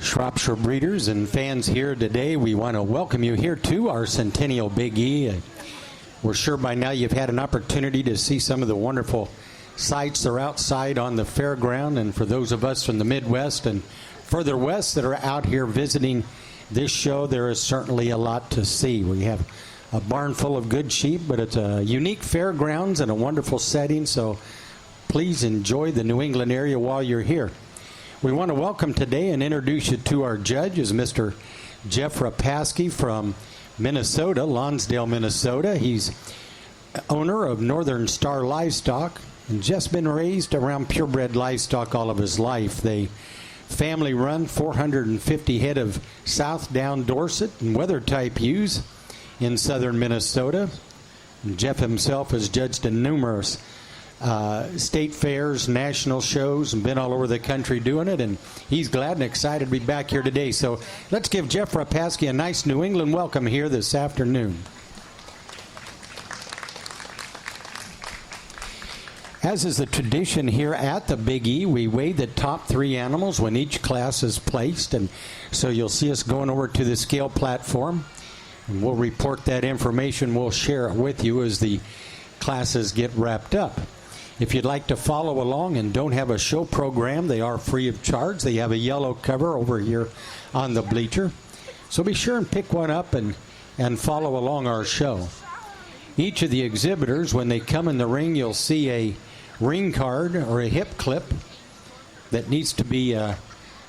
Shropshire breeders and fans here today, we want to welcome you here to our Centennial Big E. We're sure by now you've had an opportunity to see some of the wonderful sights that are outside on the fairground, and for those of us from the Midwest and further west that are out here visiting this show, there is certainly a lot to see. We have a barn full of good sheep, but it's a unique fairgrounds and a wonderful setting, so please enjoy the New England area while you're here. We want to welcome today and introduce you to our judge is Mr. Jeff Rapaski from Minnesota, Lonsdale, Minnesota. He's owner of Northern Star Livestock and just been raised around purebred livestock all of his life. They family run 450 head of South Down Dorset and weather type ewes in southern Minnesota. And Jeff himself has judged in numerous state fairs, national shows, and been all over the country doing it, and he's glad and excited to be back here today. So let's give Jeff Rapaski a nice New England welcome here this afternoon. As is the tradition here at the Big E, we weigh the top 3 animals when each class is placed, and so you'll see us going over to the scale platform, and we'll report that information. We'll share it with you as the classes get wrapped up. If you'd like to follow along and don't have a show program, they are free of charge. They have a yellow cover over here on the bleacher. So be sure and pick one up and follow along our show. Each of the exhibitors, when they come in the ring, you'll see a ring card or a hip clip that needs to be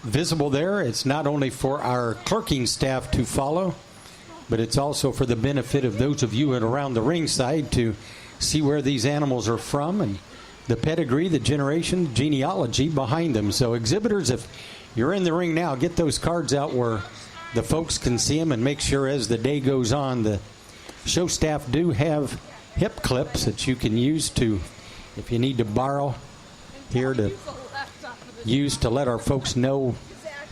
visible there. It's not only for our clerking staff to follow, but it's also for the benefit of those of you around the ringside to see where these animals are from and the pedigree, the generation, genealogy behind them. So exhibitors, if you're in the ring now, get those cards out where the folks can see them, and make sure as the day goes on, the show staff do have hip clips that you can use to, if you need to borrow here to use to let our folks know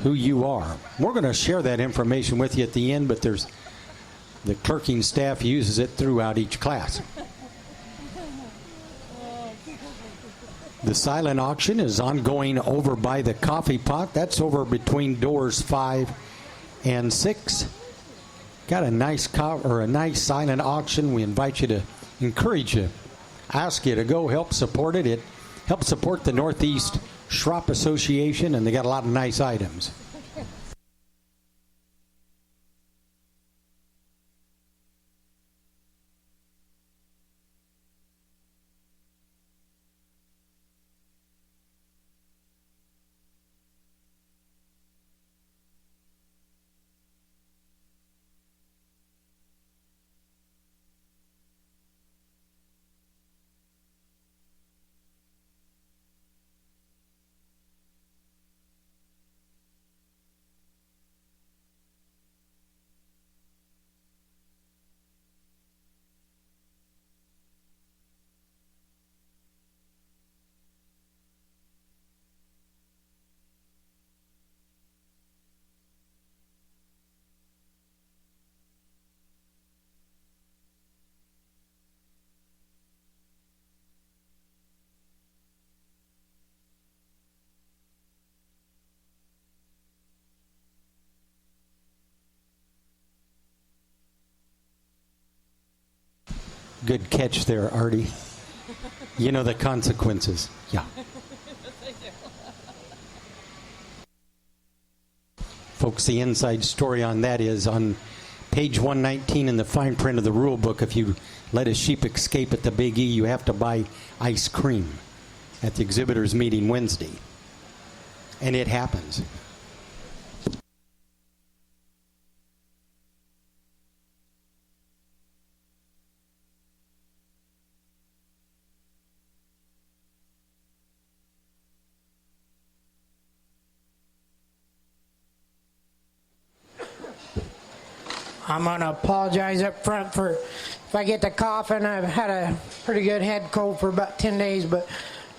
who you are. We're going to share that information with you at the end, but the clerking staff uses it throughout each class. The silent auction is ongoing over by the coffee pot. That's over between doors 5 and 6. Got a nice silent auction. We invite you to encourage you, ask you to go help support it. It helps support the Northeast Shrop Association, and they got a lot of nice items. Good catch there, Artie. You know the consequences. Yeah. Folks, the inside story on that is on page 119 in the fine print of the rule book. If you let a sheep escape at the Big E, you have to buy ice cream at the exhibitors meeting Wednesday. And it happens. I'm going to apologize up front for if I get to coughing. I've had a pretty good head cold for about 10 days, but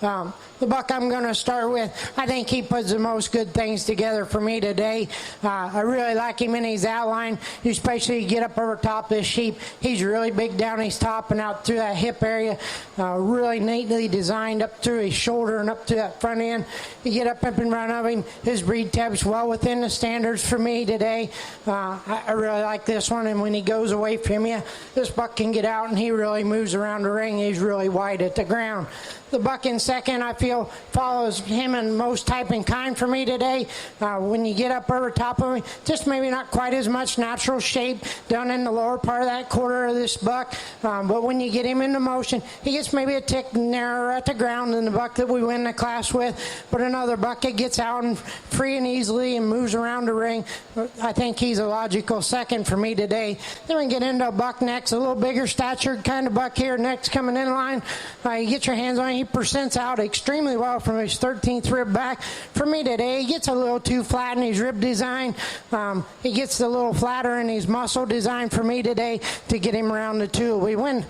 The buck I'm going to start with, I think he puts the most good things together for me today. I really like him in his outline, especially you get up over top of this sheep. He's really big down his top and out through that hip area, really neatly designed up through his shoulder and up to that front end. You get up in front of him, his breed tab's well within the standards for me today. I really like this one, and when he goes away from you, this buck can get out and he really moves around the ring. He's really wide at the ground. The buck in second, I feel, follows him in most type and kind for me today. When you get up over top of him, just maybe not quite as much natural shape down in the lower part of that quarter of this buck. But when you get him into motion, he gets maybe a tick narrower at the ground than the buck that we win the class with. But another buck that gets out and free and easily and moves around the ring, I think he's a logical second for me today. Then we get into a buck next, a little bigger statured kind of buck here next coming in line. You get your hands on him. He percents out extremely well from his 13th rib back. For me today, he gets a little too flat in his rib design. He gets a little flatter in his muscle design for me today to get him around the two. We win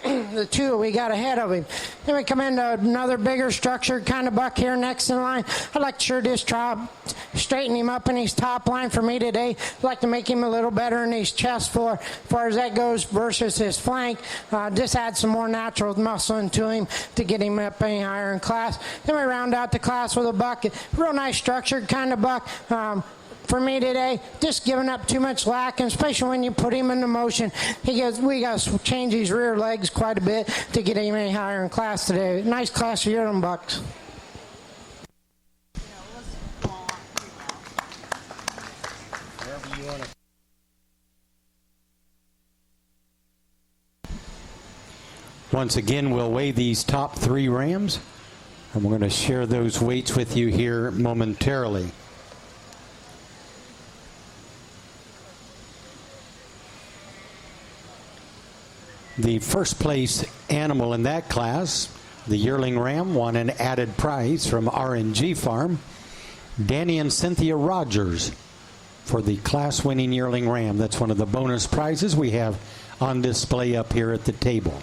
the two we got ahead of him. Then we come into another bigger structured kind of buck here next in line. I'd like to sure just try straighten him up in his top line for me today. I'd like to make him a little better in his chest floor as far as that goes versus his flank. Just add some more natural muscle into him to get him up any higher in class. Then we round out the class with a buck, real nice structured kind of buck. For me today, just giving up too much lack, and especially when you put him into motion, we got to change his rear legs quite a bit to get him any higher in class today. Nice class of yearling bucks. Once again, we'll weigh these top three rams, and we're going to share those weights with you here momentarily. The first place animal in that class, the yearling ram, won an added prize from RNG Farm. Danny and Cynthia Rogers for the class-winning yearling ram. That's one of the bonus prizes we have on display up here at the table.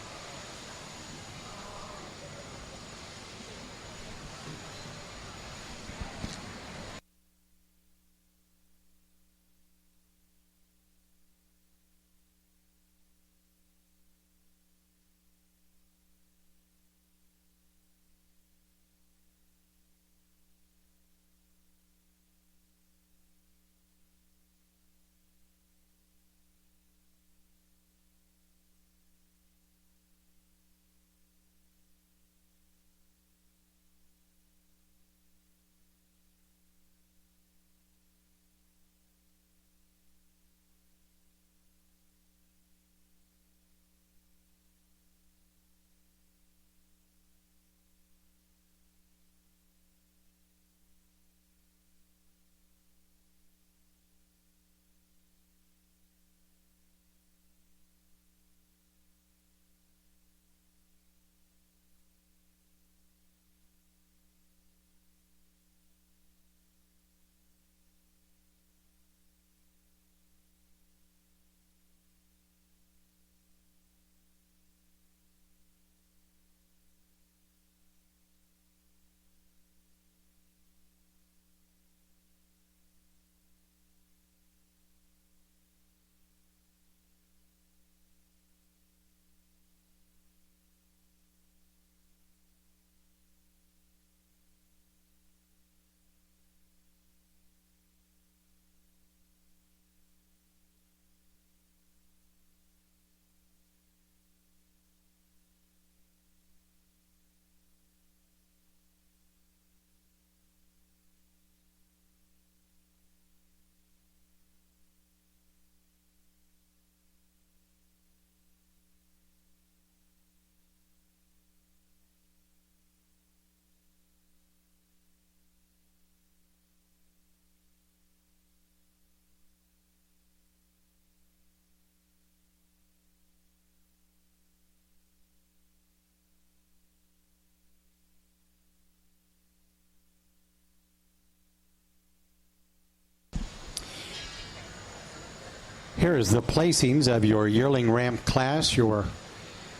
Here is the placings of your yearling ram class. Your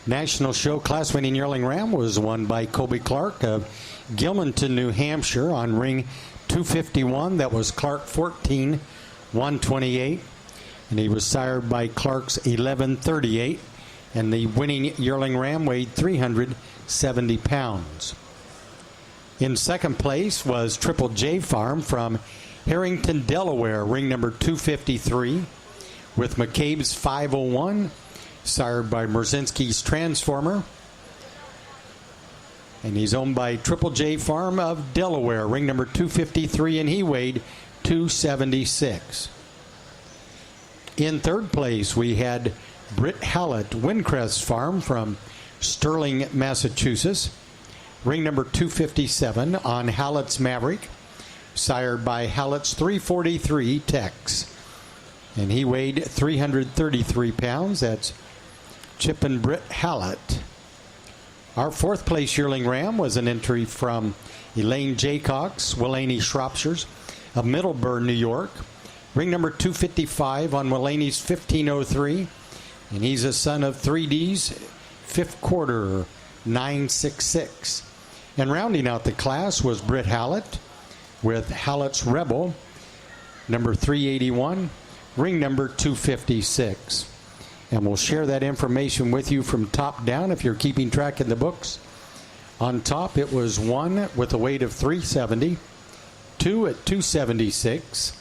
National Show class winning Yearling Ram was won by Colby Clark of Gilmanton, New Hampshire on ring 251. That was Clark 14, 128. And he was sired by Clark's 1138. And the winning Yearling Ram weighed 370 pounds. In second place was Triple J Farm from Harrington, Delaware, ring number 253, with McCabe's 501, sired by Merzinski's Transformer. And he's owned by Triple J Farm of Delaware, ring number 253, and he weighed 276. In third place, we had Britt Hallett, Windcrest Farm from Sterling, Massachusetts, ring number 257 on Hallett's Maverick, sired by Hallett's 343 Tex. And he weighed 333 pounds. That's Chip and Britt Hallett. Our fourth place Yearling Ram was an entry from Elaine Jaycox, Willaney Shropshires of Middleburg, New York. Ring number 255 on Willaney's 1503. And he's a son of 3D's fifth quarter 966. And rounding out the class was Britt Hallett with Hallett's Rebel, number 381, ring number 256. And we'll share that information with you from top down if you're keeping track in the books. On top, it was 1 with a weight of 370, 2 at 276.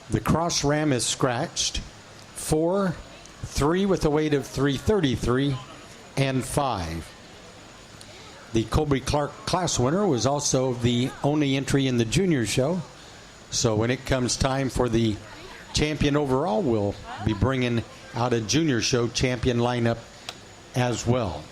The cross ram is scratched, 4, 3 with a weight of 333, and 5. The Colby Clark class winner was also the only entry in the junior show. So when it comes time for the champion overall, we'll be bringing out a junior show champion lineup as well.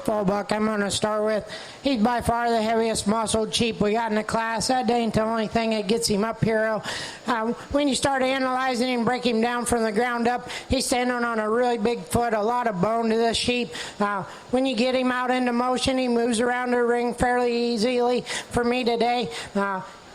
fall buck I'm going to start with. He's by far the heaviest muscled sheep we got in the class. That ain't the only thing that gets him up here. When you start analyzing him, break him down from the ground up, he's standing on a really big foot, a lot of bone to this sheep. When you get him out into motion, he moves around the ring fairly easily for me today.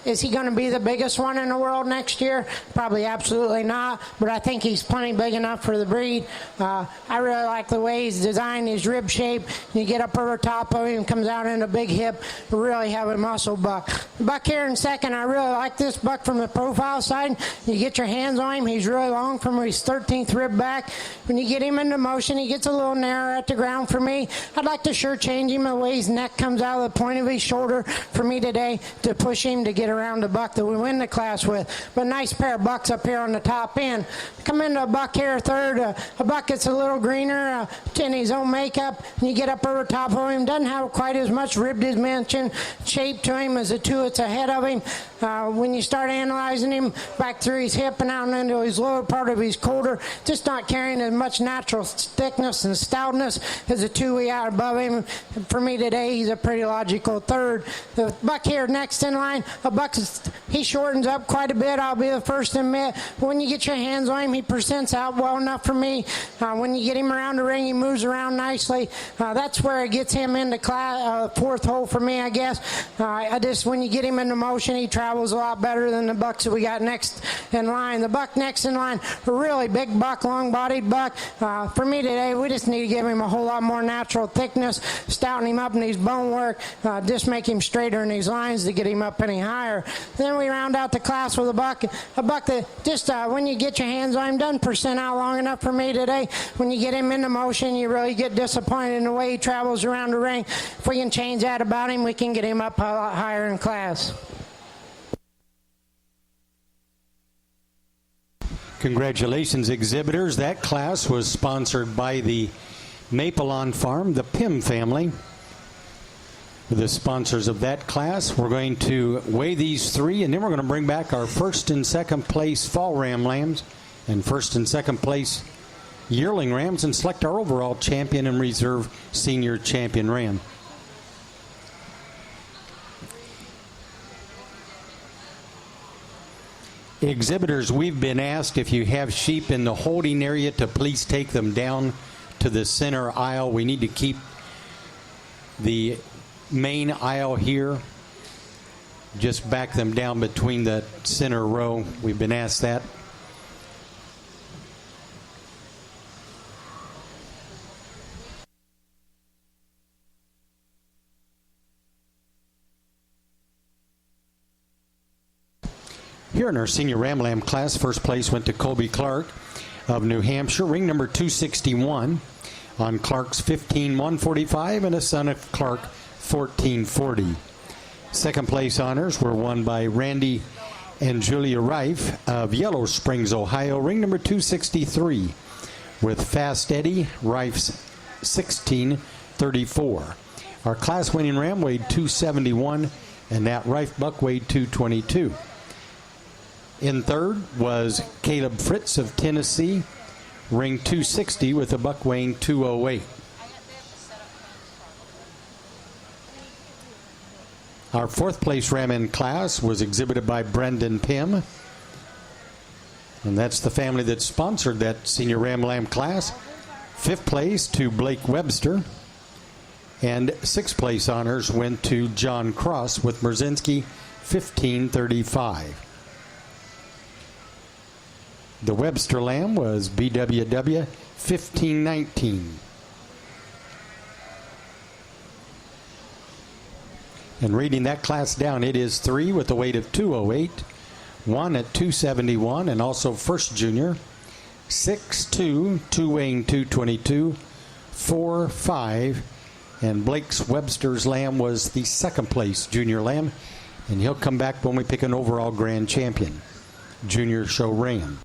Is he going to be the biggest one in the world next year? Probably absolutely not, but I think he's plenty big enough for the breed. I really like the way he's designed, his rib shape. You get up over top of him, comes out in a big hip, really heavy muscle buck. The buck here in second, I really like this buck from the profile side. You get your hands on him, he's really long from his 13th rib back. When you get him into motion, he gets a little narrow at the ground for me. I'd like to sure change him the way his neck comes out of the point of his shoulder for me today to push him to get around the buck that we win the class with. But nice pair of bucks up here on the top end. Come into a buck here third, a buck that's a little greener in his own makeup. And you get up over top of him, doesn't have quite as much rib dimension shape to him as the two that's ahead of him. When you start analyzing him back through his hip and out into his lower part of his shoulder, just not carrying as much natural thickness and stoutness as the two we got above him. For me today, he's a pretty logical third. The buck here next in line, a buck he shortens up quite a bit. I'll be the first to admit. When you get your hands on him, he presents out well enough for me. When you get him around the ring, he moves around nicely. That's where it gets him into class, fourth hole for me, I guess. When you get him into motion, he travels a lot better than the bucks that we got next in line. The buck next in line, a really big buck, long-bodied buck. For me today, we just need to give him a whole lot more natural thickness, stouten him up in his bone work, just make him straighter in his lines to get him up any higher. Then we round out the class with a buck that just when you get your hands on him, doesn't present out long enough for me today. When you get him into motion, you really get disappointed in the way he travels around the ring. If we can change that about him, we can get him up a lot higher in class. Congratulations, exhibitors. That class was sponsored by the Maple Lawn Farm, the Pym family. The sponsors of that class. We're going to weigh these three, and then we're going to bring back our first and second place fall ram lambs and first and second place yearling rams and select our overall champion and reserve senior champion ram. Exhibitors, we've been asked if you have sheep in the holding area to please take them down to the center aisle. We need to keep the main aisle here. Just back them down between the center row. We've been asked that. Here in our senior Ram Lamb class, first place went to Colby Clark of New Hampshire, ring number 261 on Clark's 15-145 and a son of Clark 1440. Second place honors were won by Randy and Julia Reif of Yellow Springs, Ohio, ring number 263 with Fast Eddie Reif's 1634. Our class winning ram weighed 271 and that Reif buck weighed 222. In third was Caleb Fritz of Tennessee, ring 260 with a buck weighing 208. Our fourth place ram in class was exhibited by Brendan Pym. And that's the family that sponsored that senior Ram Lamb class. Fifth place to Blake Webster. And sixth place honors went to John Cross with Merzinski 1535. The Webster lamb was BWW 1519. And reading that class down, it is 3 with a weight of 208, 1 at 271, and also first junior, 6, 2 weighing 222, 4, 5, and Blake's Webster's lamb was the second place junior lamb, and he'll come back when we pick an overall grand champion, junior show ram.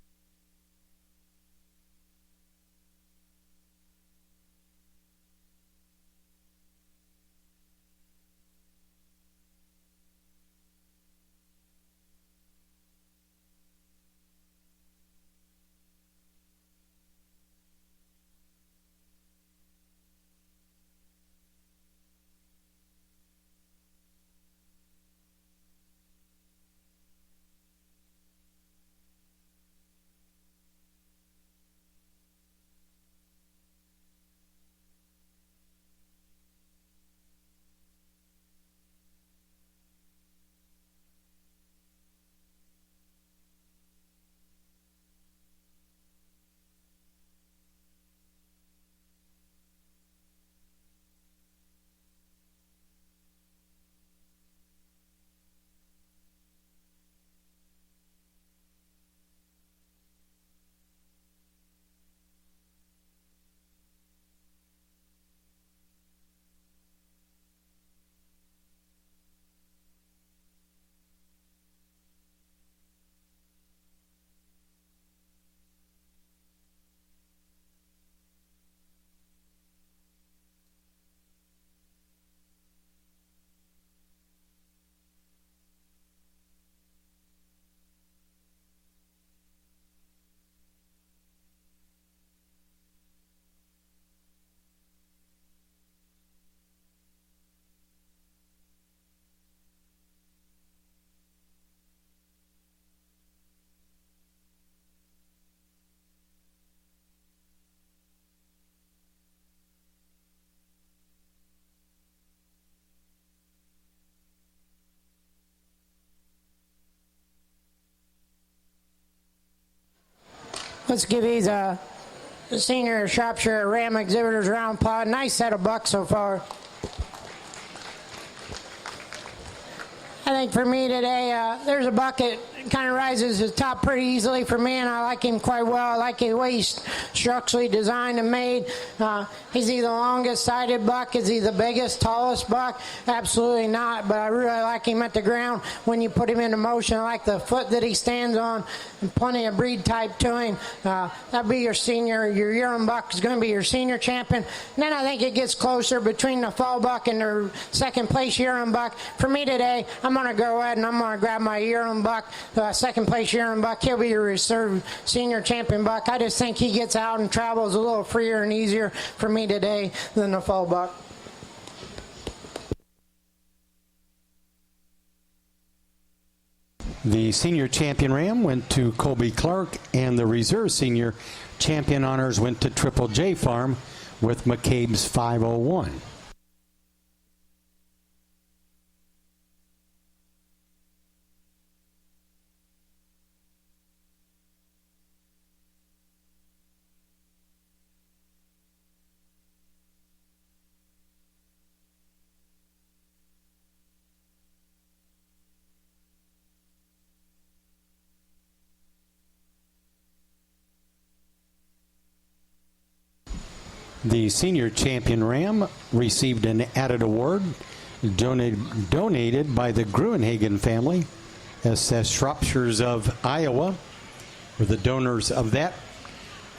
Let's give these senior Shropshire Ram exhibitors a round of applause. Nice set of bucks so far. I think for me today, there's a buck that kind of rises to the top pretty easily for me, and I like him quite well. I like the way he's structurally designed and made. Is he the longest sided buck? Is he the biggest, tallest buck? Absolutely not, but I really like him at the ground when you put him into motion. I like the foot that he stands on, and plenty of breed type to him. That'd be your senior. Your yearling buck is going to be your senior champion. And then I think it gets closer between the fall buck and the second place yearling buck. For me today, I'm going to go ahead and I'm going to grab my yearling buck, second place yearling buck. He'll be your reserve senior champion buck. I just think he gets out and travels a little freer and easier for me today than the fall buck. The senior champion ram went to Colby Clark, and the reserve senior champion honors went to Triple J Farm with McCabe's 501. The senior champion ram received an added award donated by the Gruenhagen family, SS Shropshires of Iowa, were the donors of that.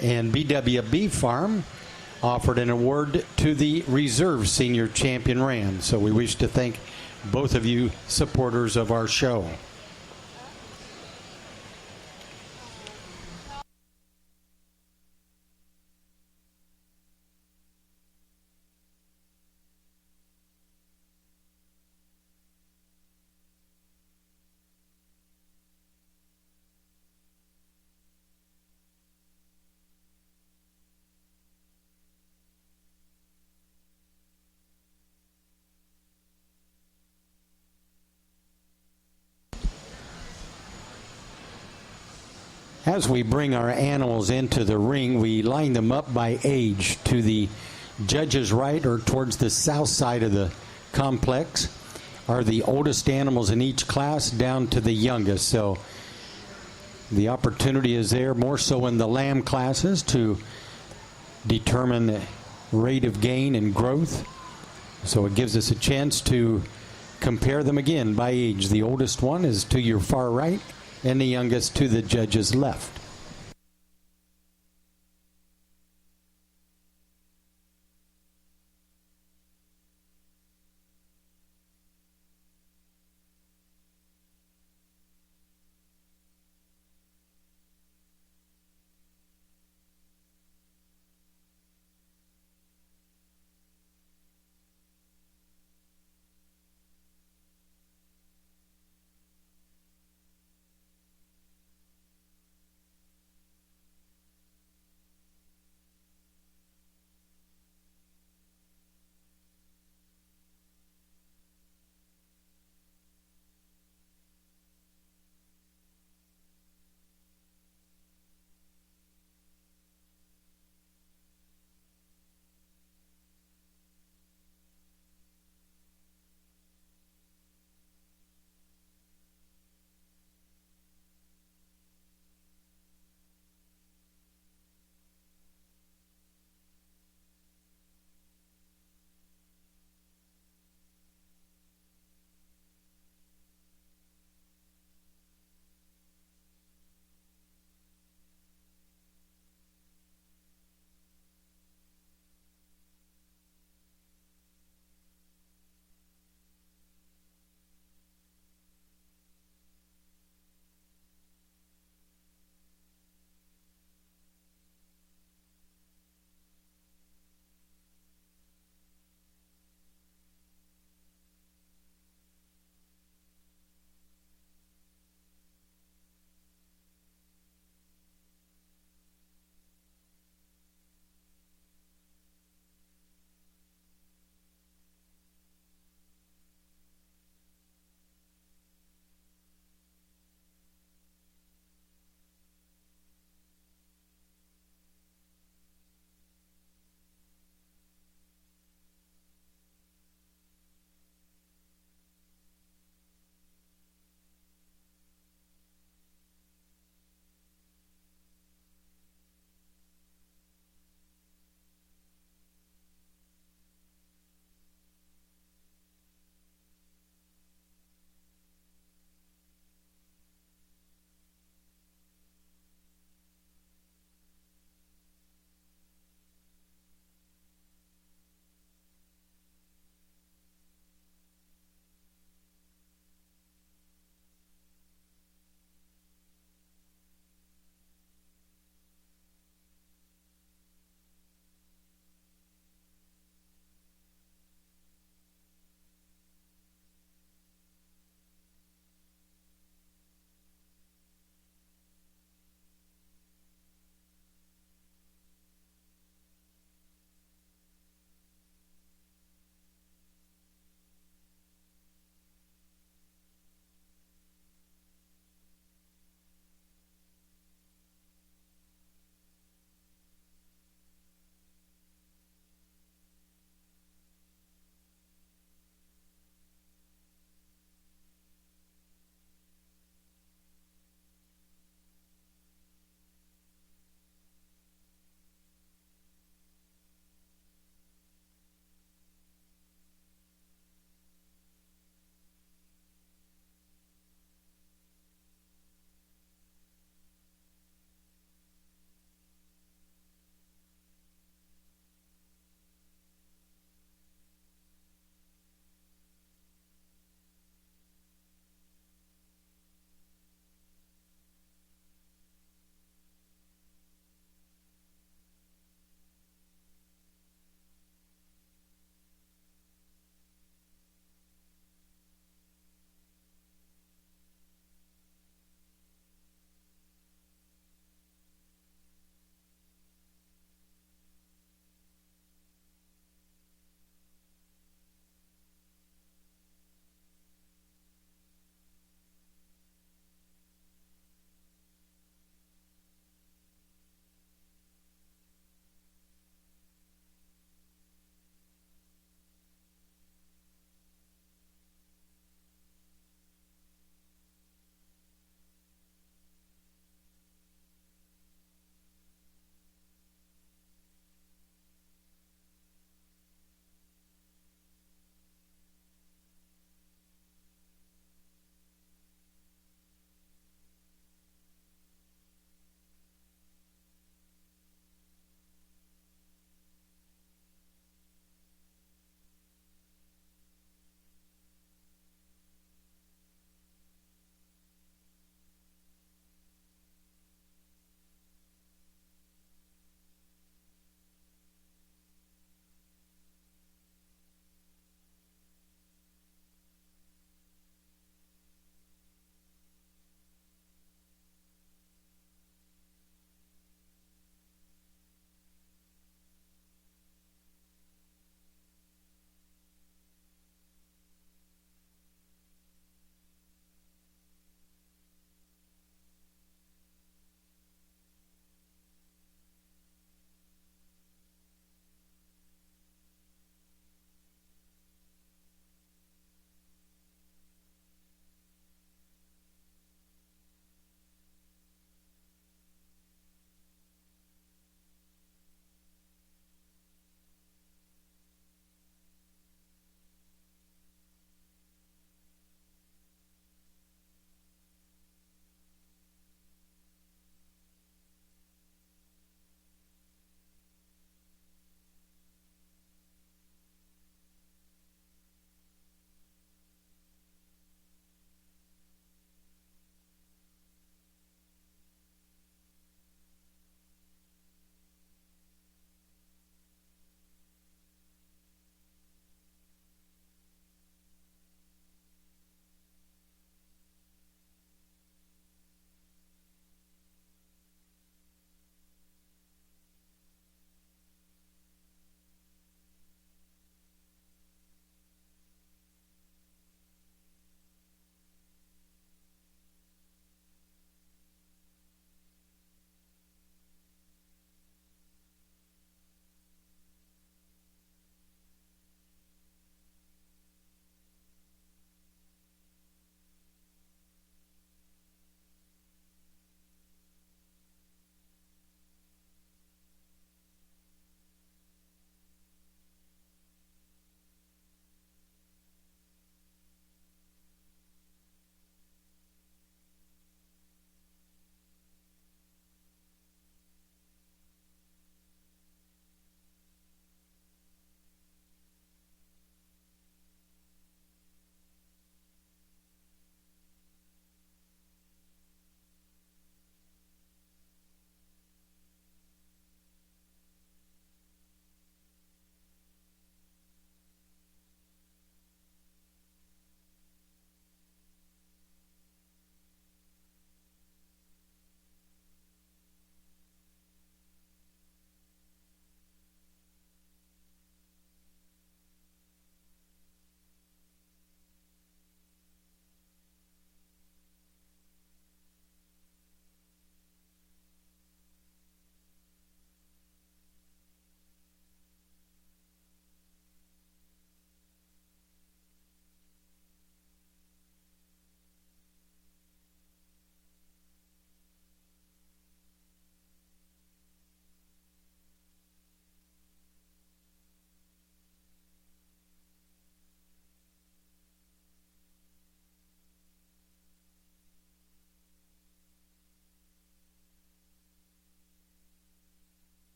And BWB Farm offered an award to the reserve senior champion ram. So we wish to thank both of you supporters of our show. As we bring our animals into the ring, we line them up by age. To the judge's right, or towards the south side of the complex, are the oldest animals in each class down to the youngest. So the opportunity is there, more so in the lamb classes, to determine the rate of gain and growth. So it gives us a chance to compare them again by age. The oldest one is to your far right, and the youngest to the judge's left.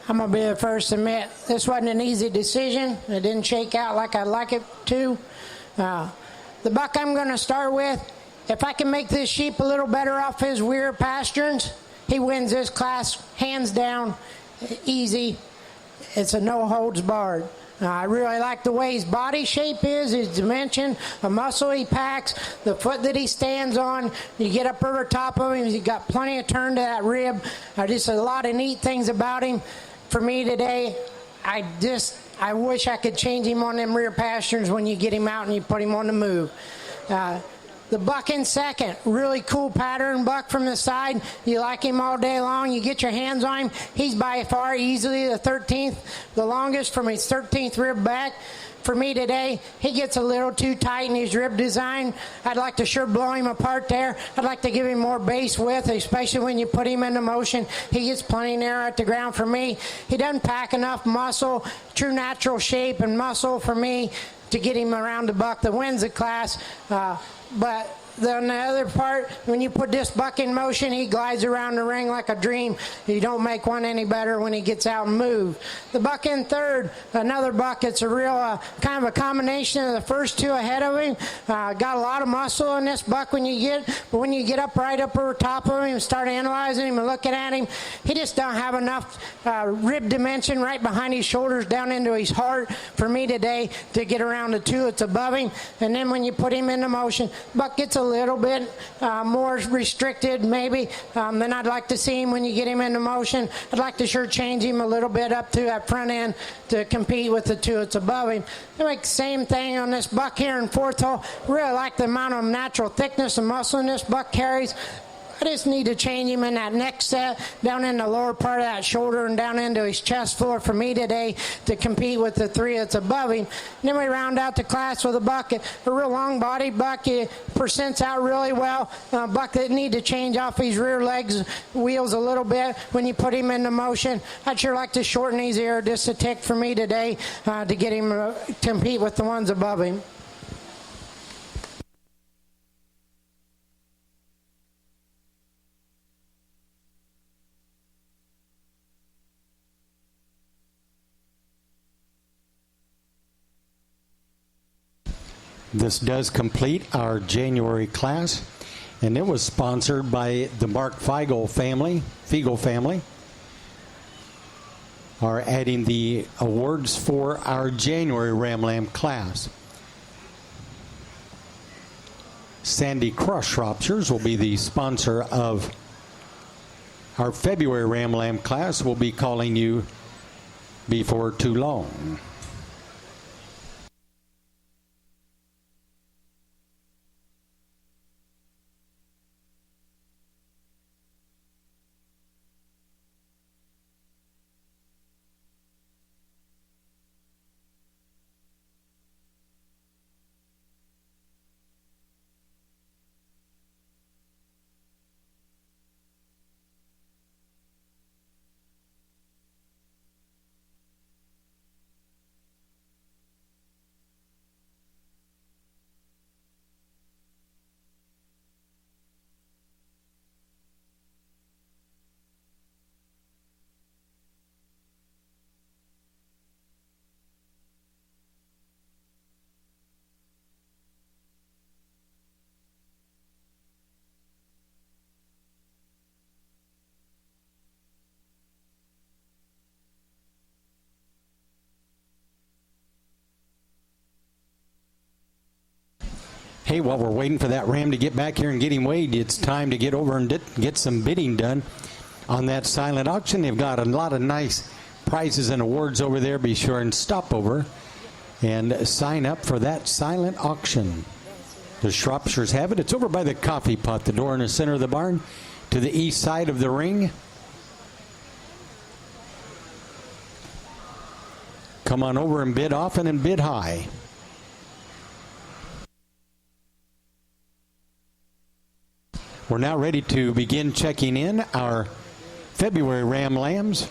I'm going to be the first to admit this wasn't an easy decision. It didn't shake out like I'd like it to. The buck I'm going to start with, if I can make this sheep a little better off his rear pasterns, he wins this class hands down, easy. It's a no holds barred. I really like the way his body shape is, his dimension, the muscle he packs, the foot that he stands on. You get up over top of him, he's got plenty of turn to that rib. Just a lot of neat things about him. For me today, I wish I could change him on them rear pasterns when you get him out and you put him on the move. The buck in second, really cool pattern buck from the side. You like him all day long. You get your hands on him. He's by far easily the 13th, the longest from his 13th rib back. For me today, he gets a little too tight in his rib design. I'd like to sure blow him apart there. I'd like to give him more base width, especially when you put him into motion. He gets plenty narrow at the ground for me. He doesn't pack enough muscle, true natural shape and muscle for me to get him around the buck that wins the class. But on the other part, when you put this buck in motion, he glides around the ring like a dream. You don't make one any better when he gets out and move. The buck in third, another buck. It's a real kind of a combination of the first two ahead of him. Got a lot of muscle in this buck but when you get up right up over top of him and start analyzing him and looking at him, he just don't have enough rib dimension right behind his shoulders down into his heart for me today to get around the two that's above him. And then when you put him into motion, buck gets a little bit more restricted maybe than I'd like to see him when you get him into motion. I'd like to sure change him a little bit up to that front end to compete with the two that's above him. I make the same thing on this buck here in fourth hole. Really like the amount of natural thickness and muscle in this buck carries. I just need to change him in that next set, down in the lower part of that shoulder and down into his chest floor for me today to compete with the three that's above him. And then we round out the class with a buck, a real long-bodied buck. He percents out really well. A buck that need to change off his rear legs, wheels a little bit when you put him into motion. I'd sure like to shorten his ear just a tick for me today to get him to compete with the ones above him. This does complete our January class, and it was sponsored by the Mark Fiegel family, are adding the awards for our January Ram Lamb class. Sandy Cross Shropshires will be the sponsor of our February Ram Lamb class. We'll be calling you before too long. Hey, while we're waiting for that ram to get back here and get him weighed, it's time to get over and get some bidding done on that silent auction. They've got a lot of nice prizes and awards over there. Be sure and stop over and sign up for that silent auction. The Shropshires have it. It's over by the coffee pot, the door in the center of the barn, to the east side of the ring. Come on over and bid often and bid high. We're now ready to begin checking in our February Ram Lambs.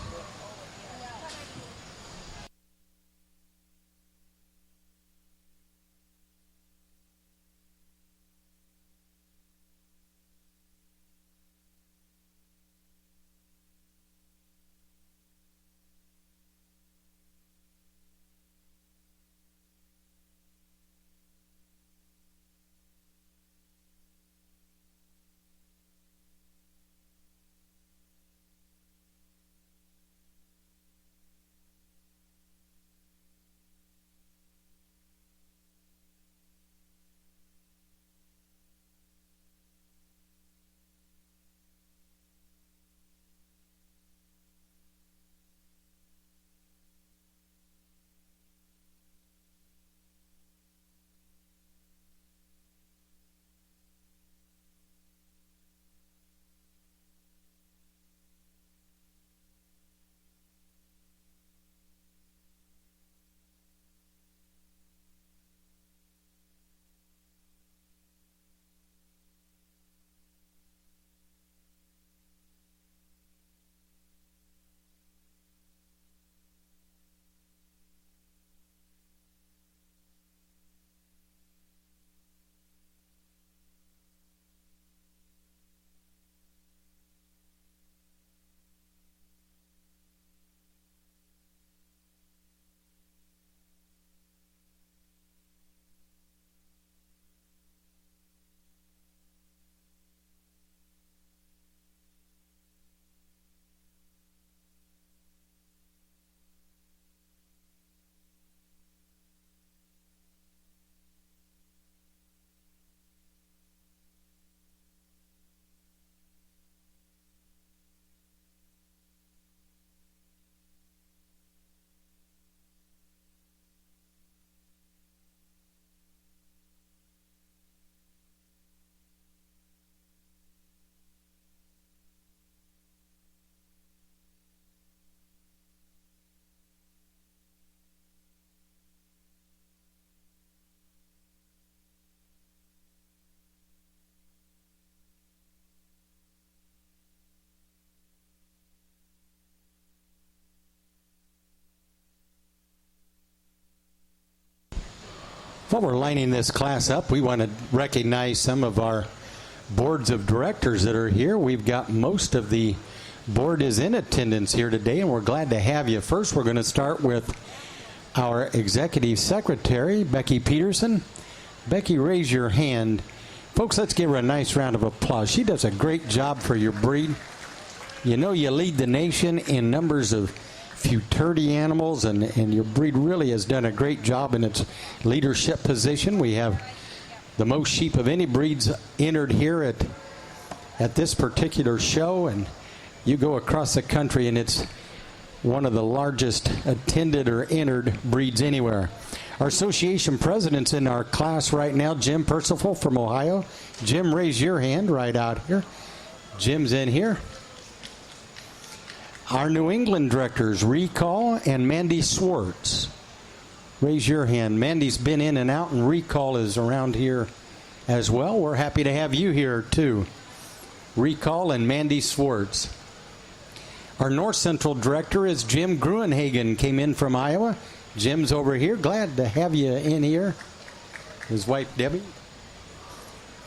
While we're lining this class up, we want to recognize some of our boards of directors that are here. We've got most of the board is in attendance here today, and we're glad to have you. First, we're going to start with our executive secretary, Becky Peterson. Becky, raise your hand. Folks, let's give her a nice round of applause. She does a great job for your breed. You know, you lead the nation in numbers of futurity animals, and your breed really has done a great job in its leadership position. We have the most sheep of any breeds entered here at this particular show, and you go across the country and it's one of the largest attended or entered breeds anywhere. Our association president's in our class right now, Jim Percival from Ohio. Jim, raise your hand right out here. Jim's in here. Our New England directors, Recall and Mandy Swartz. Raise your hand. Mandy's been in and out, and Recall is around here as well. We're happy to have you here, too. Recall and Mandy Swartz. Our North Central director is Jim Gruenhagen, came in from Iowa. Jim's over here. Glad to have you in here. His wife, Debbie.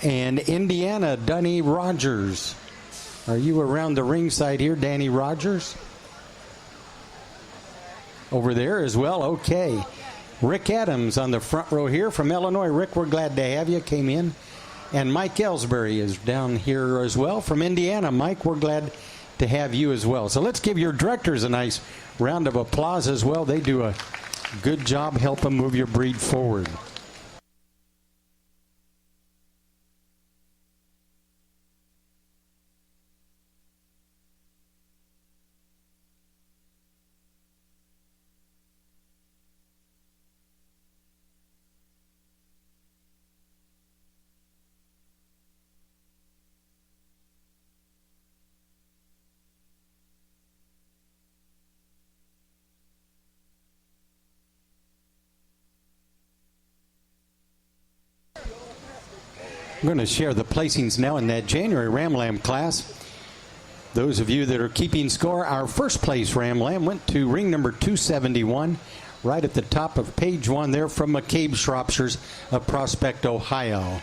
And Indiana, Dunny Rogers. Are you around the ringside here, Danny Rogers? Over there as well? Okay. Rick Adams on the front row here from Illinois. Rick, we're glad to have you. Came in. And Mike Ellsbury is down here as well from Indiana. Mike, we're glad to have you as well. So let's give your directors a nice round of applause as well. They do a good job helping move your breed forward. I'm going to share the placings now in that January Ram Lamb class. Those of you that are keeping score, our first place Ram Lamb went to ring number 271, right at the top of page 1 there from McCabe Shropshires of Prospect, Ohio.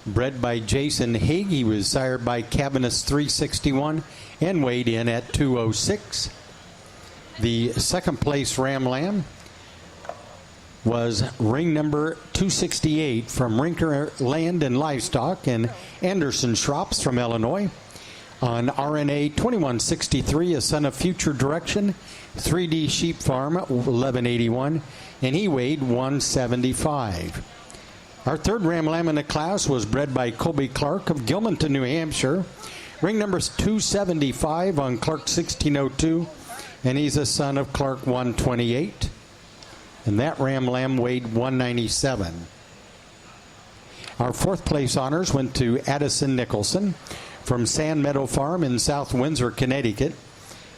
Bred by Jason Haig, he was sired by Cabinus 361 and weighed in at 206. The second place Ram Lamb was ring number 268 from Rinker Land and Livestock and Anderson Shrops from Illinois. On RNA 2163, a son of Future Direction, 3D Sheep Farm 1181, and he weighed 175. Our third Ram Lamb in the class was bred by Colby Clark of Gilmanton, New Hampshire. Ring number 275 on Clark 1602, and he's a son of Clark 128. And that Ram Lamb weighed 197. Our fourth place honors went to Addison Nicholson from Sand Meadow Farm in South Windsor, Connecticut,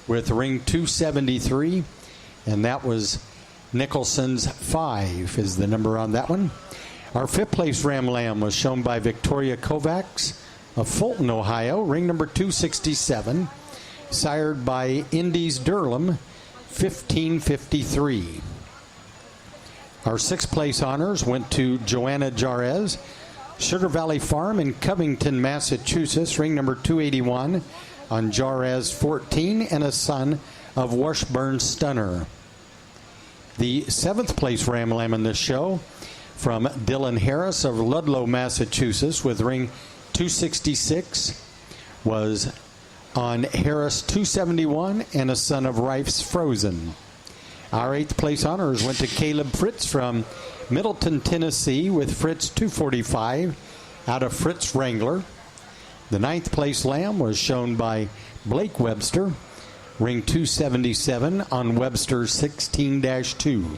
with ring 273, and that was Nicholson's 5 is the number on that one. Our fifth place Ram Lamb was shown by Victoria Kovacs of Fulton, Ohio, ring number 267, sired by Indies Durham, 1553. Our sixth place honors went to Joanna Jarez, Sugar Valley Farm in Covington, Massachusetts, ring number 281 on Jarez 14, and a son of Washburn Stunner. The seventh place Ram Lamb in this show from Dylan Harris of Ludlow, Massachusetts, with ring 266 was on Harris 271 and a son of Rife's Frozen. Our eighth place honors went to Caleb Fritz from Middleton, Tennessee, with Fritz 245 out of Fritz Wrangler. The ninth place lamb was shown by Blake Webster, ring 277 on Webster 16-2.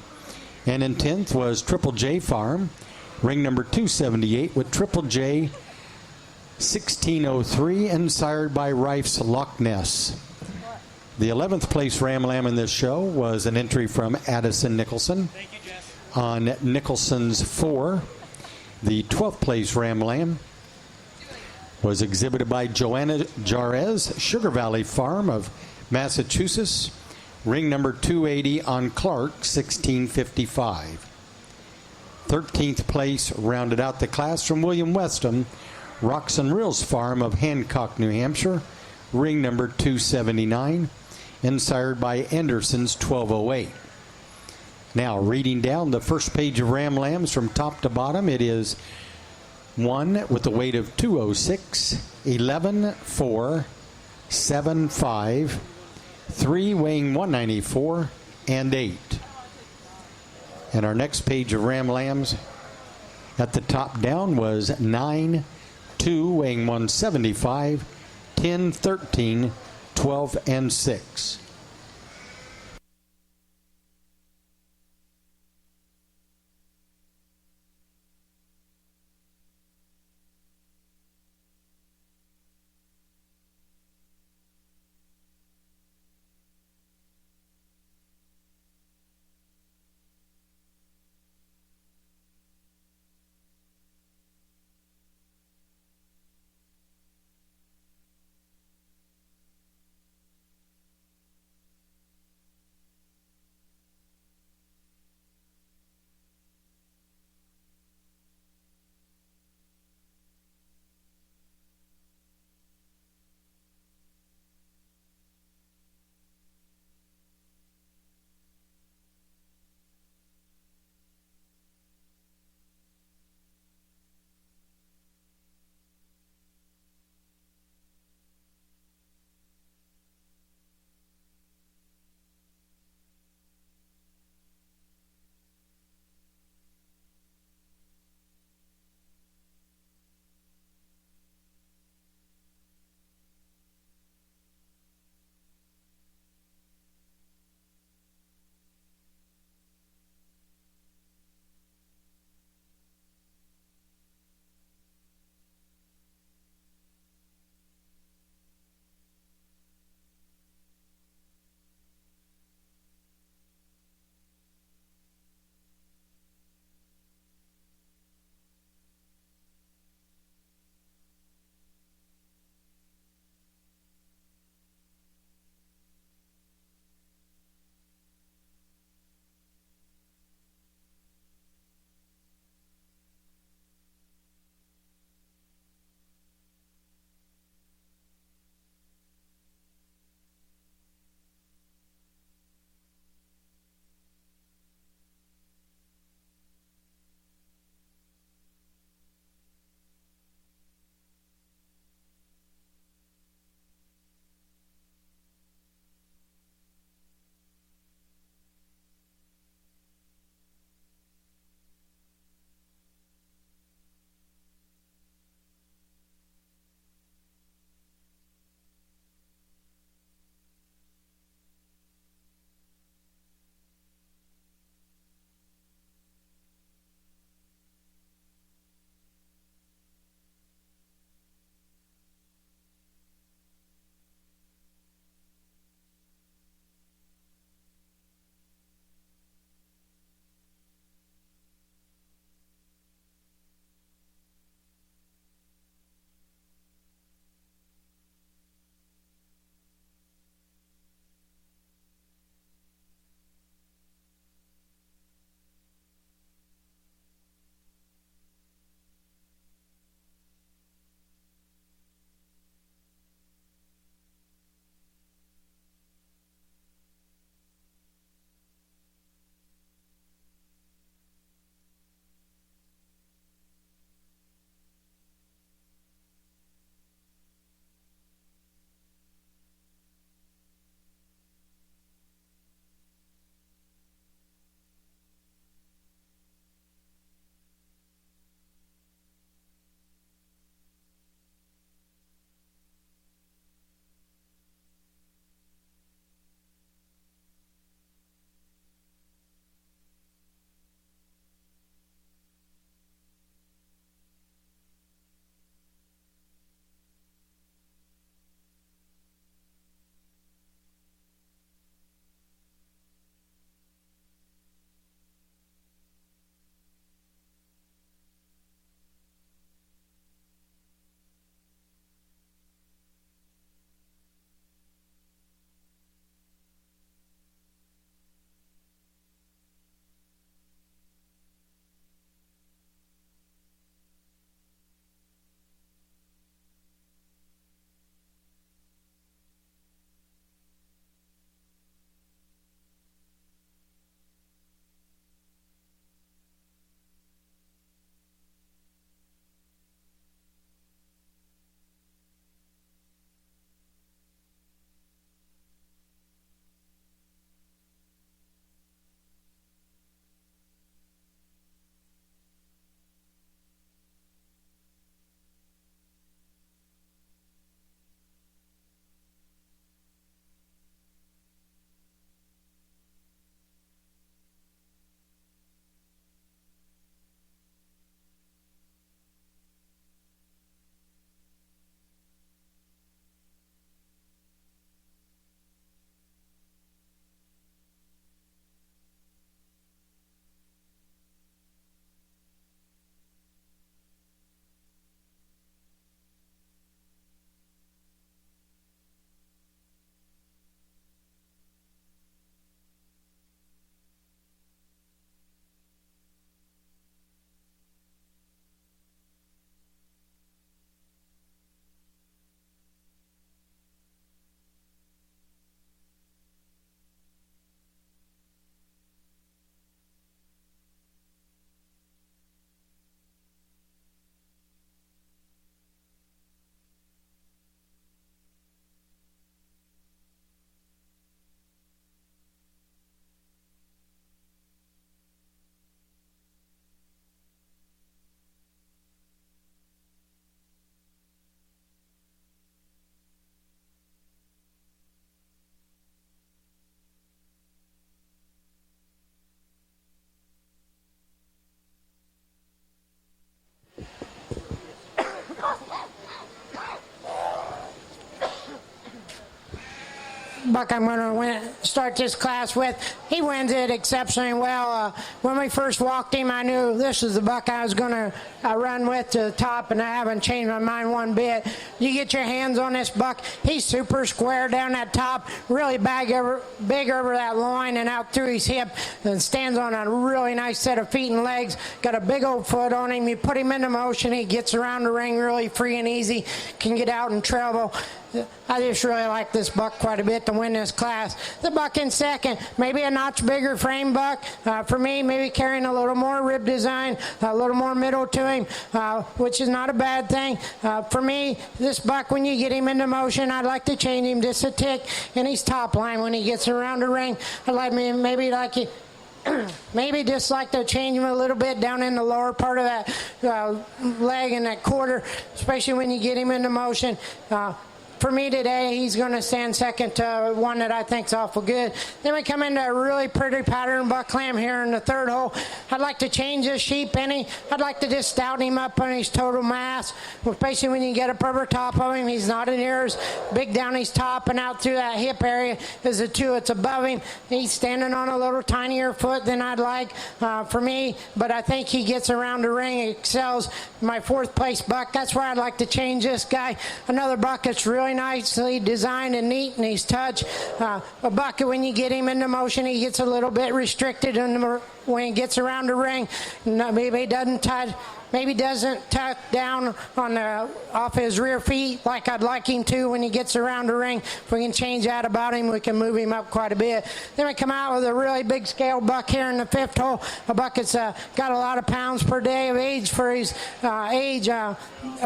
And in 10th was Triple J Farm, ring number 278 with Triple J 1603 and sired by Rife's Loch Ness. The 11th place Ram Lamb in this show was an entry from Addison Nicholson on Nicholson's 4. The 12th place Ram Lamb was exhibited by Joanna Jarez, Sugar Valley Farm of Massachusetts, ring number 280 on Clark 1655. 13th place rounded out the class from William Weston, Rocks and Reels Farm of Hancock, New Hampshire, ring number 279, and sired by Anderson's 1208. Now, reading down the first page of Ram Lambs from top to bottom, it is 1 with a weight of 206, 11, 4, 7, 5, 3 weighing 194, and 8. And our next page of Ram Lambs at the top down was 9, 2 weighing 175, 10, 13, 12, and 6. buck I'm going to start this class with, he wins it exceptionally well. When we first walked him, I knew this was the buck I was going to run with to the top, and I haven't changed my mind one bit. You get your hands on this buck, he's super square down that top, really big over that loin and out through his hip, and stands on a really nice set of feet and legs, got a big old foot on him. You put him into motion, he gets around the ring really free and easy, can get out and travel. I just really like this buck quite a bit to win this class. The buck in second, maybe a notch bigger frame buck. For me, maybe carrying a little more rib design, a little more middle to him, which is not a bad thing. For me, this buck, when you get him into motion, I'd like to change him just a tick in his top line when he gets around the ring. I'd like maybe just like to change him a little bit down in the lower part of that leg and that quarter, especially when you get him into motion. For me today, he's going to stand second to one that I think's awful good. Then we come into a really pretty pattern buck clam here in the third hole. I'd like to change this sheep, Penny. I'd like to just stout him up on his total mass. Especially when you get up over top of him, he's not near as big down his top and out through that hip area as the two that's above him. He's standing on a little tinier foot than I'd like for me, but I think he gets around the ring, excels. My fourth place buck, that's where I'd like to change this guy. Another buck that's really nicely designed and neat in his touch. A buck, when you get him into motion, he gets a little bit restricted when he gets around the ring. Maybe doesn't tuck down on off his rear feet like I'd like him to when he gets around the ring. If we can change that about him, we can move him up quite a bit. Then we come out with a really big scale buck here in the fifth hole. A buck that's got a lot of pounds per day of age for his age. A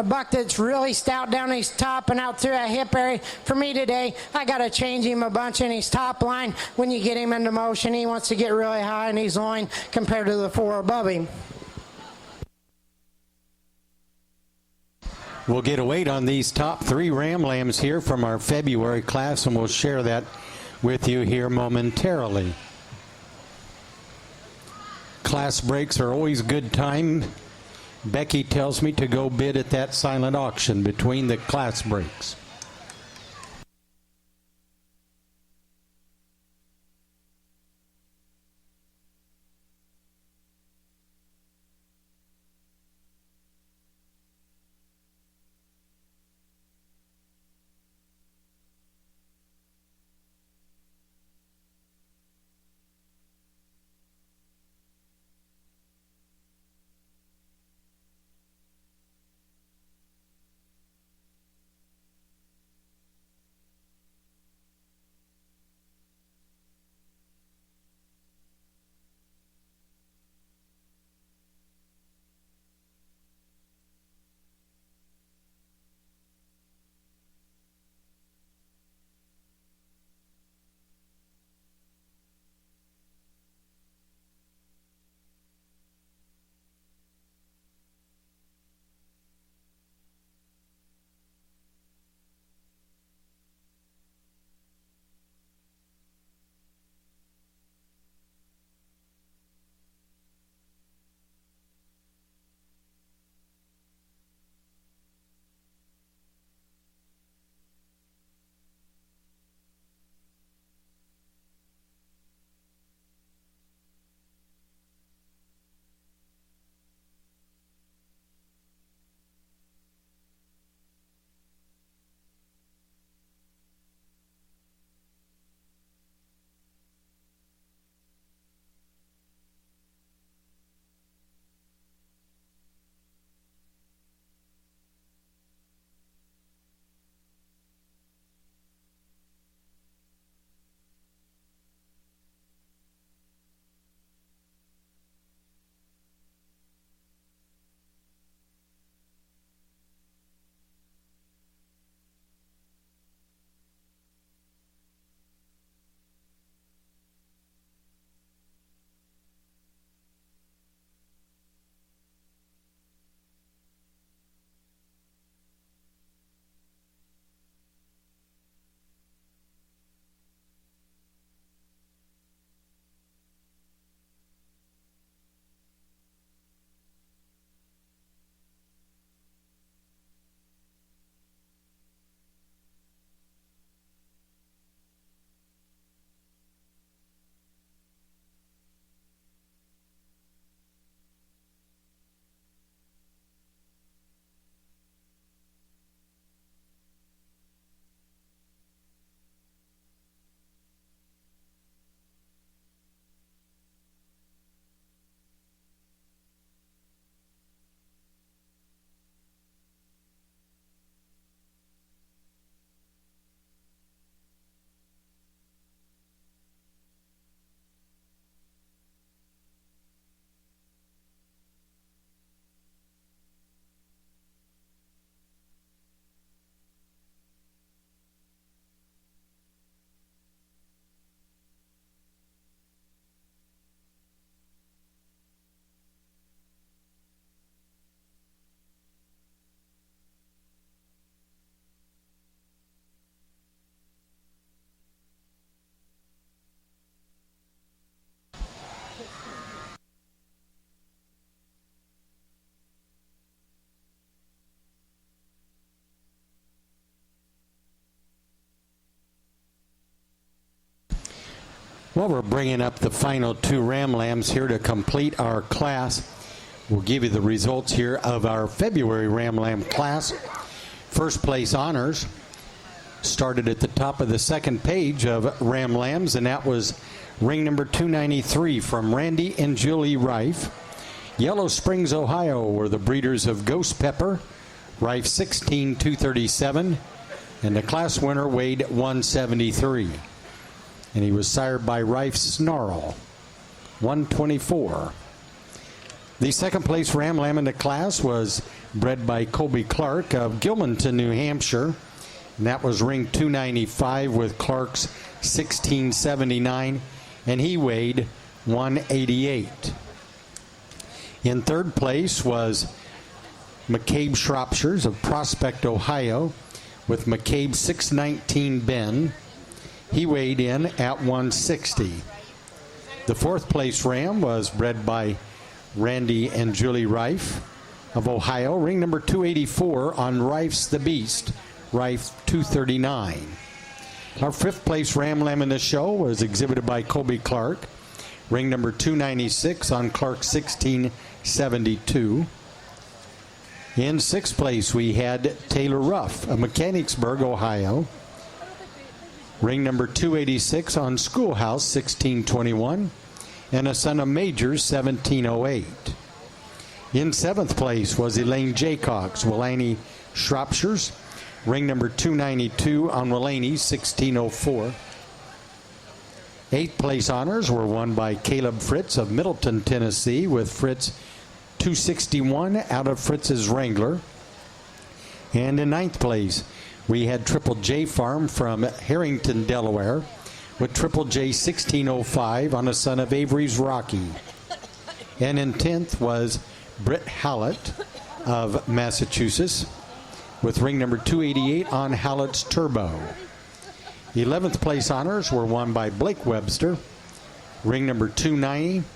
buck that's really stout down his top and out through that hip area. For me today, I got to change him a bunch in his top line. When you get him into motion, he wants to get really high in his loin compared to the four above him. We'll get a weight on these top three ram lambs here from our February class, and we'll share that with you here momentarily. Class breaks are always good time. Becky tells me to go bid at that silent auction between the class breaks. Well, we're bringing up the final 2 ram lambs here to complete our class. We'll give you the results here of our February ram lamb class. First place honors started at the top of the second page of ram lambs, and that was ring number 293 from Randy and Julie Rife. Yellow Springs, Ohio were the breeders of Ghost Pepper, Rife 16237, and the class winner weighed 173. And he was sired by Rife Snarl, 124. The second place ram lamb in the class was bred by Colby Clark of Gilmanton, New Hampshire. And that was ring 295 with Clark's 1679, and he weighed 188. In third place was McCabe Shropshires of Prospect, Ohio, with McCabe 619 Ben. He weighed in at 160. The fourth place ram was bred by Randy and Julie Rife of Ohio, ring number 284 on Rife's the Beast, Rife 239. Our fifth place ram lamb in the show was exhibited by Colby Clark, ring number 296 on Clark 1672. In sixth place we had Taylor Ruff of Mechanicsburg, Ohio, ring number 286 on Schoolhouse 1621, and a son of Majors 1708. In seventh place was Elaine Jaycox, Willaney Shropshires, ring number 292 on Willaney 1604. Eighth place honors were won by Caleb Fritz of Middleton, Tennessee, with Fritz 261 out of Fritz's Wrangler. And in ninth place we had Triple J Farm from Harrington, Delaware, with Triple J 1605 on a son of Avery's Rocky. And in 10th was Britt Hallett of Massachusetts, with ring number 288 on Hallett's Turbo. 11th place honors were won by Blake Webster, ring number 290.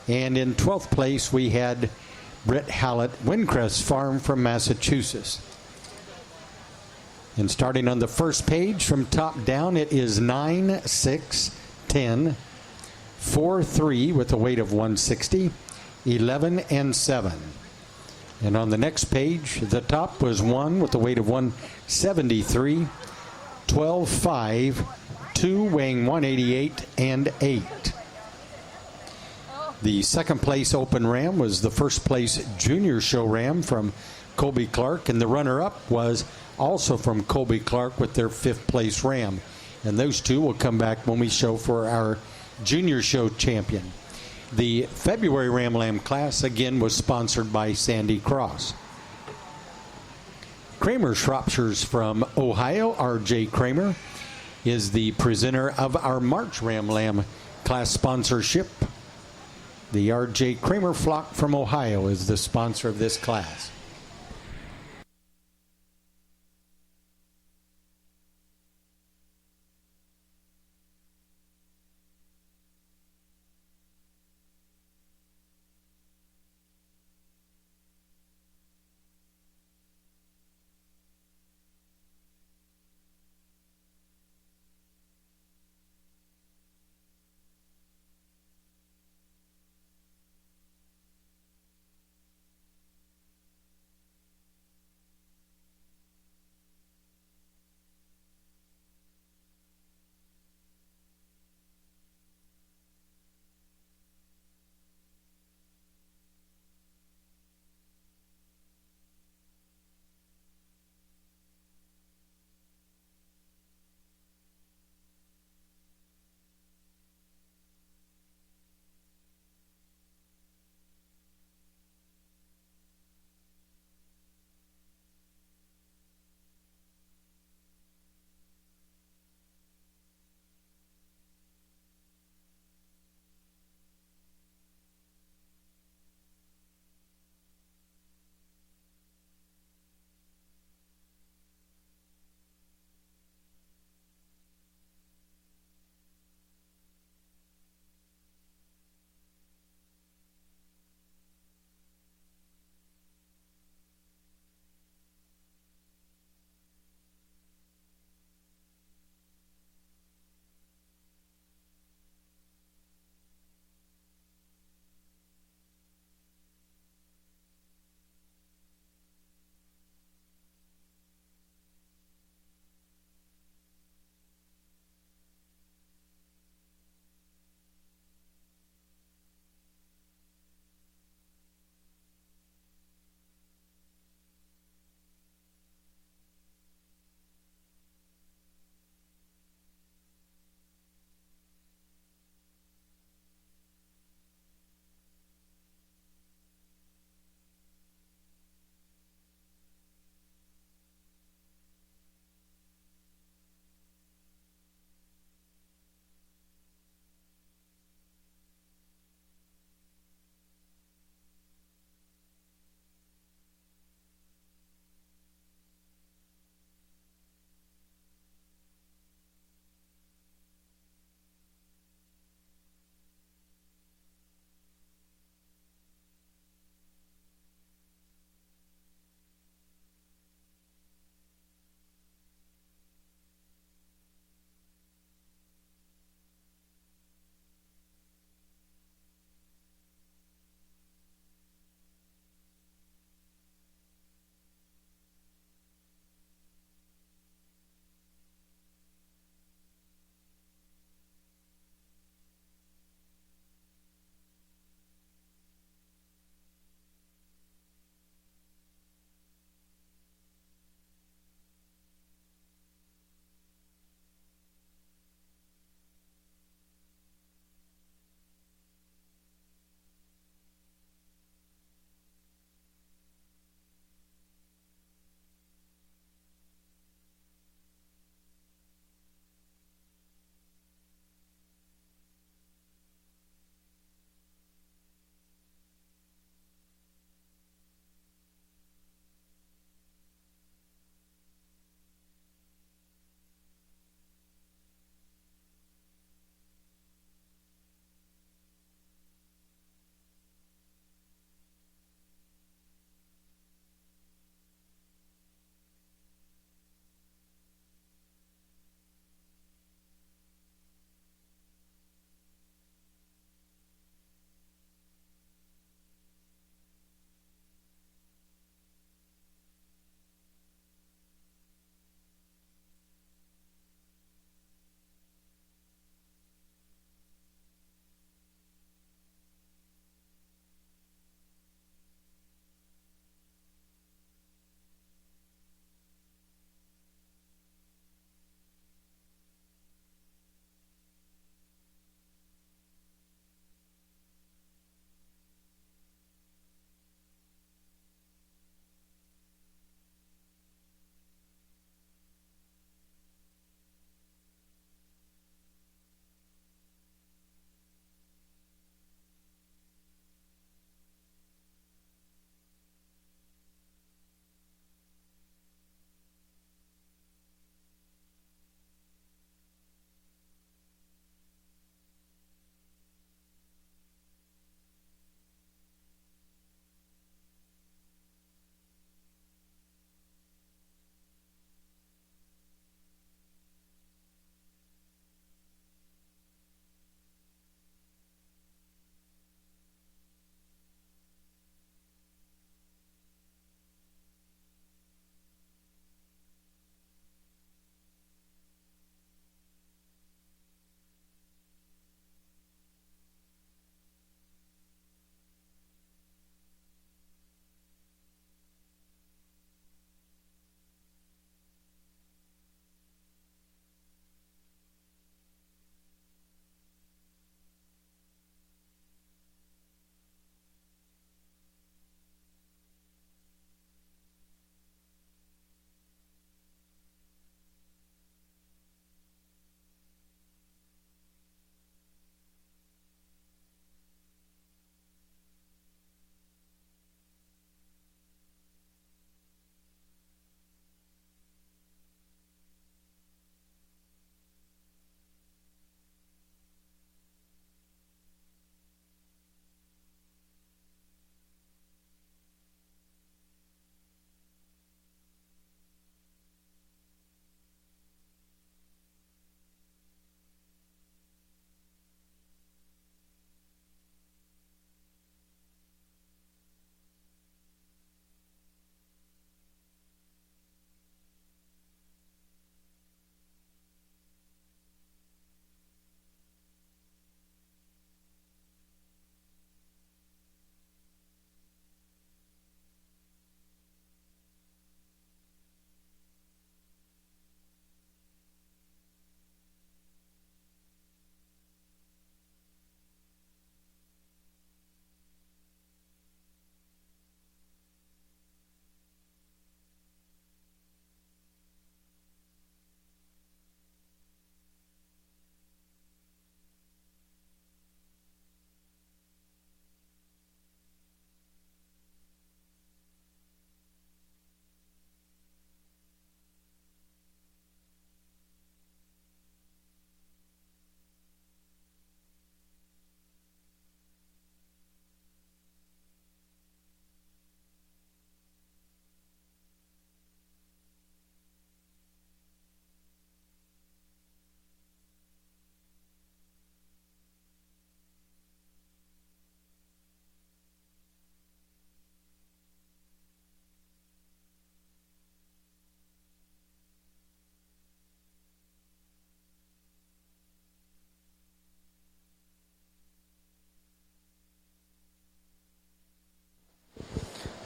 And in 12th place we had Britt Hallett, Windcrest Farm from Massachusetts. And starting on the first page from top down, it is 9, 6, 10, 4, 3 with a weight of 160, 11, and 7. And on the next page, the top was 1 with a weight of 173, 12, 5, 2 weighing 188, and 8. The second place open ram was the first place junior show ram from Colby Clark, and the runner-up was also from Colby Clark with their fifth place ram. And those two will come back when we show for our junior show champion. The February Ram Lamb class again was sponsored by Sandy Cross. Kramer Shropshires from Ohio, R.J. Kramer, is the presenter of our March Ram Lamb class sponsorship. The R.J. Kramer flock from Ohio is the sponsor of this class.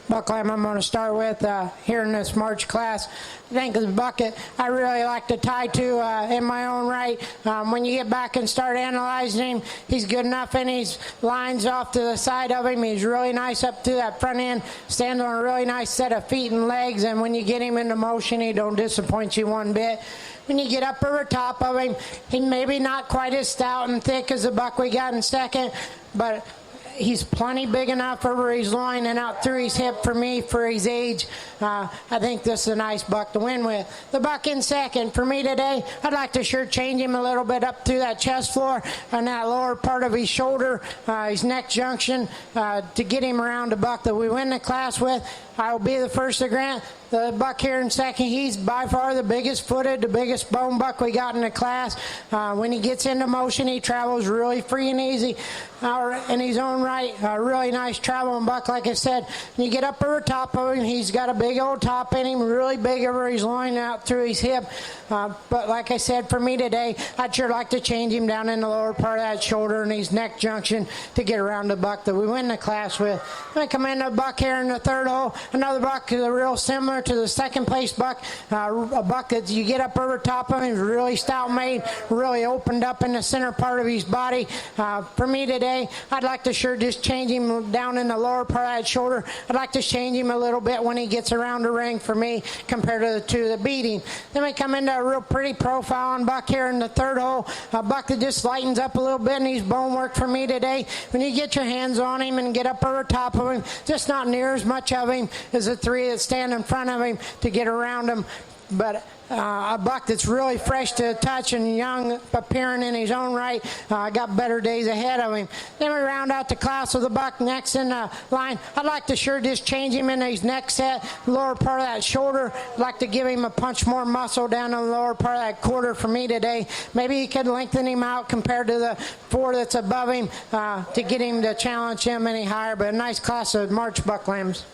buck lamb I'm going to start with here in this March class. I think the bucket I really like to tie to in my own right. When you get back and start analyzing him, he's good enough in his lines off to the side of him. He's really nice up to that front end, stands on a really nice set of feet and legs, and when you get him into motion, he don't disappoint you one bit. When you get up over top of him, he maybe not quite as stout and thick as the buck we got in second, but he's plenty big enough over his loin and out through his hip for me, for his age. I think this is a nice buck to win with. The buck in second, for me today, I'd like to sure change him a little bit up through that chest floor and that lower part of his shoulder, his neck junction, to get him around the buck that we win the class with. I will be the first to grant the buck here in second. He's by far the biggest footed, the biggest bone buck we got in the class. When he gets into motion, he travels really free and easy in his own right. A really nice traveling buck, like I said. When you get up over top of him, he's got a big old top in him, really big over his loin out through his hip. But like I said, for me today, I'd sure like to change him down in the lower part of that shoulder and his neck junction to get around the buck that we win the class with. When I come in the buck here in the third hole, another buck is real similar to the second place buck, a buck that you get up over top of him, is really stout made, really opened up in the center part of his body. For me today, I'd like to sure just change him down in the lower part of that shoulder. I'd like to change him a little bit when he gets around the ring for me compared to the two that beat him. Then we come into a real pretty profiling buck here in the third hole, a buck that just lightens up a little bit in his bone work for me today. When you get your hands on him and get up over top of him, just not near as much of him as the three that stand in front of him to get around him. But a buck that's really fresh to the touch and young appearing in his own right, got better days ahead of him. Then we round out the class with the buck next in the line. I'd like to sure just change him in his neck set, lower part of that shoulder. I'd like to give him a punch more muscle down in the lower part of that quarter for me today. Maybe he could lengthen him out compared to the four that's above him to get him to challenge him any higher. But a nice class of March buck lambs.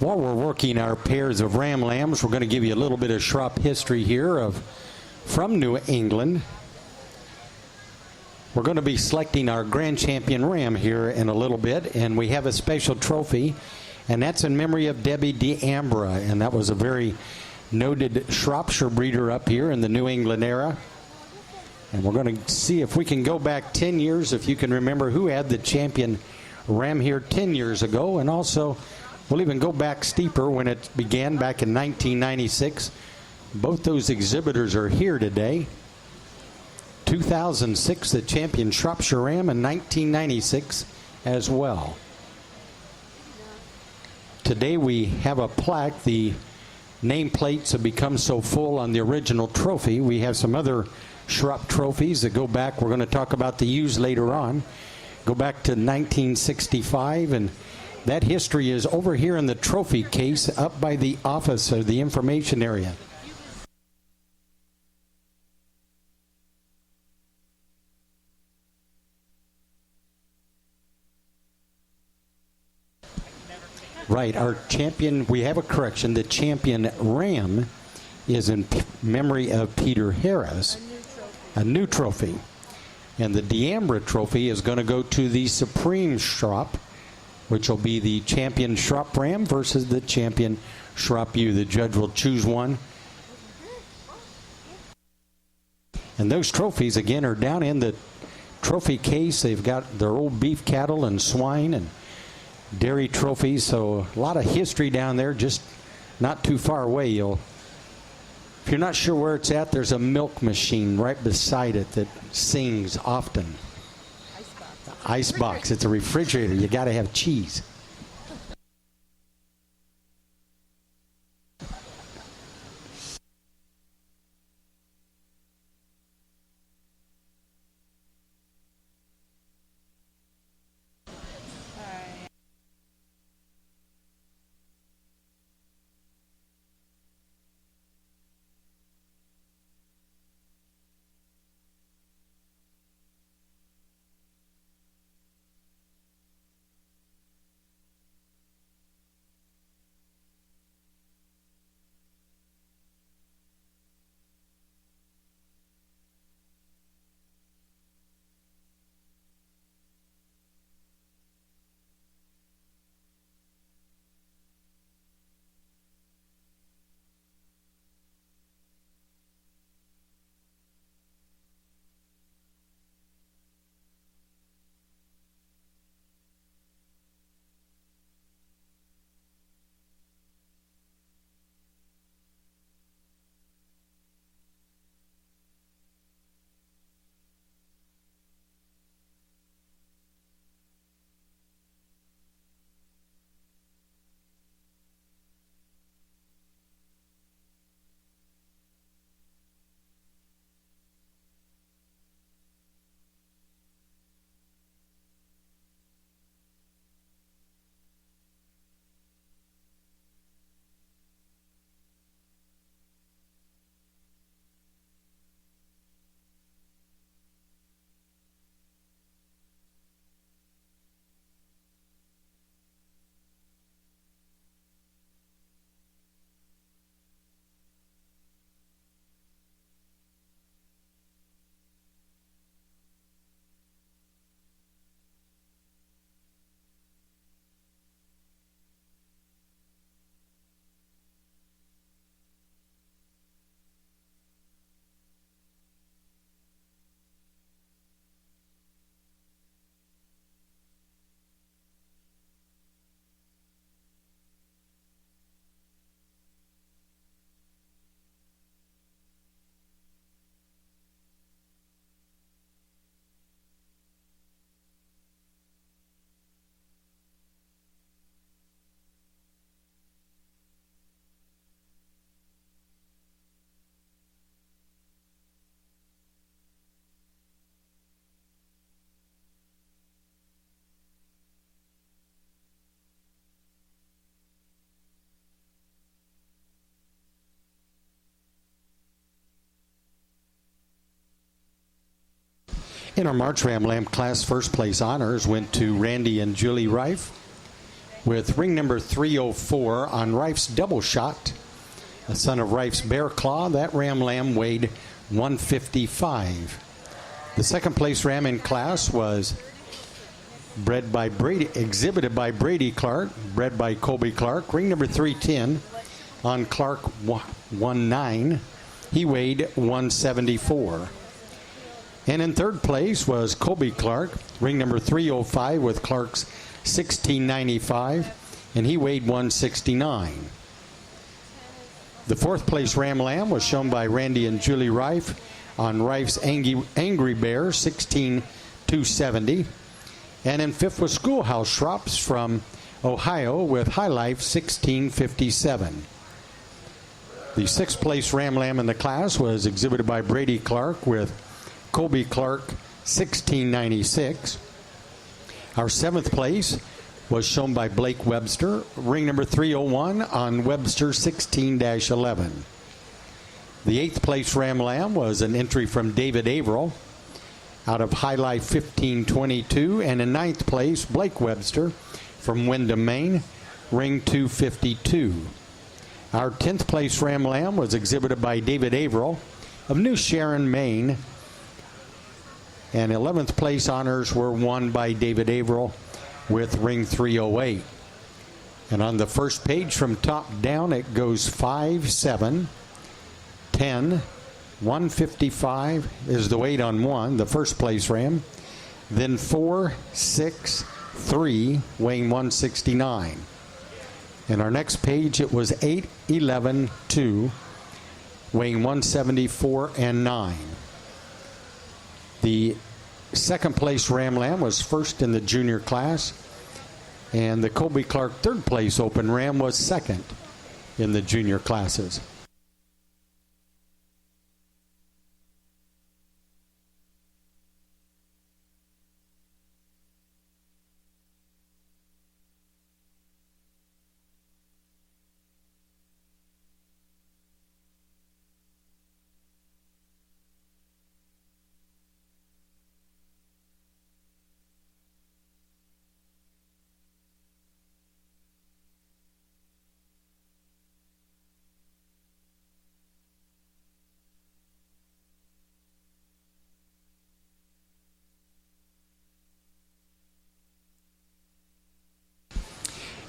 While we're working our pairs of ram lambs, we're going to give you a little bit of Shropshire history here from New England. We're going to be selecting our grand champion ram here in a little bit, and we have a special trophy, and that's in memory of Debbie D'Ambra, and that was a very noted Shropshire breeder up here in the New England era. And we're going to see if we can go back 10 years, if you can remember who had the champion ram here 10 years ago. And also, we'll even go back steeper when it began back in 1996. Both those exhibitors are here today. 2006, the champion Shropshire ram, and 1996 as well. Today we have a plaque. The nameplates have become so full on the original trophy. We have some other Shrupp trophies that go back. We're going to talk about the used later on. Go back to 1965, and that history is over here in the trophy case up by the office or the information area. Right, our champion, we have a correction. The champion ram is in memory of Peter Harris, a new trophy. And the D'Ambra trophy is going to go to the Supreme Shropp, which will be the champion Shropp ram versus the champion Shropp ewe. The judge will choose one. And those trophies, again, are down in the trophy case. They've got their old beef cattle and swine and dairy trophies, so a lot of history down there, just not too far away. If you're not sure where it's at, there's a milk machine right beside it that sings often. Icebox. It's a refrigerator. You got to have cheese. In our March Ram Lamb class, first place honors went to Randy and Julie Reif with ring number 304 on Reif's double shot. A son of Reif's Bear Claw, that Ram Lamb weighed 155. The second place ram in class was exhibited by Brady Clark, bred by Colby Clark. Ring number 310 on Clark 19. He weighed 174. And in third place was Colby Clark, ring number 305 with Clark's 1695, and he weighed 169. The fourth place Ram Lamb was shown by Randy and Julie Rife on Rife's Angry Bear 16270. And in fifth was Schoolhouse Shropshire from Ohio with High Life 1657. The sixth place Ram Lamb in the class was exhibited by Brady Clark with Colby Clark 1696. Our seventh place was shown by Blake Webster, ring number 301 on Webster 16-11. The eighth place Ram Lamb was an entry from David Averill out of High Life 1522, and in ninth place Blake Webster from Windham, Maine, ring 252. Our 10th place Ram Lamb was exhibited by David Averill of New Sharon, Maine, and 11th place honors were won by David Averill with ring 308. And on the first page from top down, it goes 5, 7, 10, 155 is the weight on one, the first place ram. Then 4, 6, 3, weighing 169. And our next page, it was 8, 11, 2, weighing 174 and 9. The second place Ram Lamb was first in the junior class, and the Colby Clark third place open ram was second in the junior classes.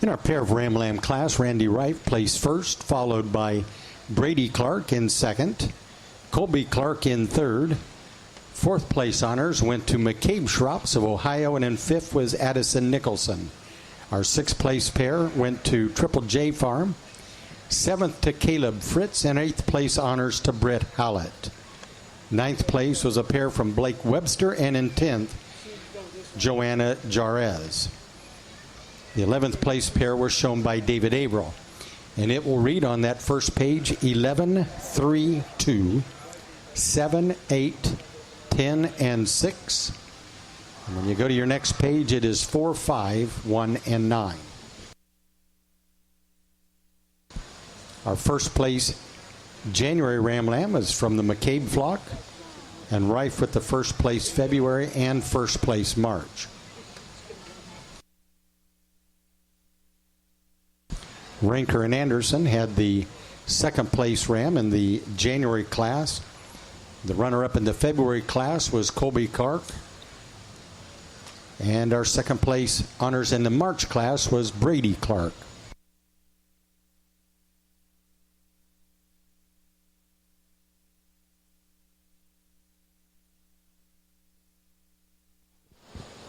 In our pair of Ram Lamb class, Randy Wright placed first, followed by Brady Clark in second, Colby Clark in third. Fourth place honors went to McCabe Shrops of Ohio, and in fifth was Addison Nicholson. Our sixth place pair went to Triple J Farm, seventh to Caleb Fritz, and eighth place honors to Britt Hallett. Ninth place was a pair from Blake Webster, and in 10th, Joanna Jarez. The 11th place pair was shown by David Averill, and it will read on that first page 11, 3, 2, 7, 8, 10, and 6. And when you go to your next page, it is 4, 5, 1, and 9. Our first place January Ram Lamb is from the McCabe flock, and Rife with the first place February and first place March. Rinker and Anderson had the second place ram in the January class. The runner-up in the February class was Colby Clark. And our second place honors in the March class was Brady Clark.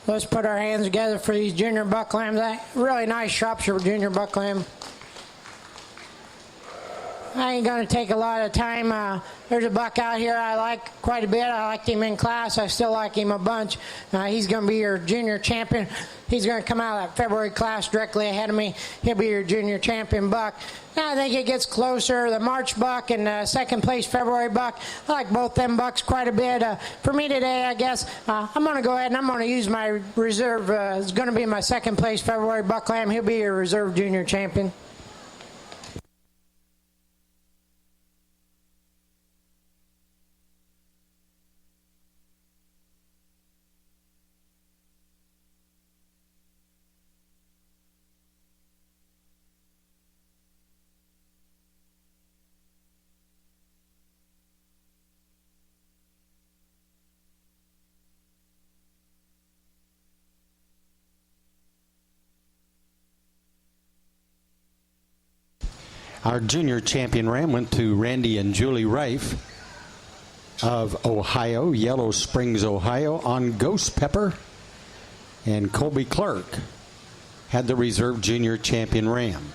Let's put our hands together for these junior buck lambs. That really nice Shropshire junior buck lamb. I ain't going to take a lot of time. There's a buck out here I like quite a bit. I liked him in class. I still like him a bunch. He's going to be your junior champion. He's going to come out of that February class directly ahead of me. He'll be your junior champion buck. Now I think it gets closer. The March buck and second place February buck. I like both them bucks quite a bit. For me today, I guess, I'm going to go ahead and I'm going to use my reserve. It's going to be my second place February buck lamb. He'll be your reserve junior champion. Our junior champion ram went to Randy and Julie Rife. of Ohio, Yellow Springs, Ohio, on Ghost Pepper. And Colby Clark had the reserve junior champion ram.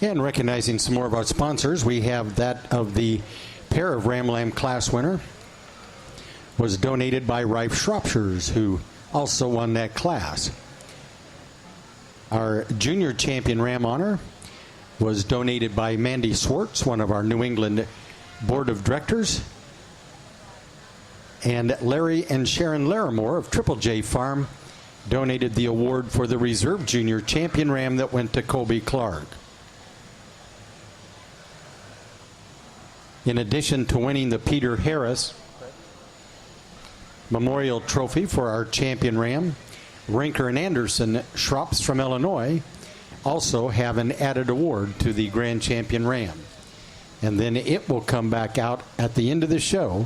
And recognizing some more of our sponsors, we have that of the pair of Ram Lamb class winner was donated by Rife Shropshires, who also won that class. Our junior champion ram honor was donated by Mandy Swartz, one of our New England board of directors. And Larry and Sharon Larimore of Triple J Farm donated the award for the reserve junior champion ram that went to Colby Clark. In addition to winning the Peter Harris Memorial Trophy for our champion ram, Rinker and Anderson Schrops from Illinois also have an added award to the Grand Champion Ram. And then it will come back out at the end of the show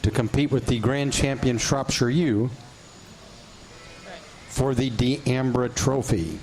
to compete with the Grand Champion Shropshire U for the D'Ambra Trophy.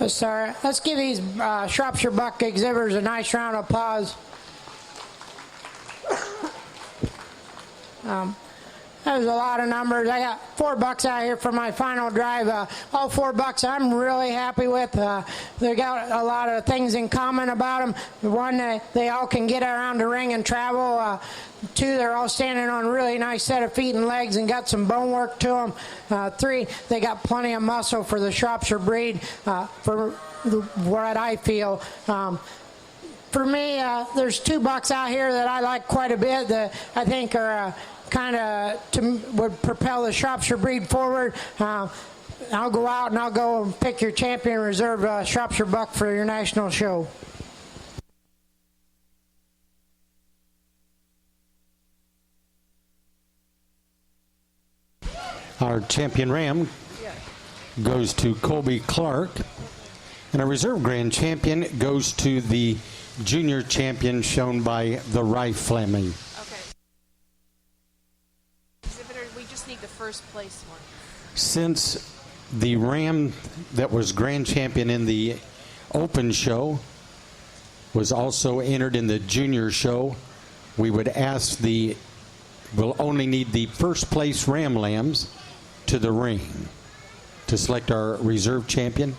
Sorry. Let's give these Shropshire Buck exhibitors a nice round of applause. That was a lot of numbers. I got 4 bucks out here for my final drive. All 4 bucks I'm really happy with. They got a lot of things in common about them. One, they all can get around the ring and travel. 2, they're all standing on a really nice set of feet and legs and got some bone work to them. 3, they got plenty of muscle for the Shropshire breed, for what I feel. For me, there's 2 bucks out here that I like quite a bit that I think are kind of would propel the Shropshire breed forward. I'll go out and I'll go and pick your champion reserve Shropshire Buck for your national show. Our champion ram goes to Colby Clark, and our reserve grand champion goes to the junior champion shown by the Rife Fleming. We just need the first place one. Since the ram that was grand champion in the open show was also entered in the junior show. We would ask we'll only need the first place ram lambs to the ring to select our reserve champion.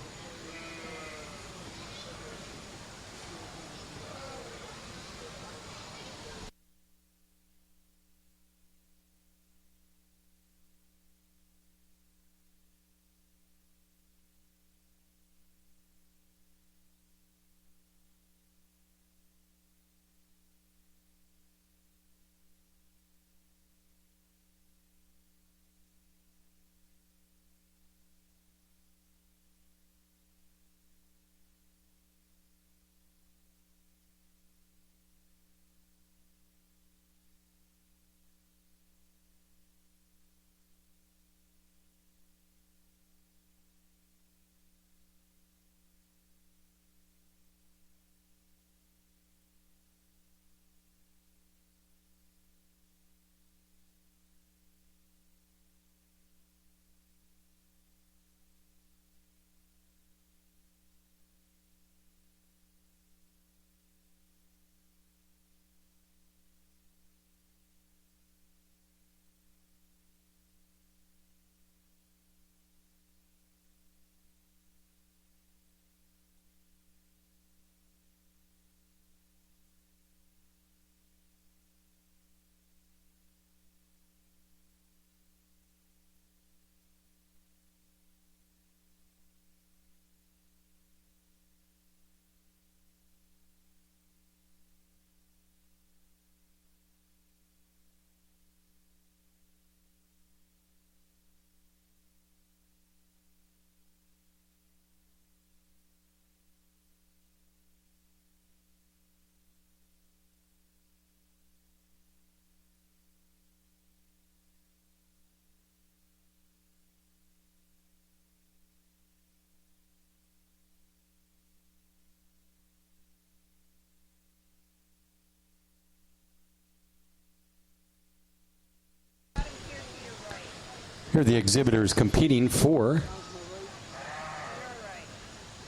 Here are the exhibitors competing for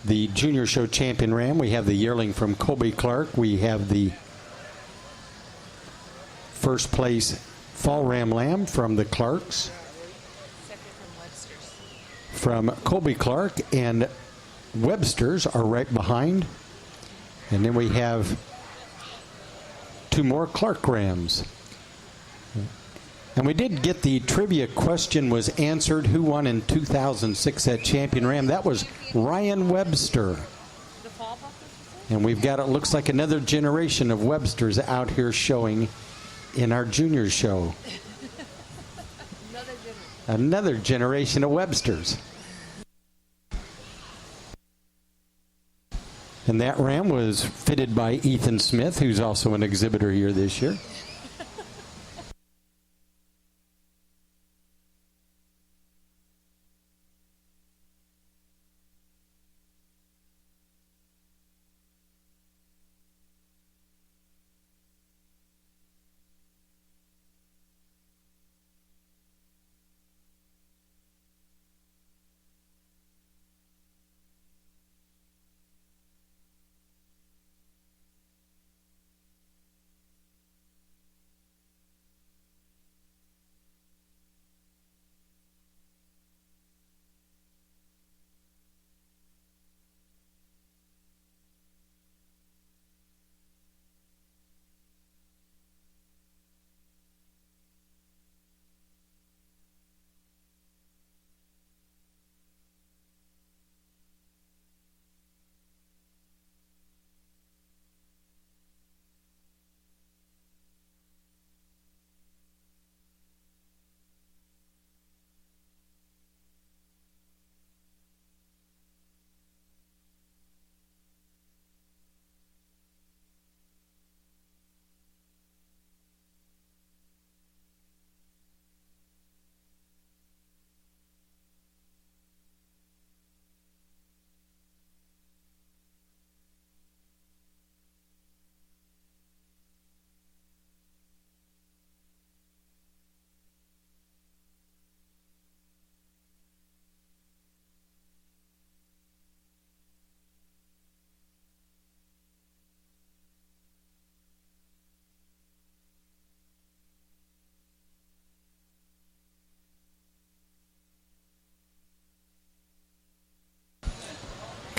the junior show champion ram. We have the yearling from Colby Clark. We have the first place fall ram lamb from the Clarks. From Colby Clark, and Webster's are right behind. And then we have two more Clark rams. And we did get the trivia question was answered. Who won in 2006 at Champion Ram? That was Ryan Webster. And we've got, it looks like another generation of Websters out here showing in our junior show. Another generation of Websters. And that ram was fitted by Ethan Smith, who's also an exhibitor here this year.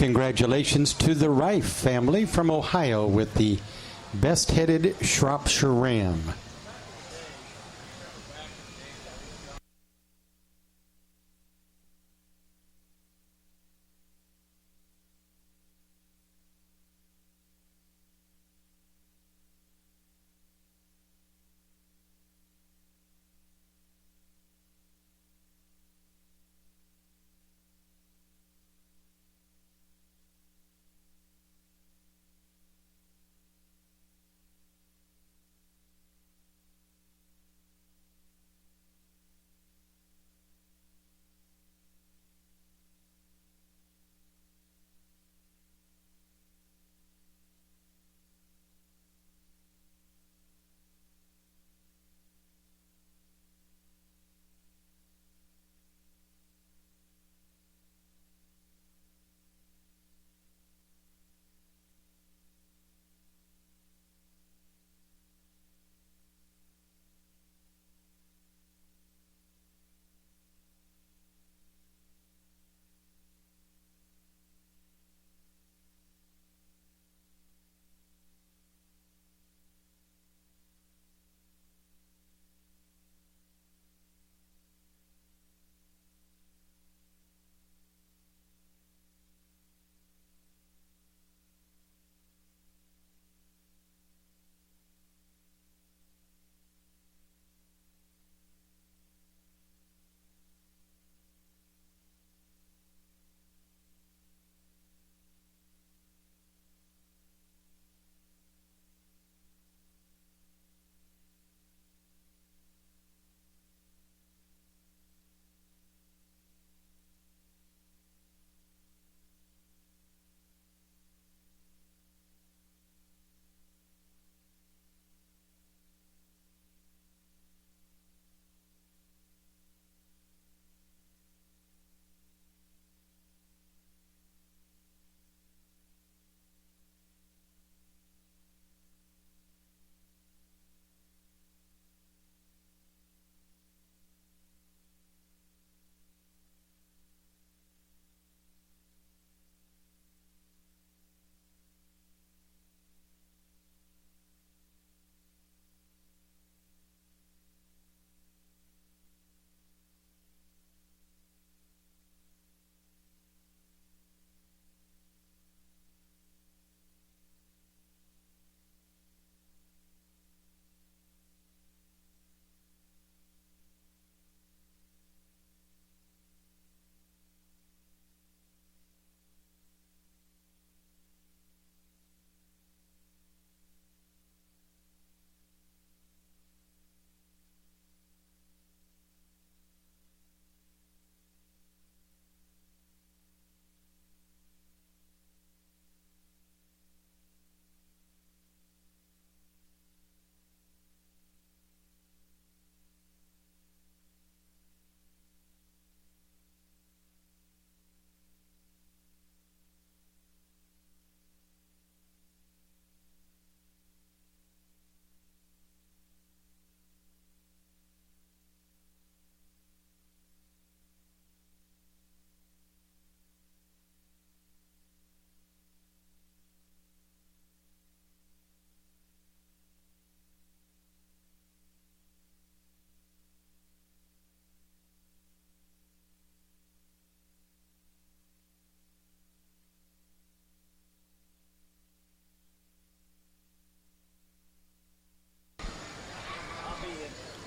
Congratulations to the Rife family from Ohio with the best-headed Shropshire Ram.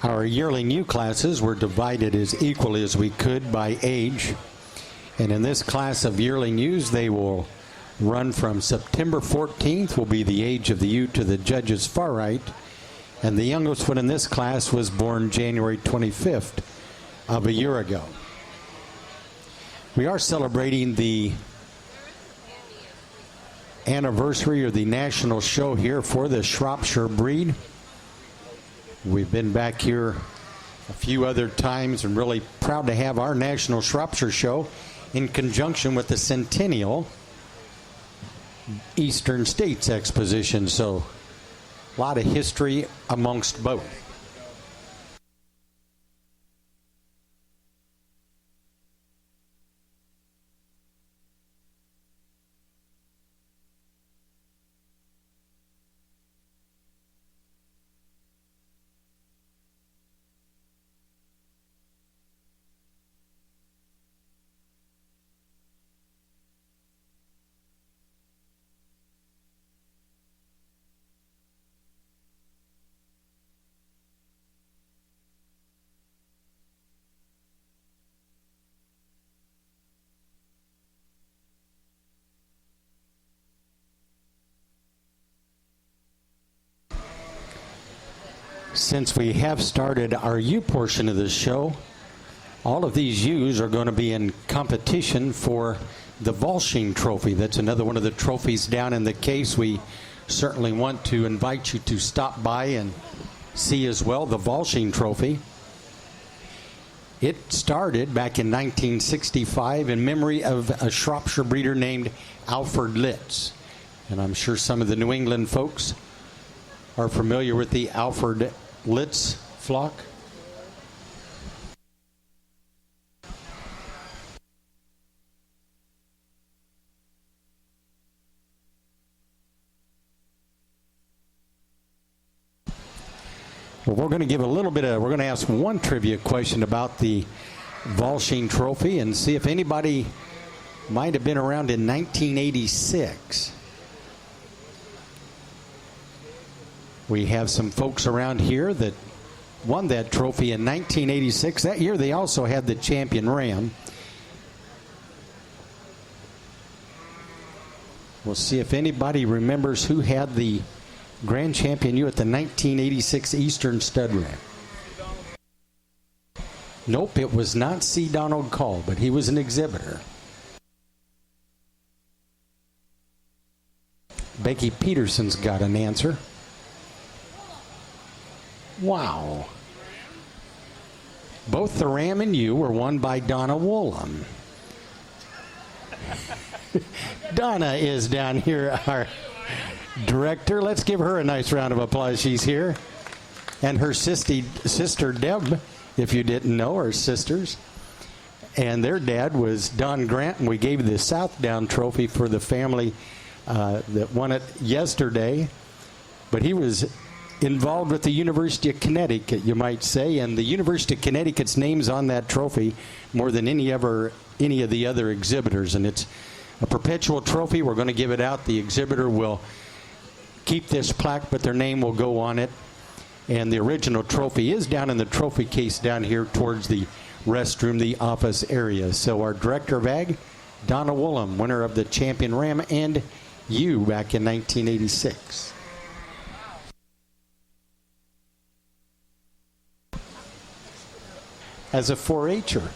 Our yearling U classes were divided as equally as we could by age. And in this class of yearling U's, they will run from September 14th, will be the age of the U to the judge's far right. And the youngest one in this class was born January 25th of a year ago. We are celebrating the anniversary or the national show here for the Shropshire breed. We've been back here a few other times and really proud to have our National Shropshire Show in conjunction with the Centennial Eastern States Exposition. So a lot of history amongst both. Since we have started our U portion of the show, all of these U's are going to be in competition for the Volshing Trophy. That's another one of the trophies down in the case. We certainly want to invite you to stop by and see as well the Volshing Trophy. It started back in 1965 in memory of a Shropshire breeder named Alfred Litz. And I'm sure some of the New England folks are familiar with the Alfred Litz flock. Well, we're going to ask one trivia question about the Volshing Trophy and see if anybody might have been around in 1986. We have some folks around here that won that trophy in 1986. That year they also had the champion ram. We'll see if anybody remembers who had the grand champion ewe at the 1986 Eastern Stud Ram. Nope, it was not C. Donald Call, but he was an exhibitor. Becky Peterson's got an answer. Wow. Both the ram and ewe were won by Donna Woolham. Donna is down here, our director. Let's give her a nice round of applause. She's here. And her sister Deb, if you didn't know, are sisters. And their dad was Don Grant, and we gave the Southdown Trophy for the family that won it yesterday. But he was involved with the University of Connecticut, you might say, and the University of Connecticut's name's on that trophy more than any of the other exhibitors. And it's a perpetual trophy. We're going to give it out. The exhibitor will keep this plaque, but their name will go on it. And the original trophy is down in the trophy case down here towards the restroom, the office area. So our Director of Ag, Donna Woolham, winner of the champion ram and ewe back in 1986. As a 4-H'er.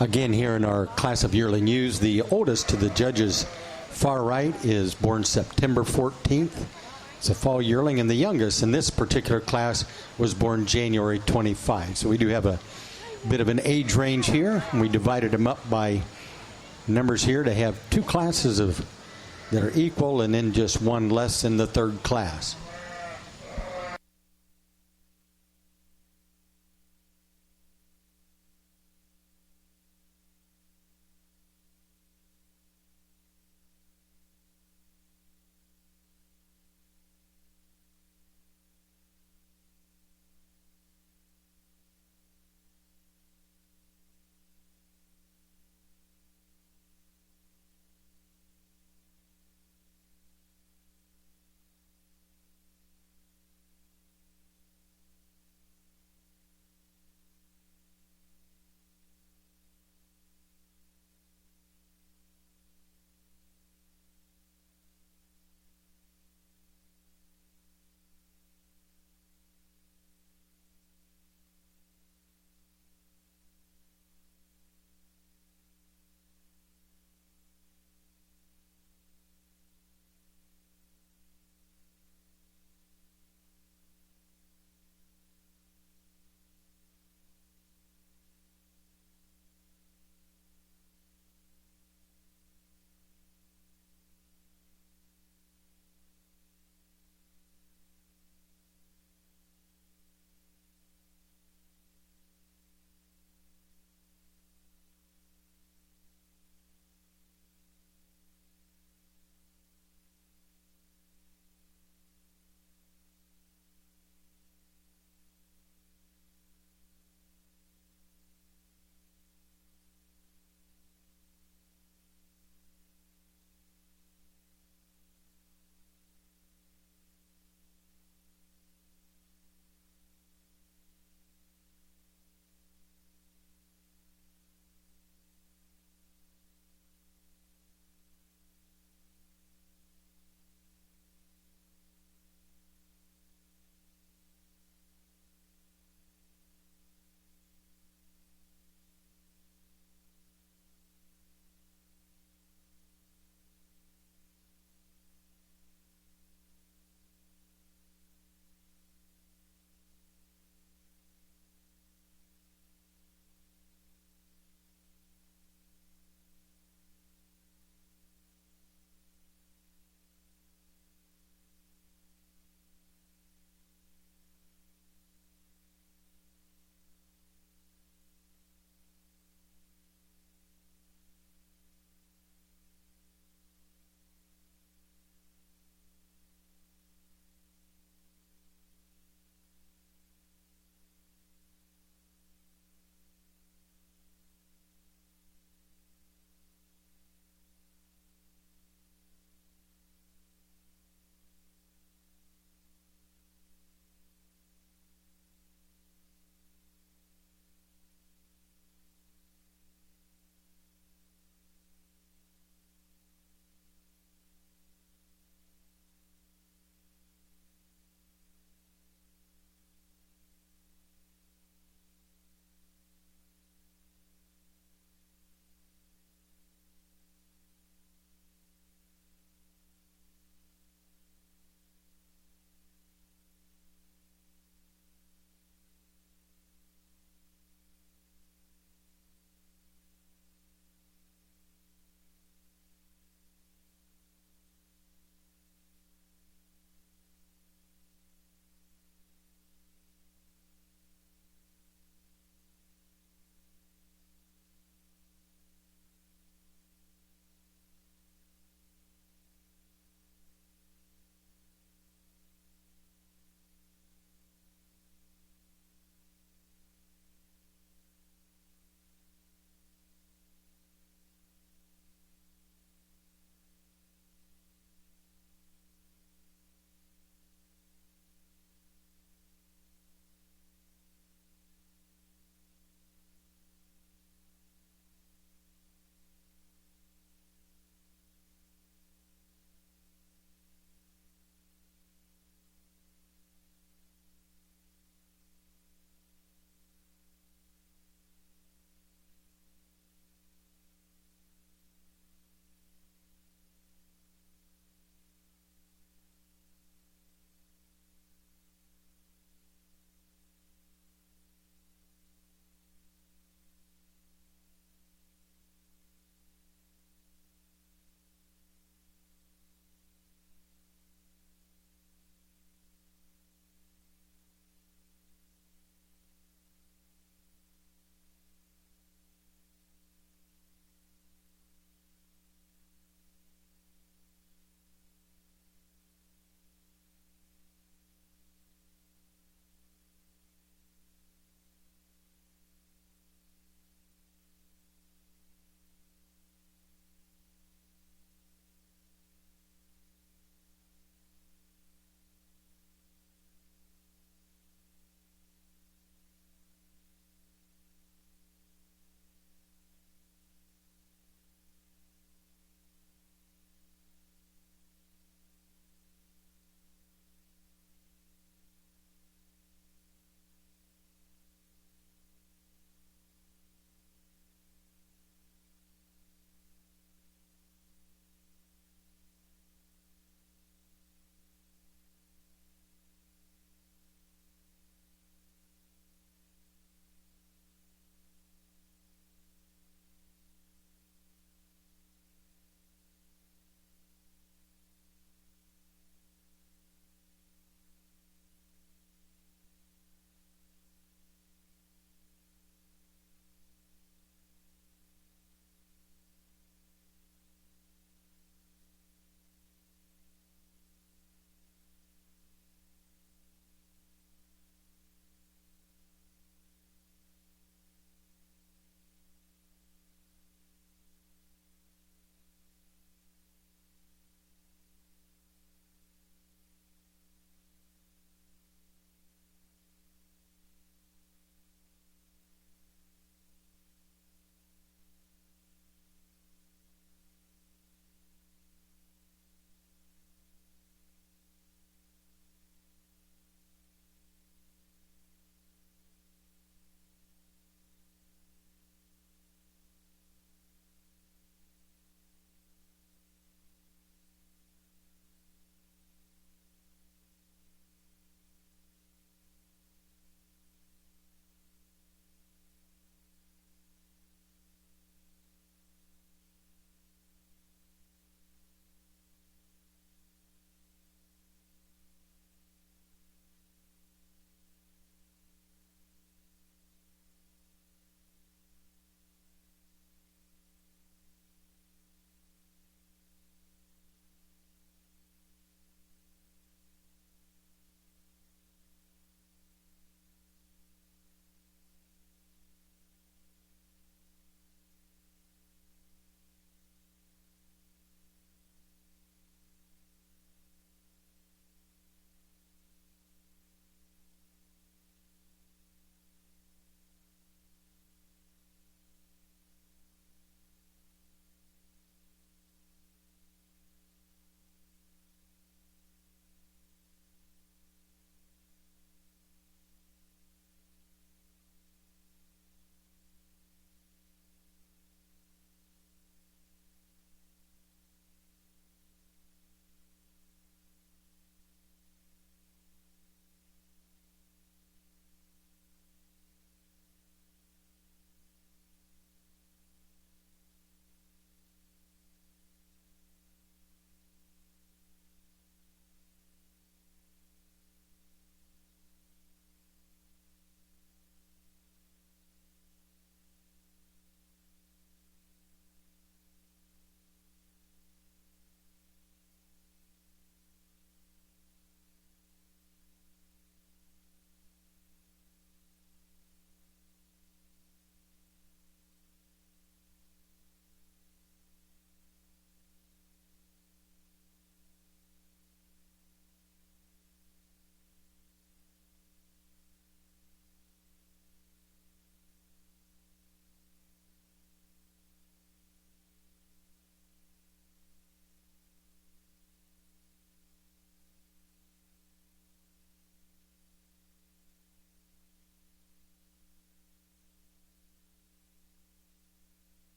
Again, here in our class of yearling ewes, the oldest to the judge's far right is born September 14th. It's a fall yearling, and the youngest in this particular class was born January 25. So we do have a bit of an age range here. We divided them up by numbers here to have two classes that are equal and then just one less in the third class.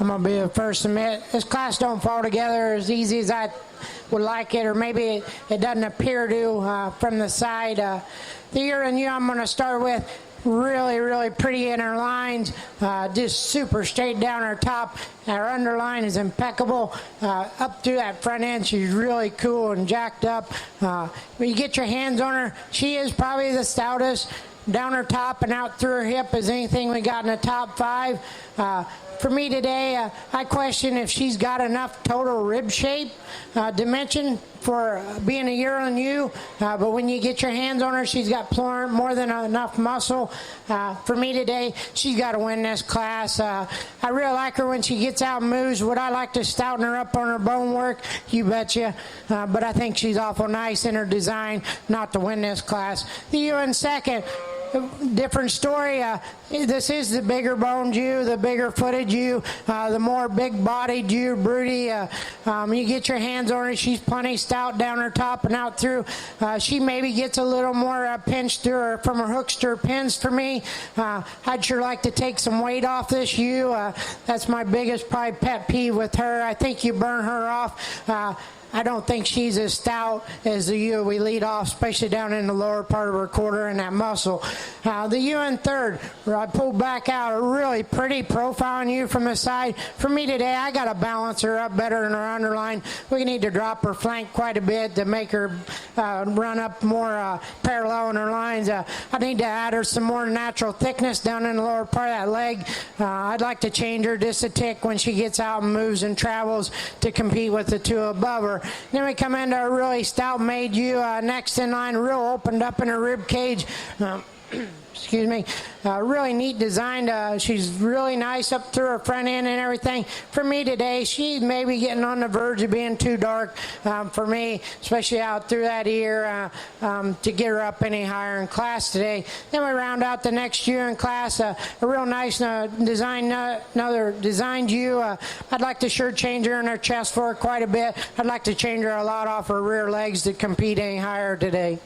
I'm going to be the first to admit this class don't fall together as easy as I would like it, or maybe it doesn't appear to from the side. The Yearling ewe I'm going to start with, really pretty in her lines, just super straight down her top. Her underline is impeccable. Up through that front end, she's really cool and jacked up. When you get your hands on her, she is probably the stoutest down her top and out through her hip as anything we got in the top 5. For me today, I question if she's got enough total rib shape dimension for being a yearling ewe, but when you get your hands on her, she's got more than enough muscle. For me today, she's got to win this class. I really like her when she gets out and moves. Would I like to stouten her up on her bone work? You betcha. But I think she's awful nice in her design not to win this class. The ewe in second. Different story. This is the bigger boned ewe, the bigger footed ewe, the more big bodied ewe, broody. You get your hands on her, she's plenty stout down her top and out through. She maybe gets a little more pinch through her from her hooks to her pins for me. I'd sure like to take some weight off this ewe. That's my biggest probably pet peeve with her. I think you burn her off. I don't think she's as stout as the ewe we lead off, especially down in the lower part of her quarter and that muscle. The ewe in third, where I pulled back out, a really pretty profile ewe from the side. For me today, I got to balance her up better in her underline. We need to drop her flank quite a bit to make her run up more parallel in her lines. I need to add her some more natural thickness down in the lower part of that leg. I'd like to change her just a tick when she gets out and moves and travels to compete with the two above her. Then we come into a really stout made ewe next in line, real opened up in her rib cage. Excuse me, really neat design. She's really nice up through her front end and everything. For me today, she's maybe getting on the verge of being too dark for me, especially out through that ear to get her up any higher in class today. Then we round out the next ewe in class, a real nice another designed ewe. I'd like to sure change her in her chest for her quite a bit. I'd like to change her a lot off her rear legs to compete any higher today.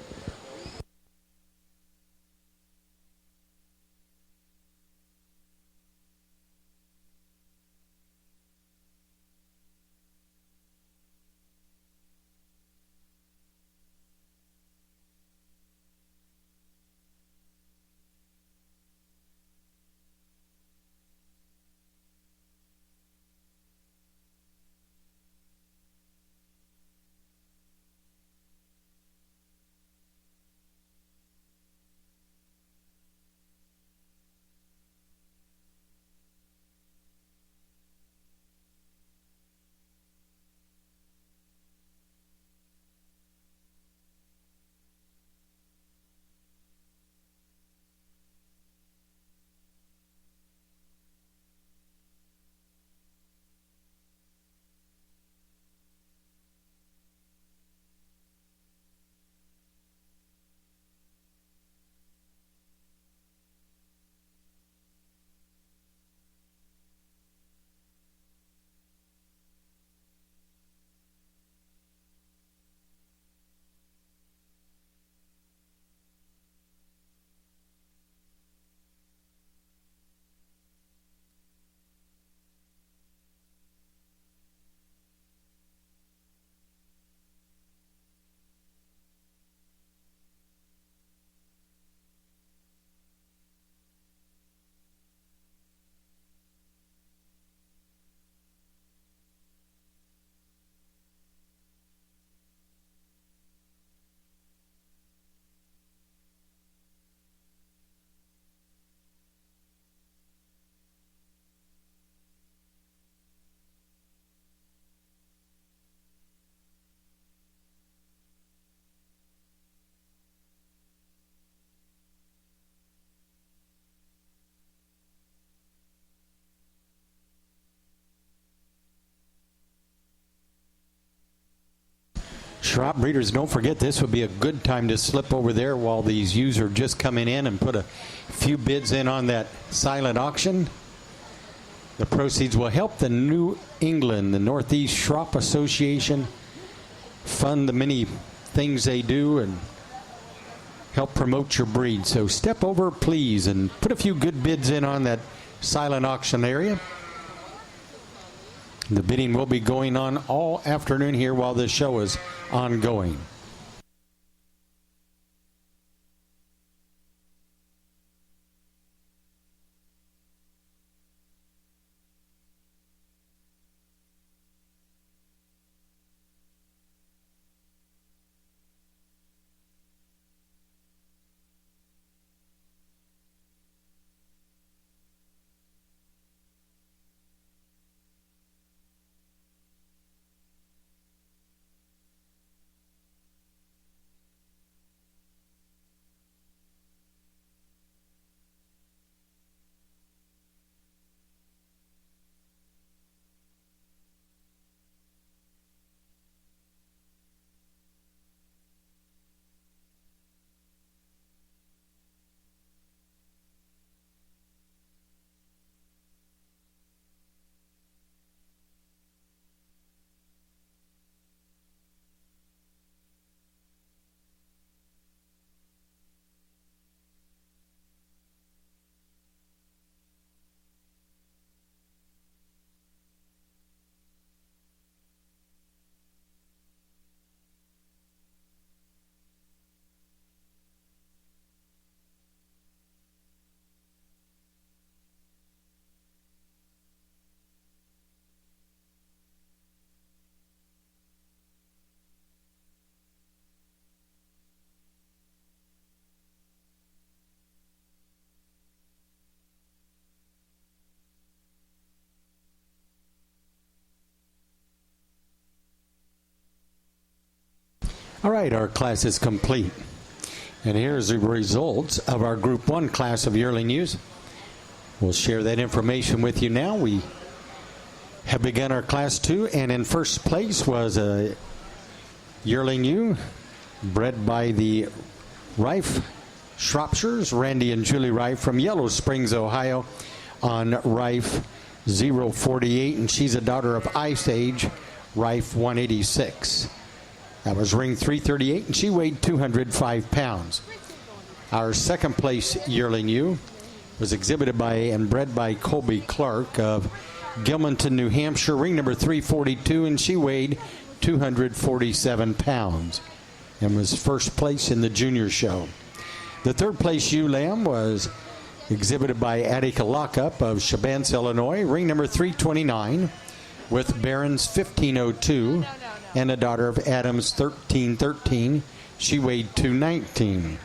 Shrop breeders, don't forget this would be a good time to slip over there while these ewes are just coming in and put a few bids in on that silent auction. The proceeds will help the New England, the Northeast Shrop Association, fund the many things they do and help promote your breed. So step over, please, and put a few good bids in on that silent auction area. The bidding will be going on all afternoon here while this show is ongoing. All right, our class is complete. And here's the results of our Group 1 class of Yearling ewes. We'll share that information with you now. We have begun our Class 2, and in first place was a Yearling ewe bred by the Rife Shropshires, Randy and Julie Rife from Yellow Springs, Ohio, on Rife 048, and she's a daughter of Ice Age, Rife 186. That was ring 338, and she weighed 205 pounds. Our second place yearling ewe was exhibited by and bred by Colby Clark of Gilmanton, New Hampshire, ring number 342, and she weighed 247 pounds and was first place in the junior show. The third place ewe lamb was exhibited by Attica Lockup of Shabance, Illinois, ring number 329 with Barron's 1502 and a daughter of Adams 1313. She weighed 219.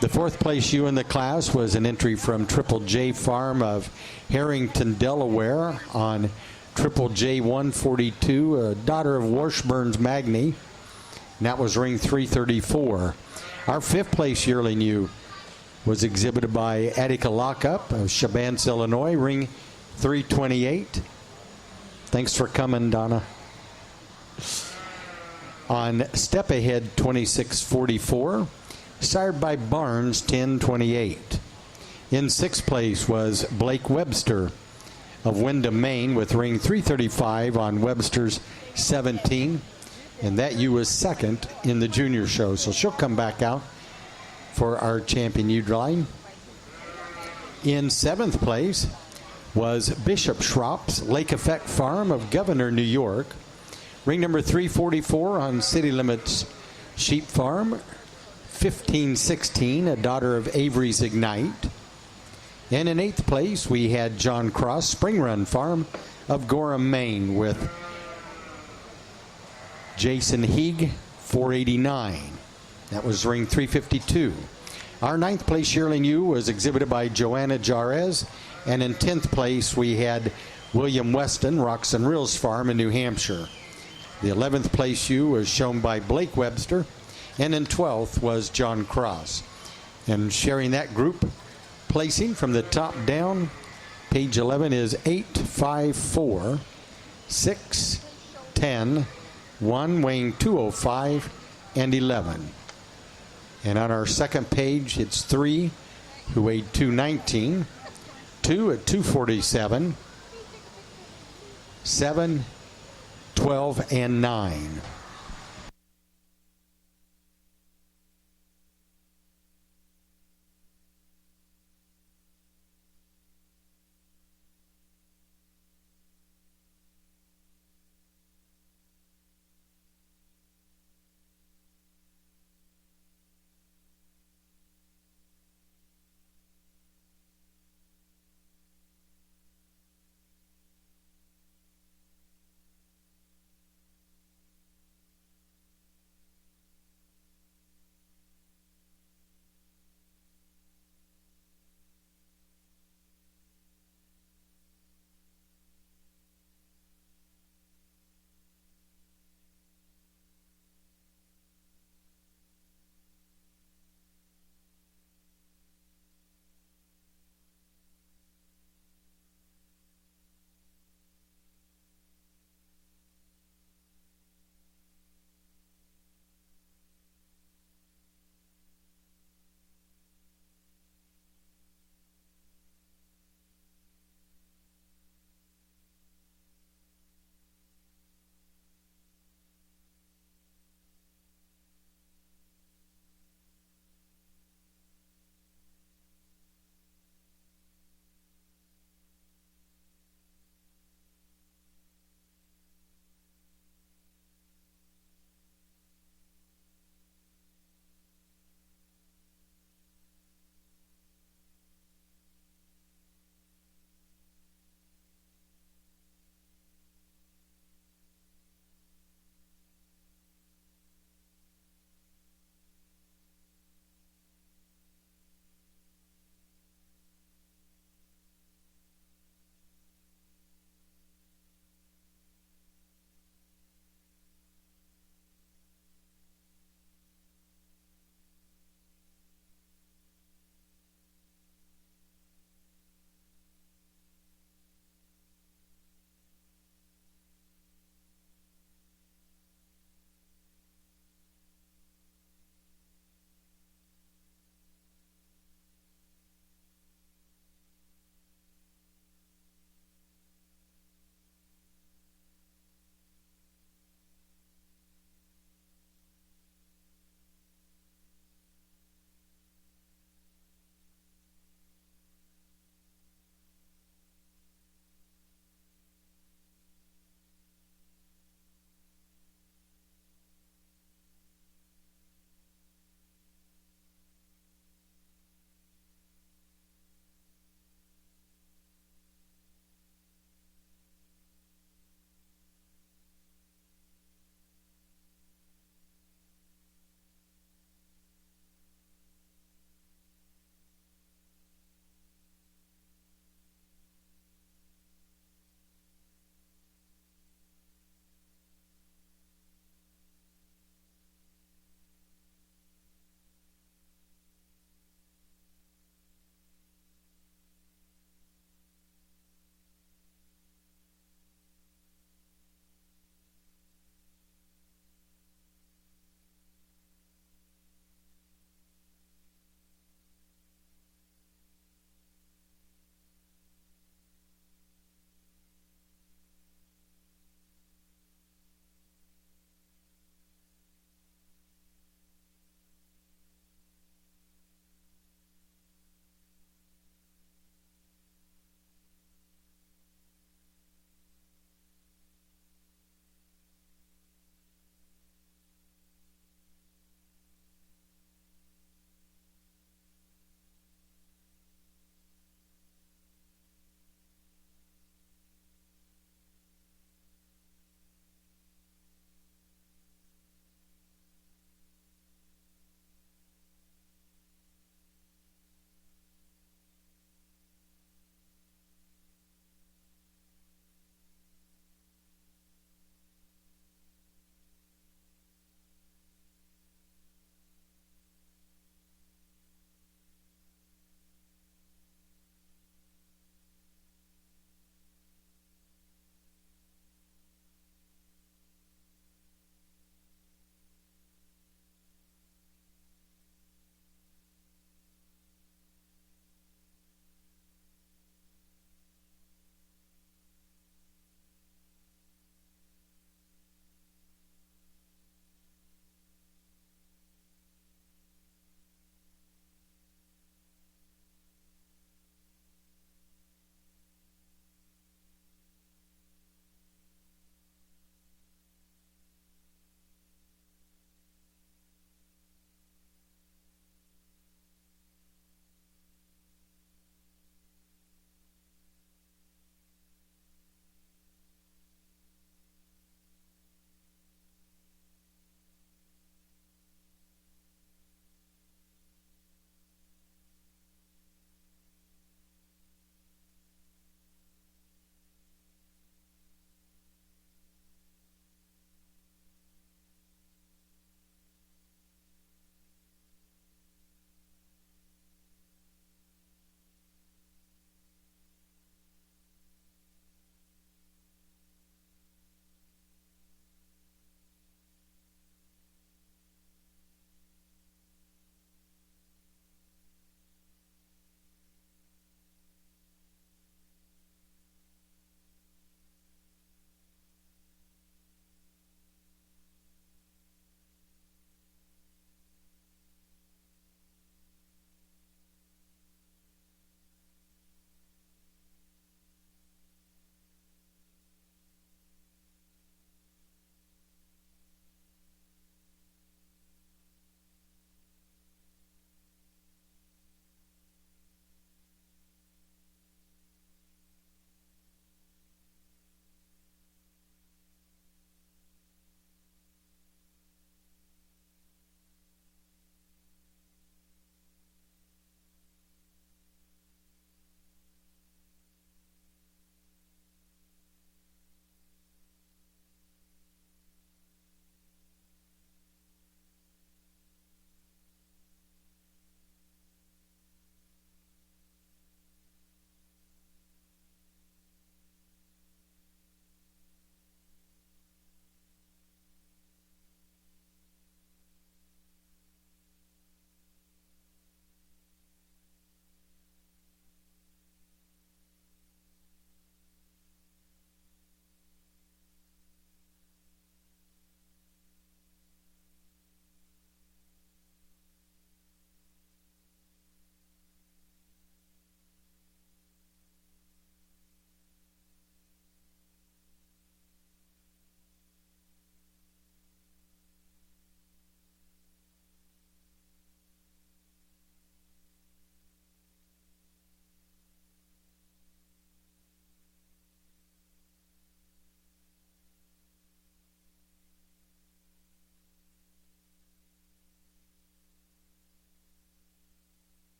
The fourth place ewe in the class was an entry from Triple J Farm of Harrington, Delaware on Triple J 142, a daughter of Washburn's Magny. And that was ring 334. Our fifth place yearling ewe was exhibited by Attica Lockup of Shabance, Illinois, ring 328. Thanks for coming, Donna. On Step Ahead 2644, sired by Barnes 1028. In sixth place was Blake Webster of Windham, Maine, with ring 335 on Webster's 17. And that ewe was second in the junior show, so she'll come back out for our champion ewe line. In seventh place was Bishop Schropp's Lake Effect Farm of Governor, New York. Ring number 344 on City Limits Sheep Farm, 1516, a daughter of Avery's Ignite. And in eighth place, we had John Cross, Spring Run Farm of Gorham, Maine, with Jason Heeg, 489. That was ring 352. Our ninth place yearling ewe was exhibited by Joanna Jarez. And in 10th place, we had William Weston, Rocks and Reels Farm in New Hampshire. The 11th place ewe was shown by Blake Webster. And in 12th was John Cross. And sharing that group placing from the top down, page 11 is 8, 5, 4, 6, 10, 1 weighing 205, and 11. And on our second page, it's 3 who weighed 219, 2 at 247, 7, 12, and 9.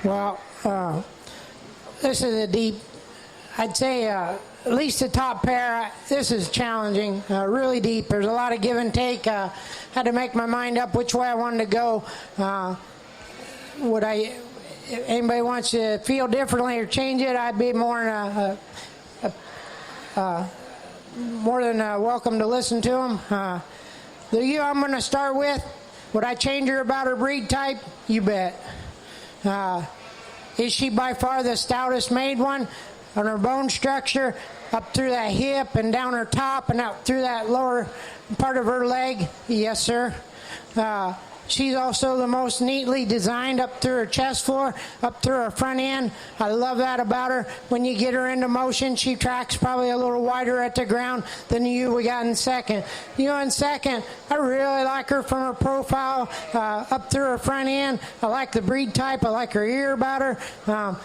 Well, this is a deep, I'd say at least the top pair, this is challenging, really deep. There's a lot of give and take. Had to make my mind up which way I wanted to go. If anybody wants to feel differently or change it, I'd be more than welcome to listen to them. The ewe I'm going to start with, would I change her about her breed type? You bet. Is she by far the stoutest made one? On her bone structure, up through that hip and down her top and out through that lower part of her leg? Yes, sir. She's also the most neatly designed up through her chest floor, up through her front end. I love that about her. When you get her into motion, she tracks probably a little wider at the ground than the ewe we got in second. The ewe in second, I really like her from her profile up through her front end. I like the breed type. I like her ear about her.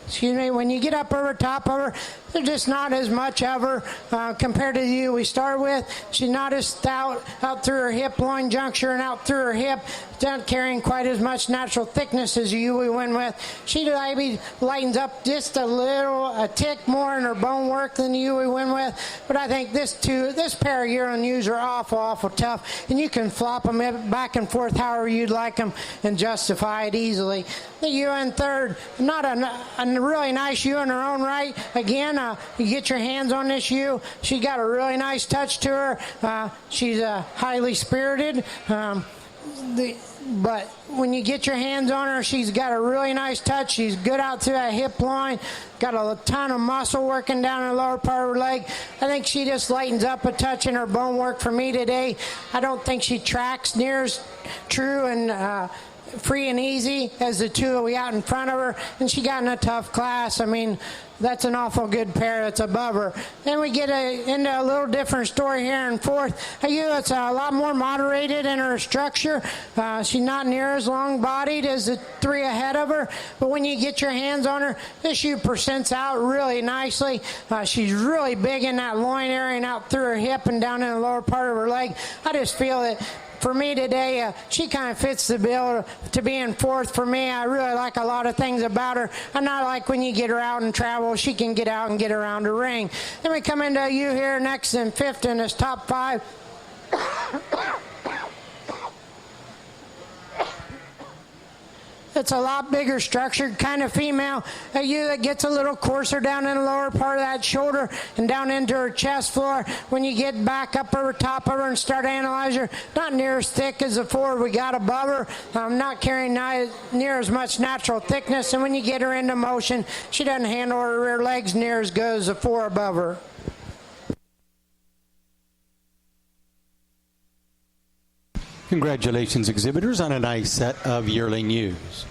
Excuse me, when you get up over top of her, there's just not as much of her compared to the ewe we start with. She's not as stout out through her hip loin juncture and out through her hip. Not carrying quite as much natural thickness as the ewe we went with. She maybe lightens up just a tick more in her bone work than the ewe we went with. But I think this pair of yearling ewes are awful tough, and you can flop them back and forth however you'd like them and justify it easily. The ewe in third, not a really nice ewe in her own right. Again, you get your hands on this ewe. She got a really nice touch to her. She's highly spirited. But when you get your hands on her, she's got a really nice touch. She's good out through that hip line. Got a ton of muscle working down the lower part of her leg. I think she just lightens up a touch in her bone work for me today. I don't think she tracks near as true and free and easy as the two we got in front of her. And she got in a tough class. I mean, that's an awful good pair that's above her. Then we get into a little different story here in fourth. A ewe that's a lot more moderated in her structure. She's not near as long-bodied as the three ahead of her. But when you get your hands on her, this ewe percents out really nicely. She's really big in that loin area and out through her hip and down in the lower part of her leg. I just feel that for me today, she kind of fits the bill to be in fourth for me. I really like a lot of things about her. I'm not like when you get her out and travel, she can get out and get around the ring. Then we come into you here next in fifth in this top five. It's a lot bigger structured kind of female. A ewe that gets a little coarser down in the lower part of that shoulder and down into her chest floor. When you get back up over top of her and start analyzing her, not near as thick as the four we got above her. Not carrying near as much natural thickness. And when you get her into motion, she doesn't handle her rear legs near as good as the four above her. Congratulations, exhibitors, on a nice set of yearling ewes.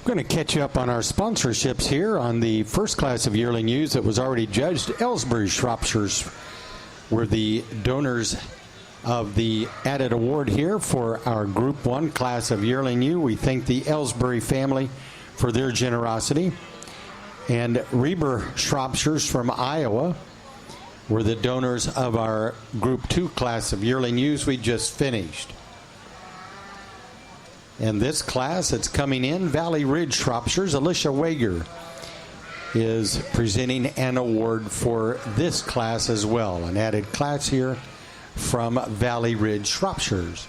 We're going to catch you up on our sponsorships here on the first class of yearling ewes that was already judged. Aylesbury Shropshires were the donors of the added award here for our Group 1 class of yearling ewe. We thank the Aylesbury family for their generosity. And Reber Shropshires from Iowa were the donors of our Group 2 class of yearling ewes we just finished. And this class that's coming in, Valley Ridge Shropshires, Alicia Wager is presenting an award for this class as well. An added class here from Valley Ridge Shropshires.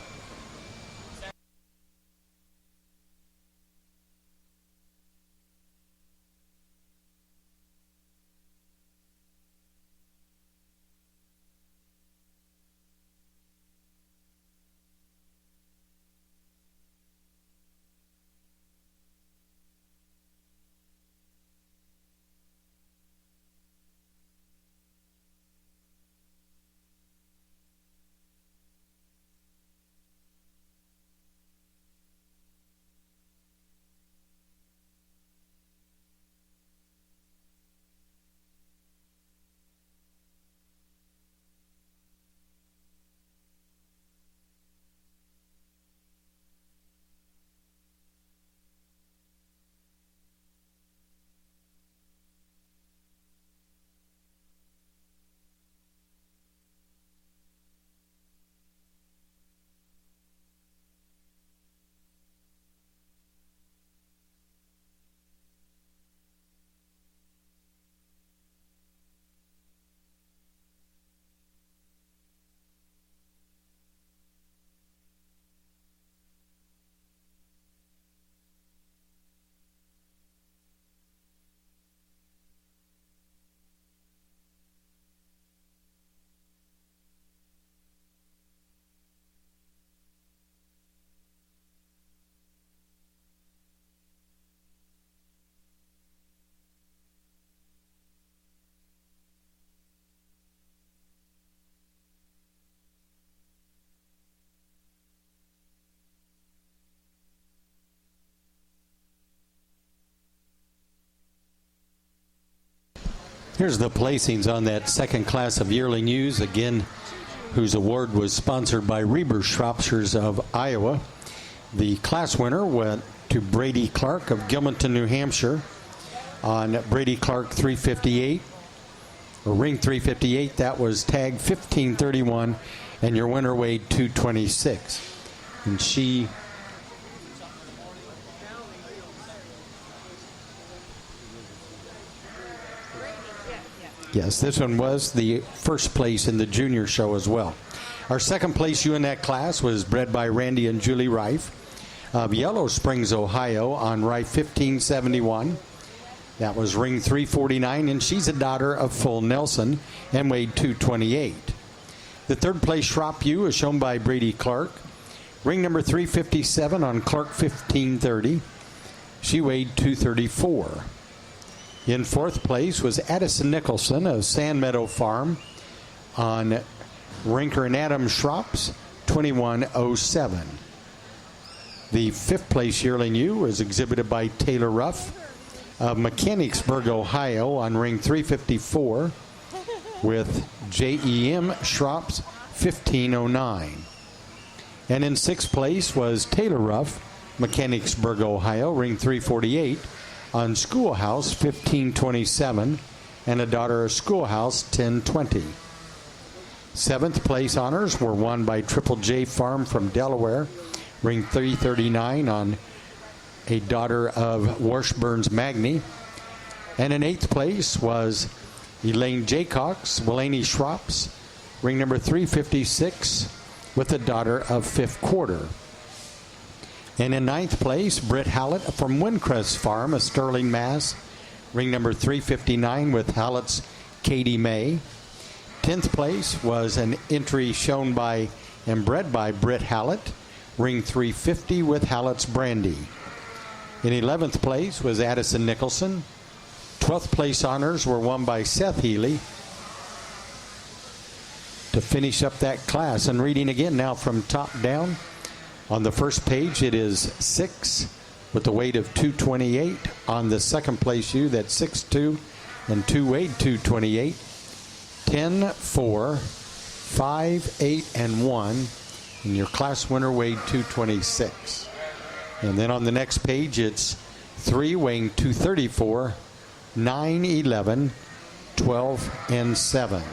Here's the placings on that second class of yearling ewes, again, whose award was sponsored by Reber Shropshires of Iowa. The class winner went to Brady Clark of Gilmanton, New Hampshire on Brady Clark 358, or ring 358. That was tag 1531, and your winner weighed 226. And she yes, this one was the first place in the junior show as well. Our second place ewe in that class was bred by Randy and Julie Rife of Yellow Springs, Ohio on Rife 1571. That was ring 349, and she's a daughter of Full Nelson and weighed 228. The third place Shrop ewe is shown by Brady Clark. Ring number 357 on Clark 1530. She weighed 234. In fourth place was Addison Nicholson of Sand Meadow Farm on Rinker and Adams Shrops 2107. The fifth place yearling ewe was exhibited by Taylor Ruff of Mechanicsburg, Ohio on ring 354 with JEM Shrops 1509. And in sixth place was Taylor Ruff, Mechanicsburg, Ohio, ring 348 on Schoolhouse 1527 and a daughter of Schoolhouse 1020. Seventh place honors were won by Triple J Farm from Delaware, ring 339 on a daughter of Washburn's Magny. And in eighth place was Elaine Jaycox, Willaney Shrops, ring number 356 with a daughter of Fifth Quarter. And in ninth place, Britt Hallett from Windcrest Farm of Sterling, Mass. Ring number 359 with Hallett's Katie May. 10th place was an entry shown by and bred by Britt Hallett. Ring 350 with Hallett's Brandy. In 11th place was Addison Nicholson. 12th place honors were won by Seth Healy to finish up that class. And reading again now from top down. On the first page, it is 6, with a weight of 228. On the second place ewe, that's 6'2", and 2 weighed 228. 10, 4, 5, 8, and 1. And your class winner weighed 226. And then on the next page, it's 3 weighing 234, 9, 11, 12, and 7.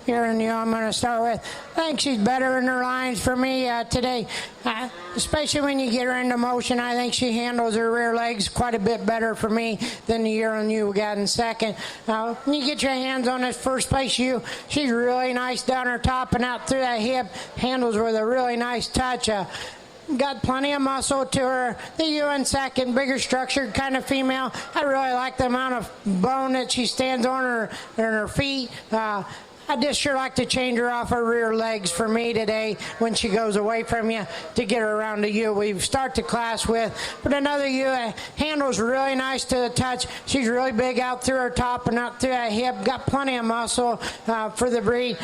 Yearling ewe I'm going to start with. I think she's better in her lines for me today, especially when you get her into motion. I think she handles her rear legs quite a bit better for me than the yearling ewe we got in second. When you get your hands on this first place ewe, she's really nice down her top and out through that hip, handles with a really nice touch. Got plenty of muscle to her. The ewe in second, bigger structured kind of female. I really like the amount of bone that she stands on her feet. I just sure like to change her off her rear legs for me today when she goes away from you to get her around the ewe we start the class with. But another ewe handles really nice to the touch. She's really big out through her top and out through that hip. Got plenty of muscle for the breed.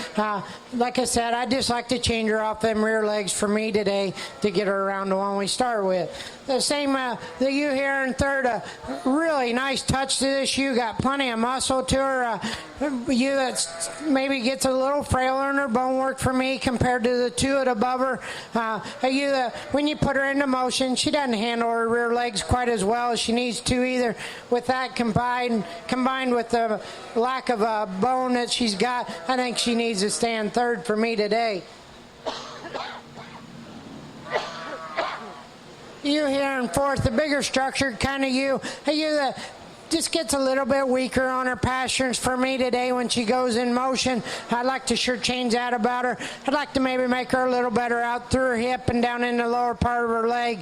Like I said, I just like to change her off them rear legs for me today to get her around the one we start with. The same, the ewe here in third, really nice touch to this ewe. Got plenty of muscle to her. Ewe that's maybe gets a little frailer in her bone work for me compared to the two at above her. A ewe that when you put her into motion, she doesn't handle her rear legs quite as well as she needs to either. With that combined with the lack of bone that she's got, I think she needs to stand third for me today. Ewe here in fourth, the bigger structured kind of ewe. A ewe that just gets a little bit weaker on her pastures for me today when she goes in motion. I'd like to sure change that about her. I'd like to maybe make her a little better out through her hip and down in the lower part of her leg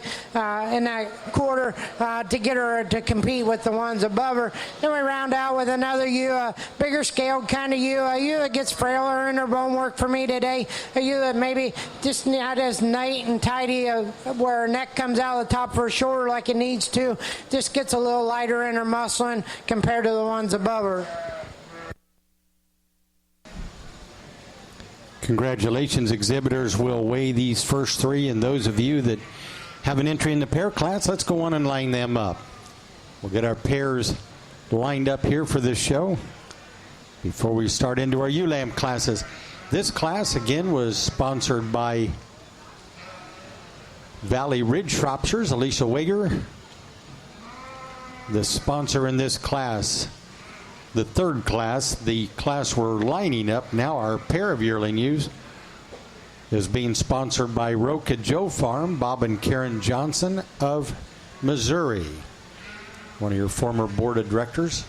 in that quarter to get her to compete with the ones above her. Then we round out with another ewe, a bigger scaled kind of ewe, a ewe that gets frailer in her bone work for me today, a ewe that maybe just not as nice and tidy where her neck comes out of the top of her shoulder like it needs to, just gets a little lighter in her muscle compared to the ones above her. Congratulations, exhibitors. We'll weigh these first three, and those of you that have an entry in the pair class, let's go on and line them up. We'll get our pairs lined up here for this show before we start into our ewe-lamb classes. This class, again, was sponsored by Valley Ridge Shropshire's Alicia Wager, the sponsor in this class. The third class, the class we're lining up now, our pair of yearling ewes, is being sponsored by Roca Joe Farm, Bob and Karen Johnson of Missouri, one of your former board of directors.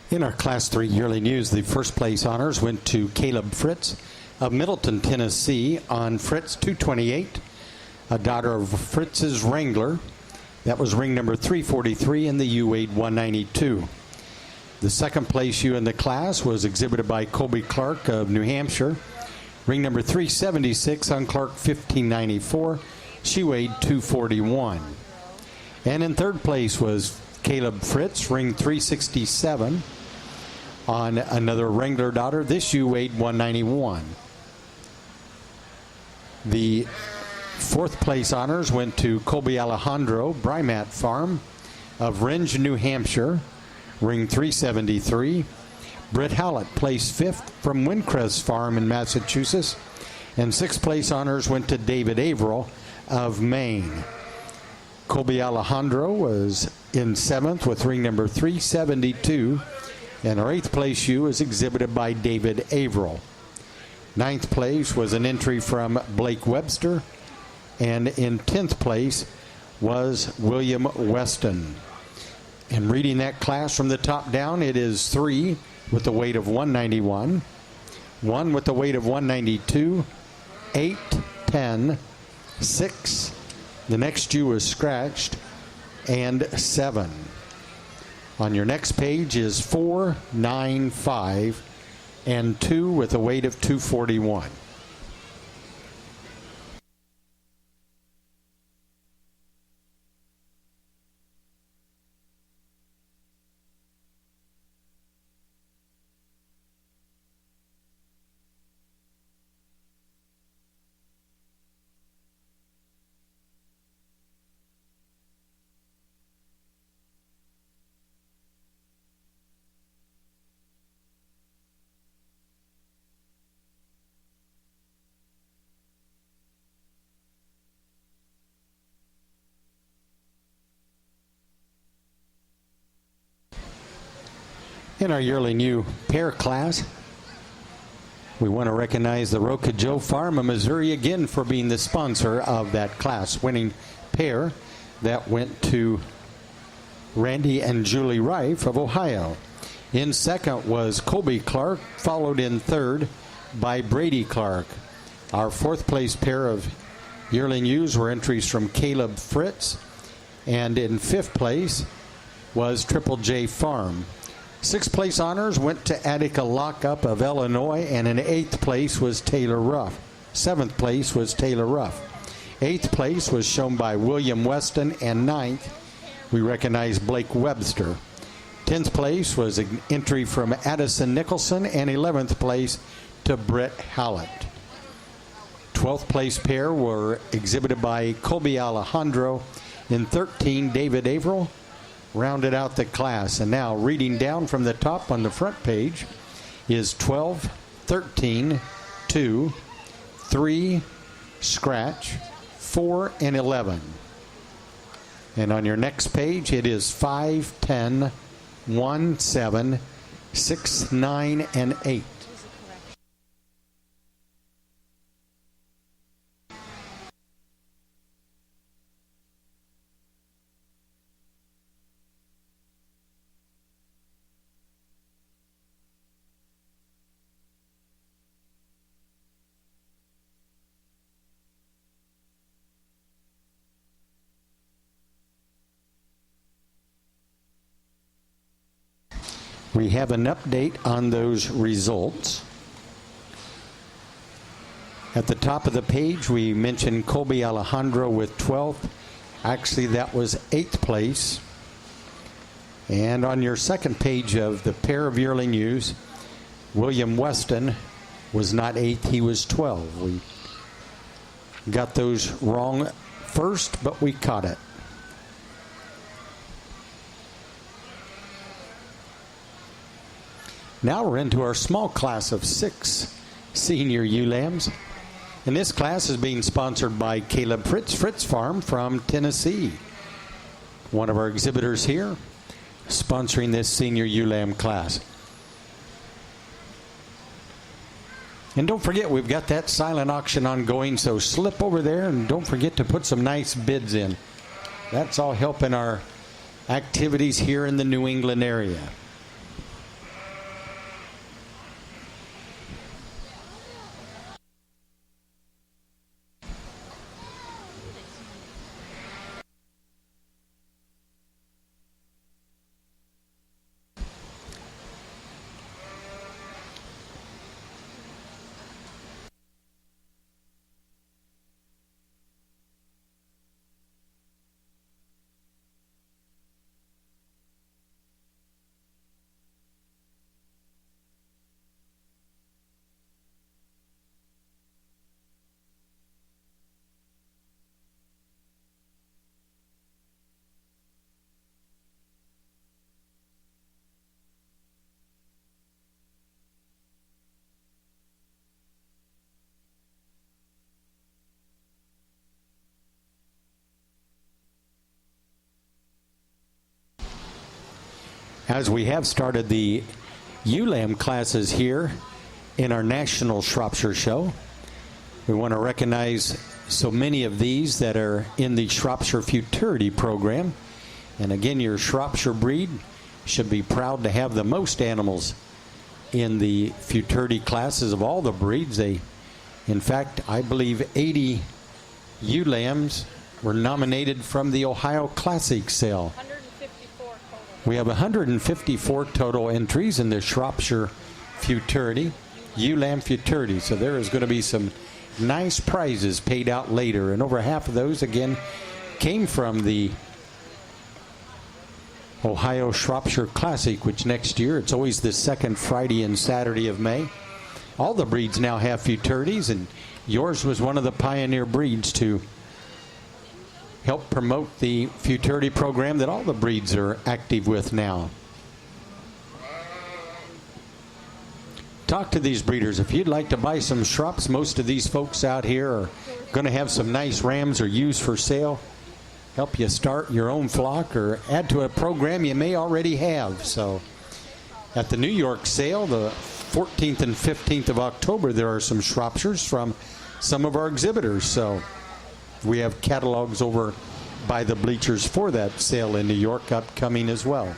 In our Class 3 yearly news, the first place honors went to Caleb Fritz of Middleton, Tennessee on Fritz 228, a daughter of Fritz's Wrangler. That was ring number 343 in the U weighed 192. The second place ewe in the class was exhibited by Colby Clark of New Hampshire. Ring number 376 on Clark 1594. She weighed 241. And in third place was Caleb Fritz, ring 367 on another Wrangler daughter. This ewe weighed 191. The fourth place honors went to Colby Alejandro, Brymat Farm of Rindge, New Hampshire, ring 373. Britt Howlett placed fifth from Windcrest Farm in Massachusetts. And sixth place honors went to David Averill of Maine. Colby Alejandro was in seventh with ring number 372. And our eighth place ewe is exhibited by David Averill. Ninth place was an entry from Blake Webster. And in 10th place was William Weston. And reading that class from the top down, it is 3 with the weight of 191, 1 with the weight of 192, 8, 10, 6. The next ewe is scratched, and 7. On your next page is 4, 9, 5, and 2 with a weight of 241. In our yearly new pair class, we want to recognize the Roca Joe Farm of Missouri again for being the sponsor of that class. Winning pair that went to Randy and Julie Rife of Ohio. In second was Colby Clark, followed in third by Brady Clark. Our fourth place pair of yearling ewes were entries from Caleb Fritz. And in fifth place was Triple J Farm. Sixth place honors went to Attica Lockup of Illinois, and in eighth place was Taylor Ruff. Seventh place was Taylor Ruff. Eighth place was shown by William Weston, and ninth we recognize Blake Webster. 10th place was an entry from Addison Nicholson, and 11th place to Britt Howlett. 12th place pair were exhibited by Colby Alejandro. In 13, David Averill rounded out the class. And now reading down from the top on the front page is 12, 13, 2, 3, scratch, 4, and 11. And on your next page it is 5, 10, 1, 7, 6, 9, and 8. We have an update on those results. At the top of the page, we mentioned Colby Alejandro with 12th. Actually, that was 8th place. And on your second page of the pair of yearling ewes, William Weston was not 8th, he was 12. We got those wrong first, but we caught it. Now we're into our small class of 6 senior ewe lambs. And this class is being sponsored by Caleb Fritz Farm from Tennessee. One of our exhibitors here sponsoring this senior ewe lamb class. And don't forget, we've got that silent auction ongoing, so slip over there and don't forget to put some nice bids in. That's all helping our activities here in the New England area. as we have started the ewe classes here in our National Shropshire Show. We want to recognize so many of these that are in the Shropshire Futurity program. And again, your Shropshire breed should be proud to have the most animals in the Futurity classes of all the breeds. In fact, I believe 80 ewe lambs were nominated from the Ohio Classic sale. 154 total. We have 154 total entries in the Shropshire Futurity, ewe lamb Futurity. So there is going to be some nice prizes paid out later. And over half of those, again, came from the Ohio Shropshire Classic, which next year, it's always the second Friday and Saturday of May. All the breeds now have Futurities, and yours was one of the pioneer breeds to help promote the Futurity program that all the breeds are active with now. Talk to these breeders. If you'd like to buy some Shrops, most of these folks out here are going to have some nice rams or ewes for sale. Help you start your own flock or add to a program you may already have. So at the New York sale, the 14th and 15th of October, there are some Shropshires from some of our exhibitors. So we have catalogs over by the bleachers for that sale in New York upcoming as well.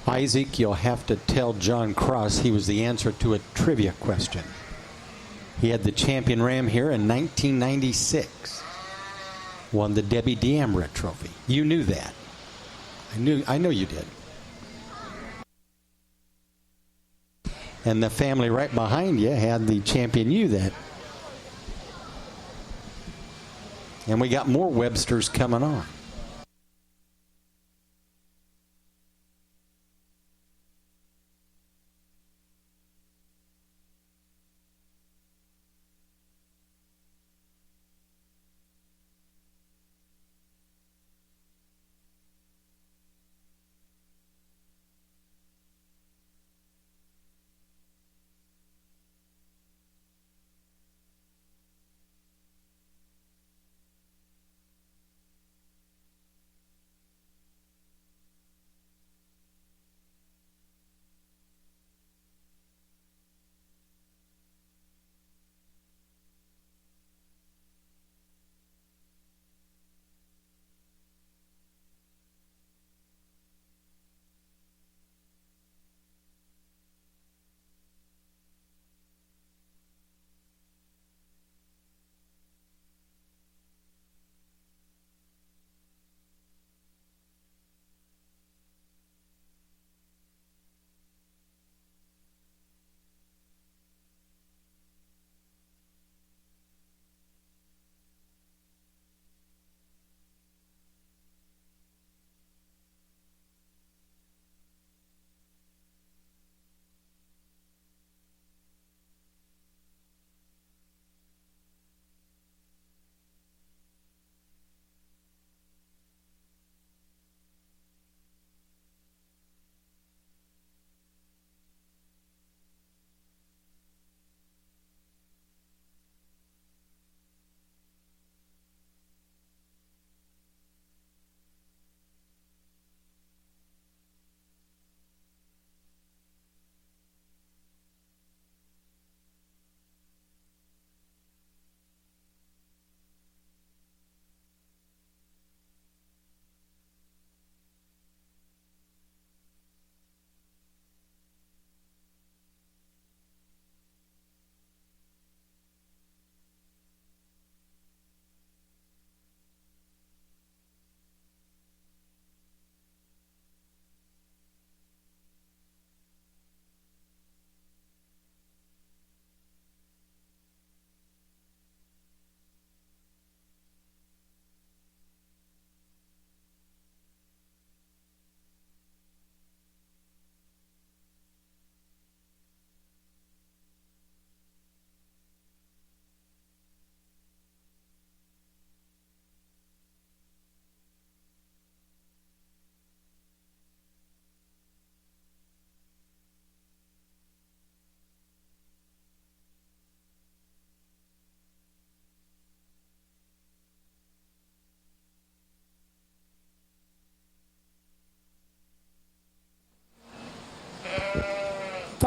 Isaac, you'll have to tell John Cross he was the answer to a trivia question. He had the champion ram here in 1996. Won the Debbie D'Ambra Trophy. You knew that. I know you did. And the family right behind you had the champion ewe that. And we got more Websters coming on.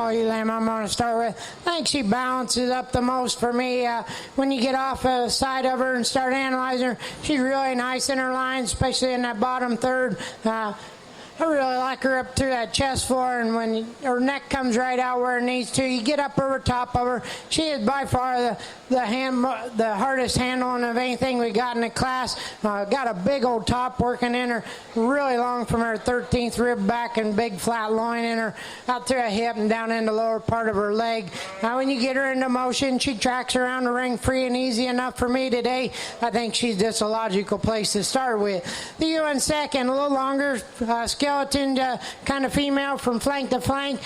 fall ewe lamb I'm going to start with. I think she balances up the most for me. When you get off the side of her and start analyzing her, she's really nice in her line, especially in that bottom third. I really like her up through that chest floor, and when her neck comes right out where it needs to, you get up over top of her. She is by far the hardest handling of anything we got in the class. Got a big old top working in her, really long from her 13th rib back and big flat loin in her, out through her hip and down in the lower part of her leg. When you get her into motion, she tracks around the ring free and easy enough for me today. I think she's just a logical place to start with. The ewe in second, a little longer, skeleton kind of female from flank to flank.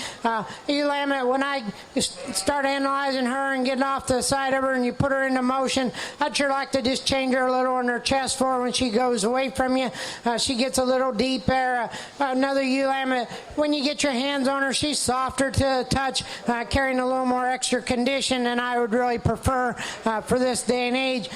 Ewe lamb, when I start analyzing her and getting off the side of her and you put her into motion, I'd sure like to just change her a little in her chest floor when she goes away from you. She gets a little deep there. Another ewe lamb, when you get your hands on her, she's softer to the touch, carrying a little more extra condition than I would really prefer for this day and age.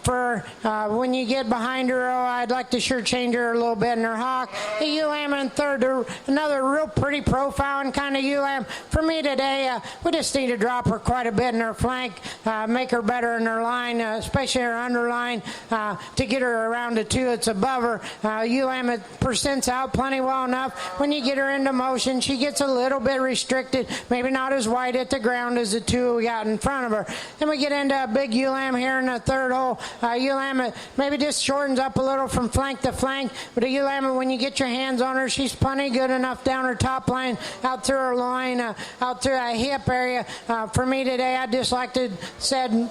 When you get behind her, I'd like to sure change her a little bit in her hock. The ewe lamb in third, another real pretty profiling kind of ewe lamb. For me today, we just need to drop her quite a bit in her flank, make her better in her line, especially her underline, to get her around the two that's above her. Ewe lamb percents out plenty well enough. When you get her into motion, she gets a little bit restricted, maybe not as wide at the ground as the two we got in front of her. Then we get into a big ewe lamb here in the third hole. Ewe lamb maybe just shortens up a little from flank to flank, but a ewe lamb, when you get your hands on her, she's plenty good enough down her top line, out through her loin, out through that hip area. For me today, I just like to said.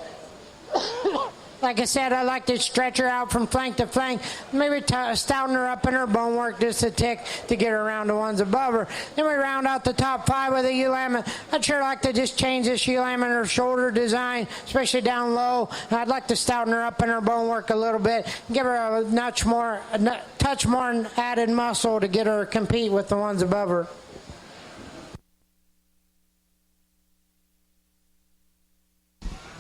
Like I said, I like to stretch her out from flank to flank, maybe stouten her up in her bone work just a tick to get her around the ones above her. Then we round out the top five with a ewe lamb. I'd sure like to just change this ewe lamb in her shoulder design, especially down low. I'd like to stouten her up in her bone work a little bit, give her a touch more added muscle to get her to compete with the ones above her.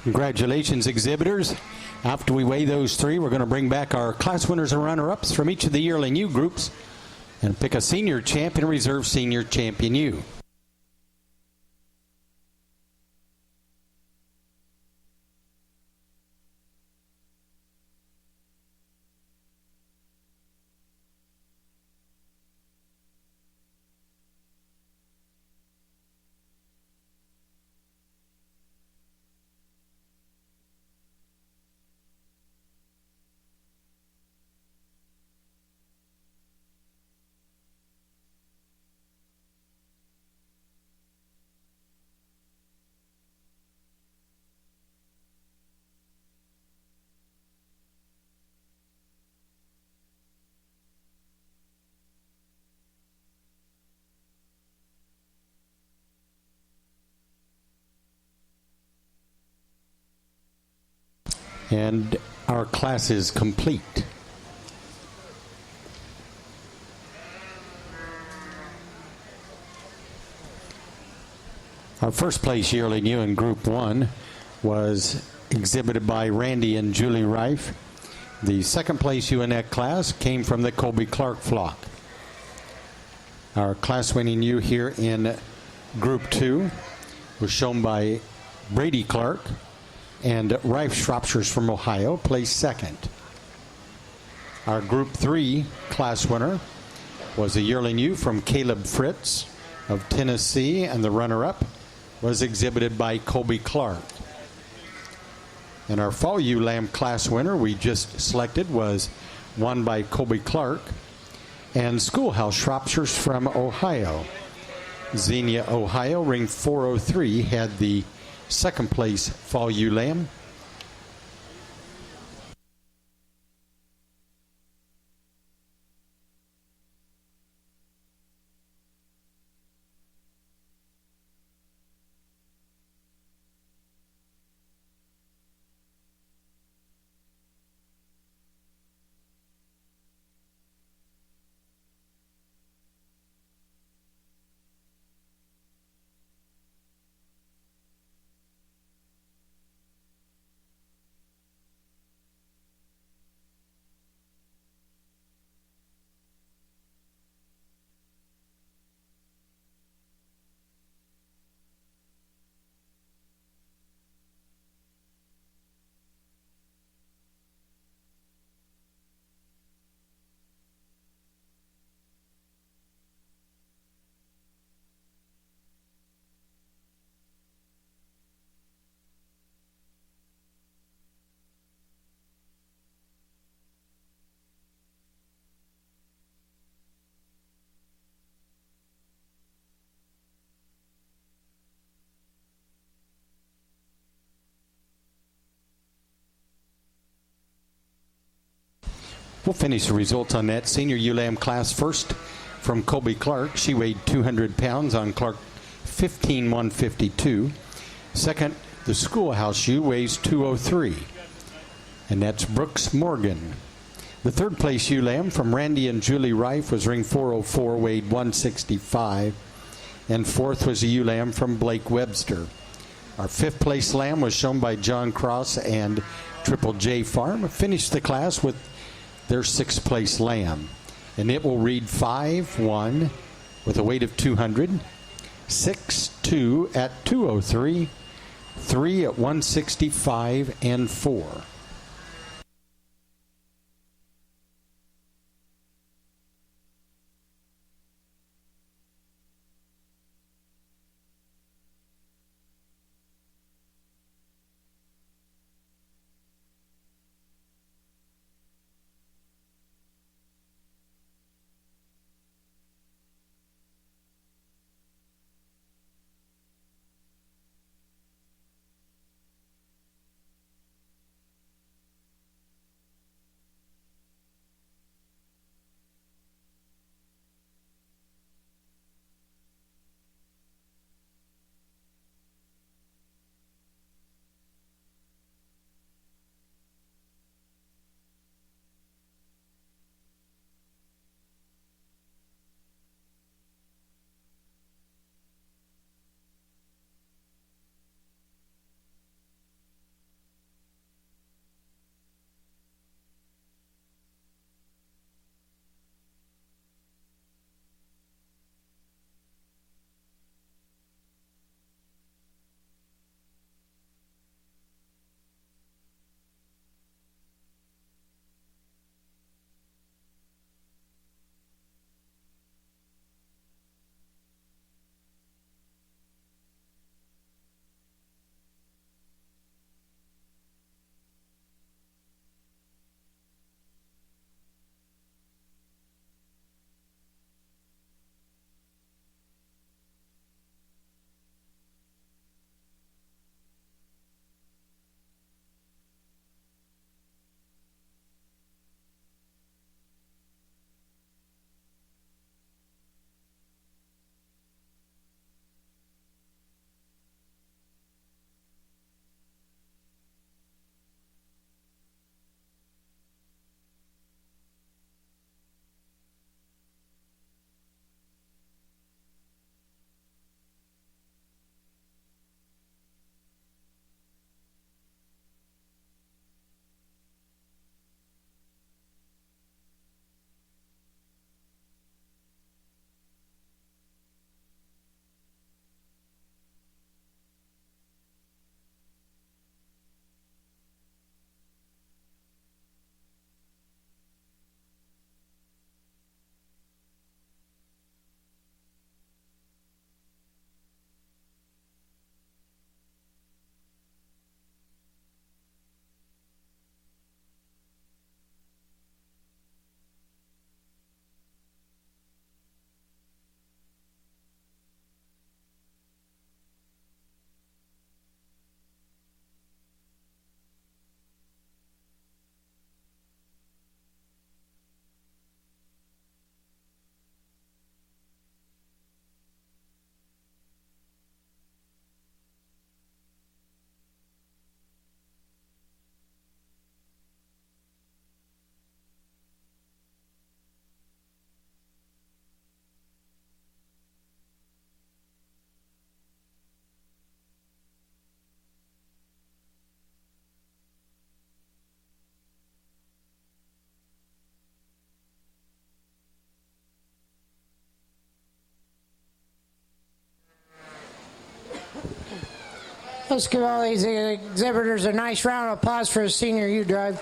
Congratulations, exhibitors. After we weigh those three, we're going to bring back our class winners and runner-ups from each of the Yearling U groups and pick a senior champion, reserve senior champion U. And our class is complete. Our first place yearling ewe in Group 1 was exhibited by Randy and Julie Reif. The second place ewe in that class came from the Colby Clark flock. Our class winning ewe here in Group 2 was shown by Brady Clark, and Reif Shropshires from Ohio placed second. Our Group 3 class winner was a yearling ewe from Caleb Fritz of Tennessee, and the runner-up was exhibited by Colby Clark. And our fall ewe lamb class winner we just selected was won by Colby Clark and Schoolhouse Shropshires from Ohio. Xenia, Ohio, ring 403, had the second place fall ewe lamb. We'll finish the results on that. Senior ULAM class first from Colby Clark. She weighed 200 pounds on Clark 15,152. Second, the schoolhouse shoe weighs 203. And that's Brooks Morgan. The third place ULAM from Randy and Julie Reif was ring 404, weighed 165. And fourth was a ULAM from Blake Webster. Our fifth place lamb was shown by John Cross and Triple J Farm. Finished the class with their sixth place lamb. And it will read 5-1 with a weight of 200, 6-2 at 203, 3 at 165, and 4. Let's give all these exhibitors a nice round of applause for the senior U-Drive.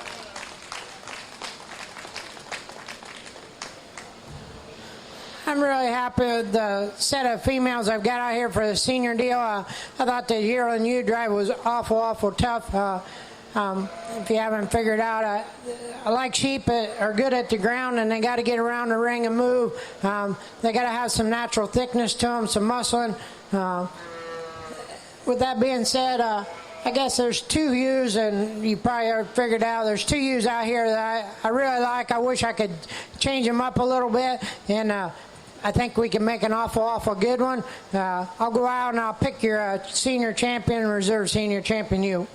I'm really happy with the set of females I've got out here for the senior deal. I thought the Yearling U-Drive was awful tough. If you haven't figured out, I like sheep that are good at the ground, and they got to get around the ring and move. They got to have some natural thickness to them, some muscling. With that being said, I guess there's two ewes, and you probably already figured out there's two ewes out here that I really like. I wish I could change them up a little bit, and I think we can make an awful good one. I'll go out and I'll pick your senior champion, reserve senior champion ewe.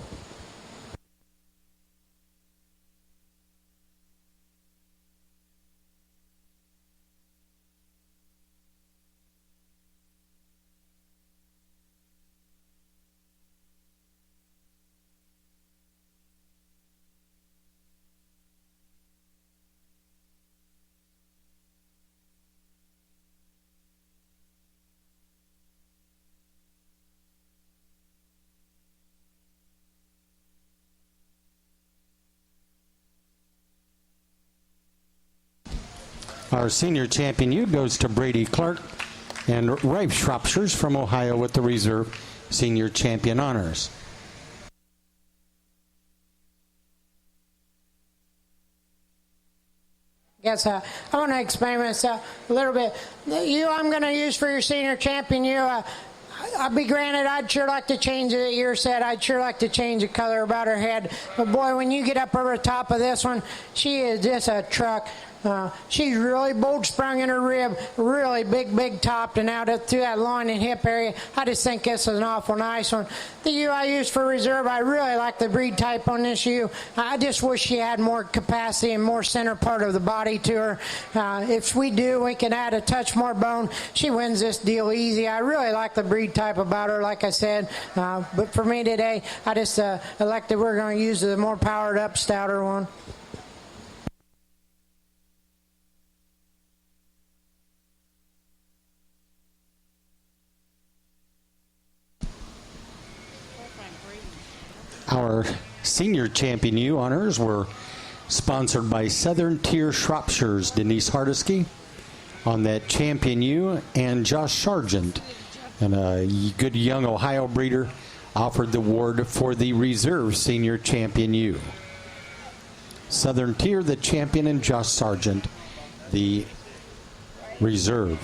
Our senior champion ewe goes to Brady Clark, and Rife Shropshire's from Ohio with the reserve senior champion honors. Yes, I want to explain this a little bit. The ewe I'm going to use for your senior champion ewe, I'll be granted, I'd sure like to change the ear set. I'd sure like to change the color about her head. But boy, when you get up over the top of this one, she is just a truck. She's really bold sprung in her rib, really big topped and out up through that loin and hip area. I just think this is an awful nice one. The ewe I use for reserve, I really like the breed type on this ewe. I just wish she had more capacity and more center part of the body to her. If we do, we can add a touch more bone. She wins this deal easy. I really like the breed type about her, like I said. But for me today, I just elected we're going to use the more powered up, stouter one. Our senior champion ewe honors were sponsored by Southern Tier Shropshire's Denise Hardesky on that champion ewe, and Josh Sargent, and a good young Ohio breeder, offered the award for the reserve senior champion ewe. Southern Tier, the champion, and Josh Sargent, the reserve.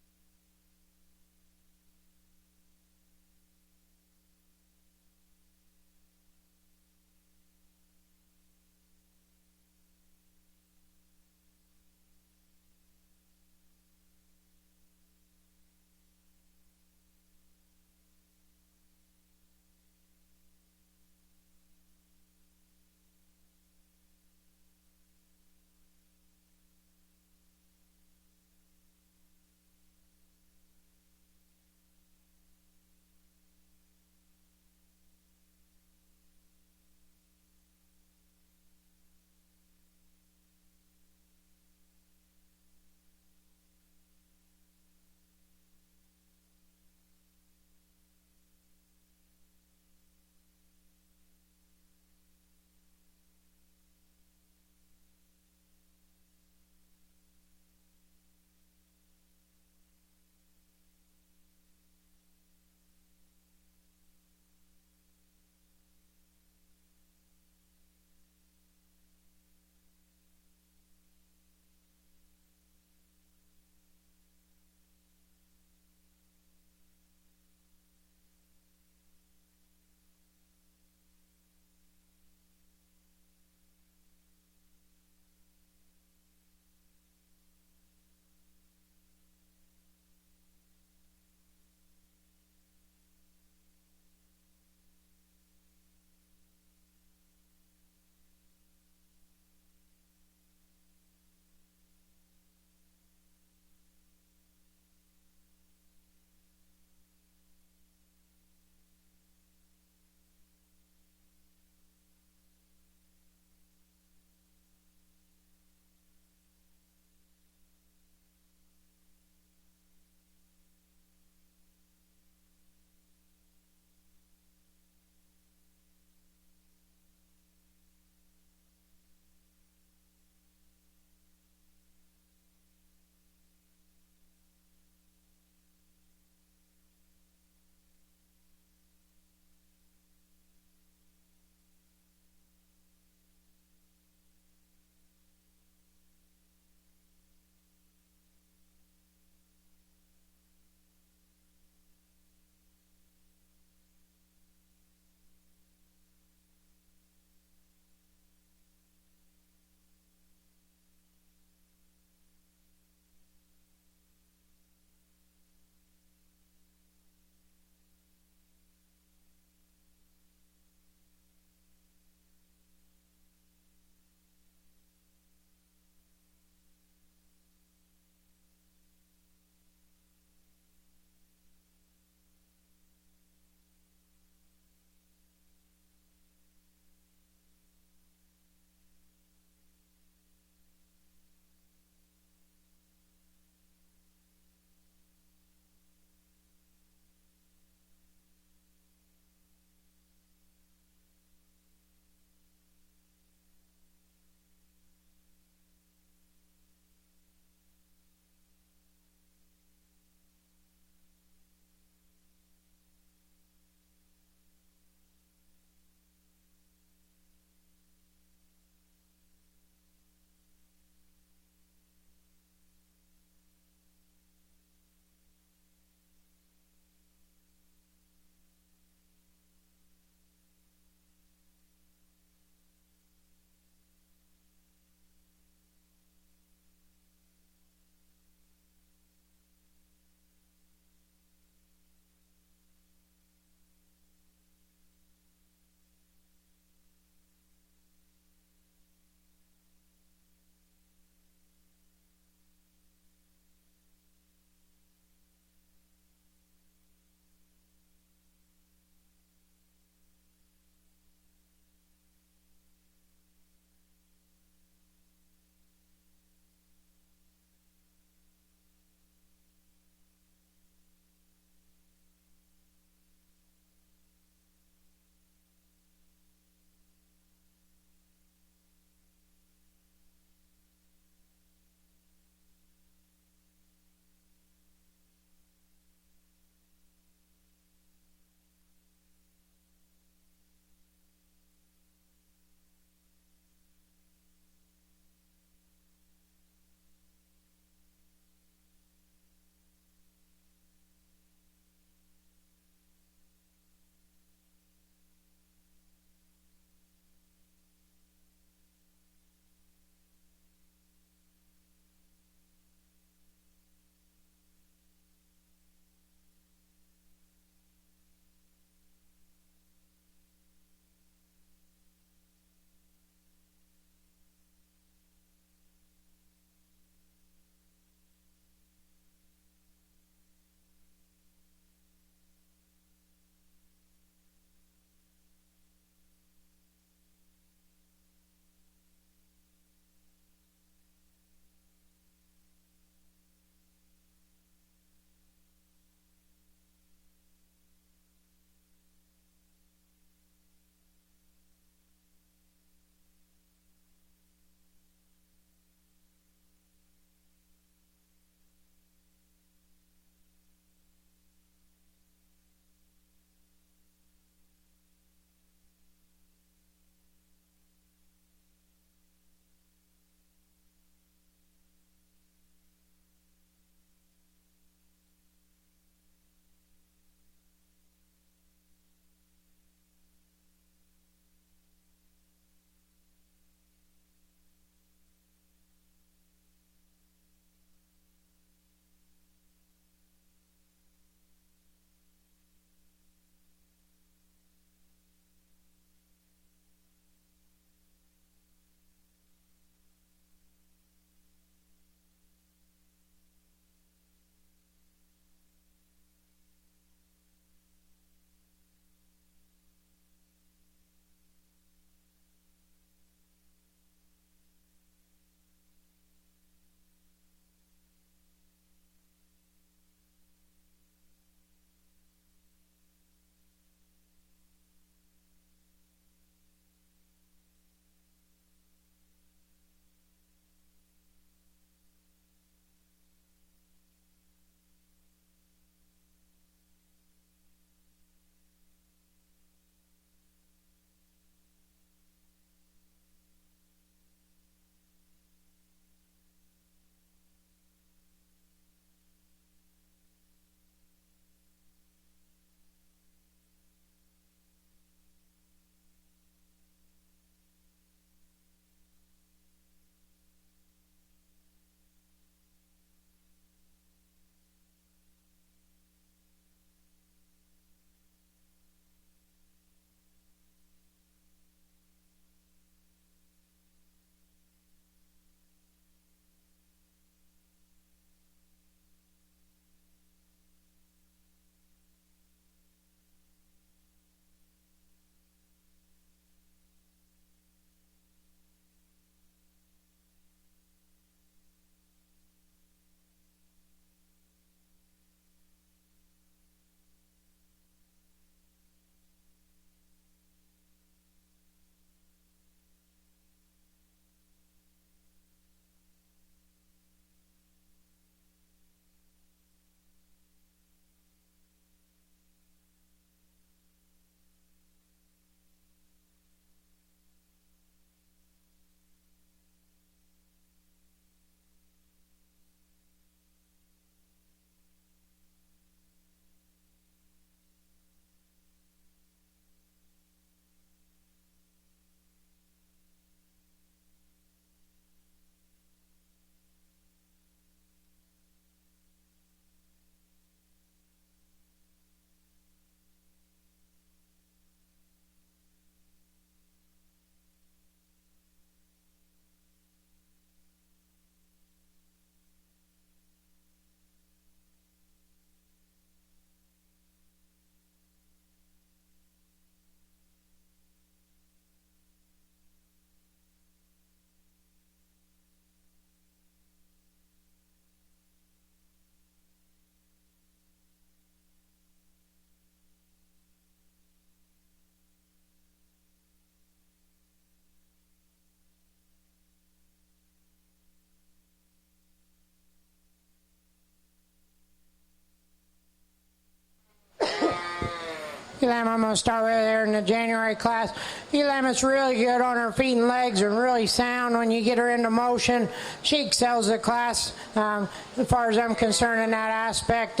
Elam, I'm going to start right there in the January class. Elam is really good on her feet and legs and really sound when you get her into motion. She excels the class as far as I'm concerned in that aspect.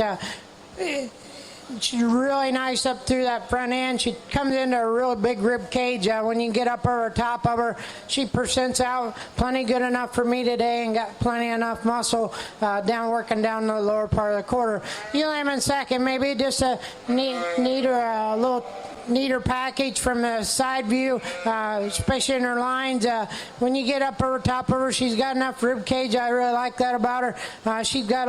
She's really nice up through that front end. She comes into a real big rib cage. When you get up over top of her, she percents out plenty good enough for me today and got plenty enough muscle working down the lower part of the quarter. Elam in second, maybe just a little neater package from the side view, especially in her lines. When you get up over top of her, she's got enough rib cage. I really like that about her. She's got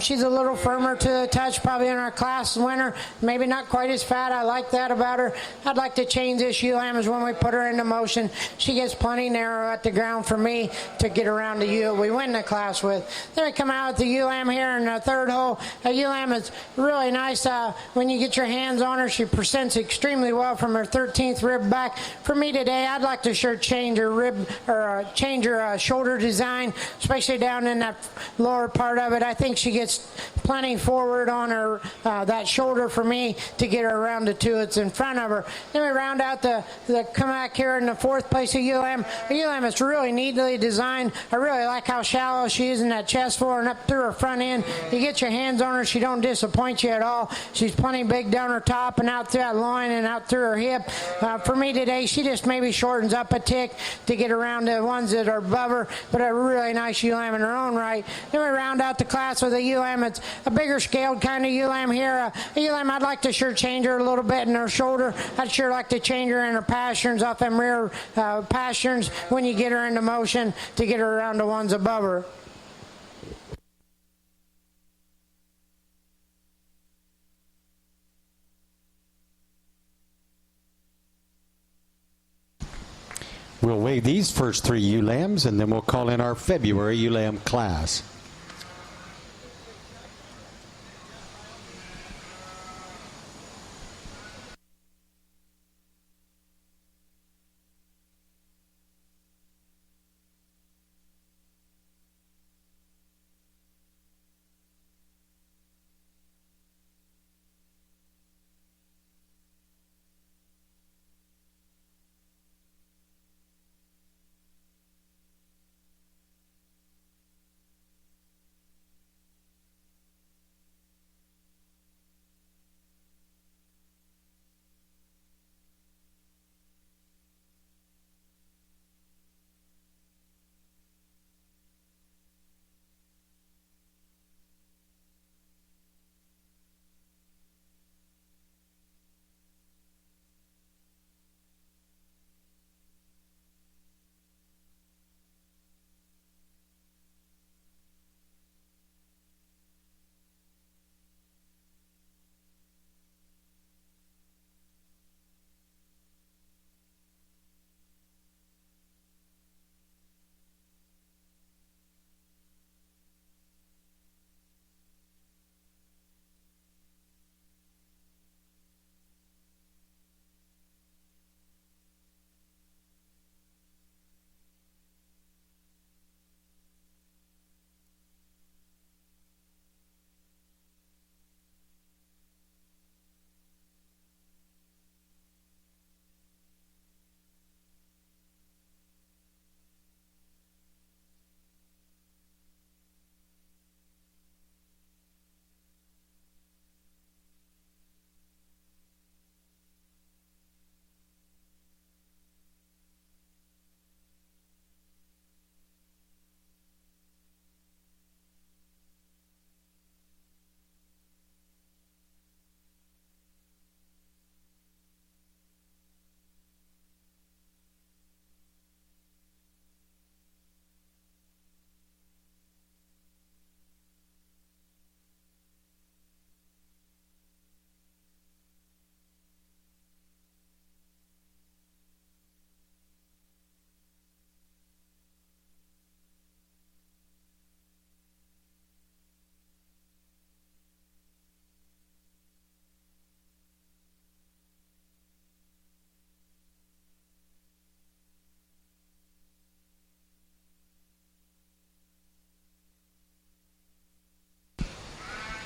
she's a little firmer to the touch, probably in our class winner. Maybe not quite as fat. I like that about her. I'd like to change this Elam is when we put her into motion. She gets plenty narrow at the ground for me to get around the ewe we win the class with. Then we come out with the Elam here in the third hole. Elam is really nice. When you get your hands on her, she percents extremely well from her 13th rib back. For me today, I'd like to sure change her rib or change her shoulder design, especially down in that lower part of it. I think she gets plenty forward on her that shoulder for me to get her around the two that's in front of her. Then we round out the come back here in the fourth place of Elam. Elam is really neatly designed. I really like how shallow she is in that chest floor and up through her front end. You get your hands on her, she don't disappoint you at all. She's plenty big down her top and out through that loin and out through her hip. For me today, she just maybe shortens up a tick to get around the ones that are above her, but a really nice Elam in her own right. Then we round out the class with a Elam. It's a bigger scaled kind of Elam here. Elam, I'd like to sure change her a little bit in her shoulder. I'd sure like to change her in her pasterns off them rear pasterns when you get her into motion to get her around the ones above her. We'll weigh these first three ewe lambs, and then we'll call in our February ewe lamb class.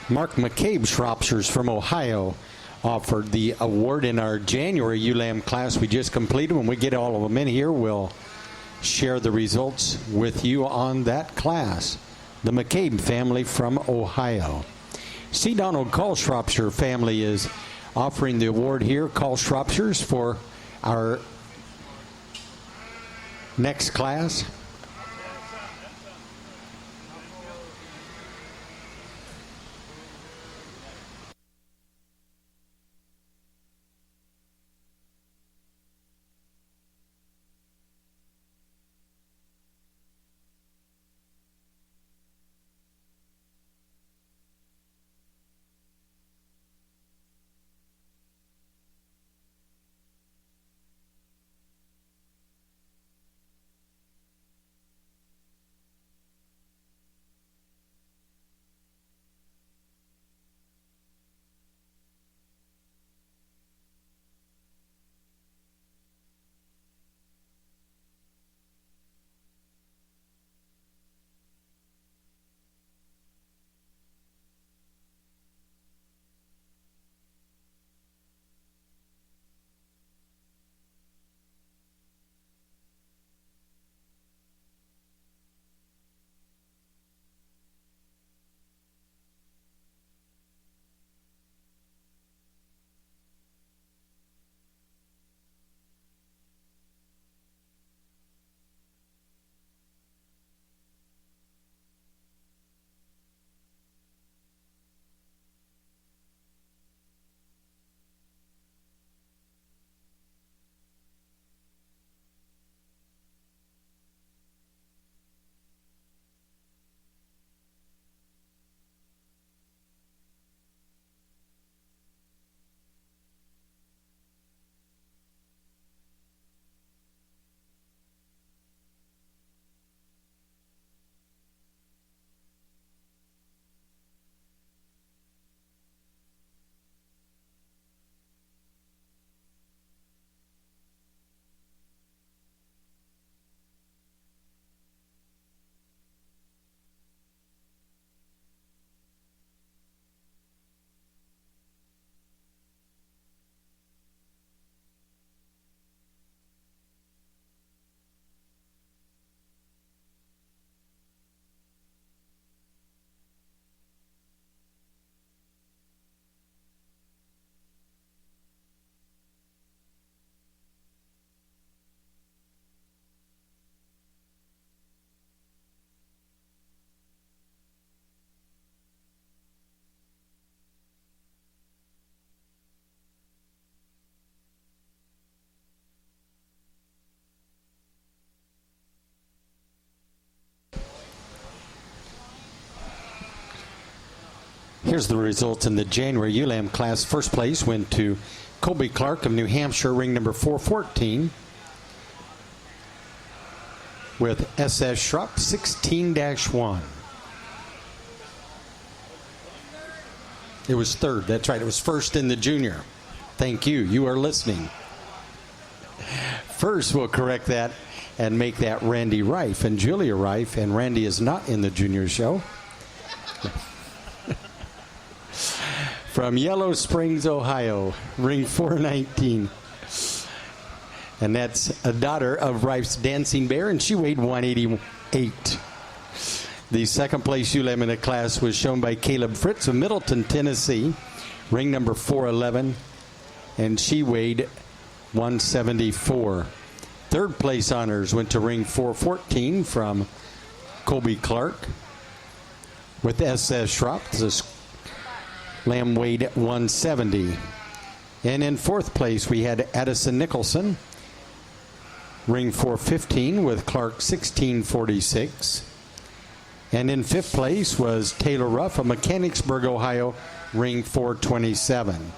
Mark McCabe, Shropshire's from Ohio. offered the award in our January ULAM class we just completed. When we get all of them in here, we'll share the results with you on that class. The McCabe family from Ohio. C. Donald Call Shropshire family is offering the award here. Call Shropshires for our next class. Here's the results in the January ULAM class. First place went to Colby Clark of New Hampshire, ring number 414, with SS Shrupp 16-1. It was third. That's right. It was first in the junior. Thank you. You are listening. First, we'll correct that and make that Randy Reif and Julia Reif, and Randy is not in the junior show. From Yellow Springs, Ohio, ring 419. And that's a daughter of Reif's Dancing Bear, and she weighed 188. The second place ULAM in the class was shown by Caleb Fritz of Middleton, Tennessee, ring number 411, and she weighed 174. Third place honors went to ring 414 from Colby Clark with SS Shrupp. Lamb weighed 170. And in fourth place, we had Addison Nicholson, ring 415 with Clark 1646. And in fifth place was Taylor Ruff of Mechanicsburg, Ohio, ring 427.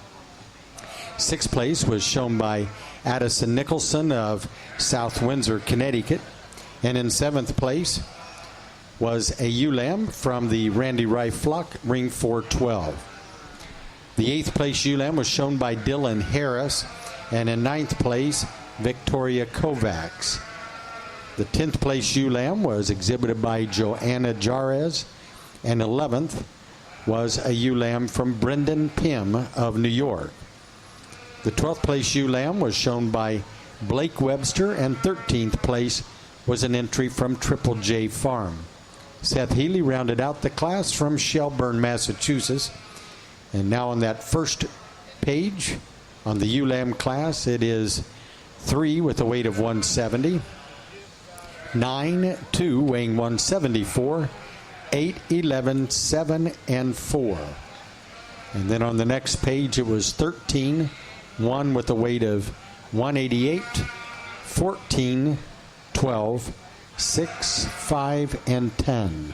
Sixth place was shown by Addison Nicholson of South Windsor, Connecticut. And in seventh place was a ULAM from the Randy Reif flock, ring 412. The eighth place ULAM was shown by Dylan Harris, and in ninth place, Victoria Kovacs. The 10th place ULAM was exhibited by Joanna Jarez, and 11th was a ULAM from Brendan Pym of New York. The 12th place ewe lamb was shown by Blake Webster, and 13th place was an entry from Triple J Farm. Seth Healy rounded out the class from Shelburne, Massachusetts. And now on that first page on the ewe lamb class, it is 3 with a weight of 170, 9, 2 weighing 174, 8, 11, 7, and 4. And then on the next page, it was 13, 1 with a weight of 188, 14, 12, 6, 5, and 10.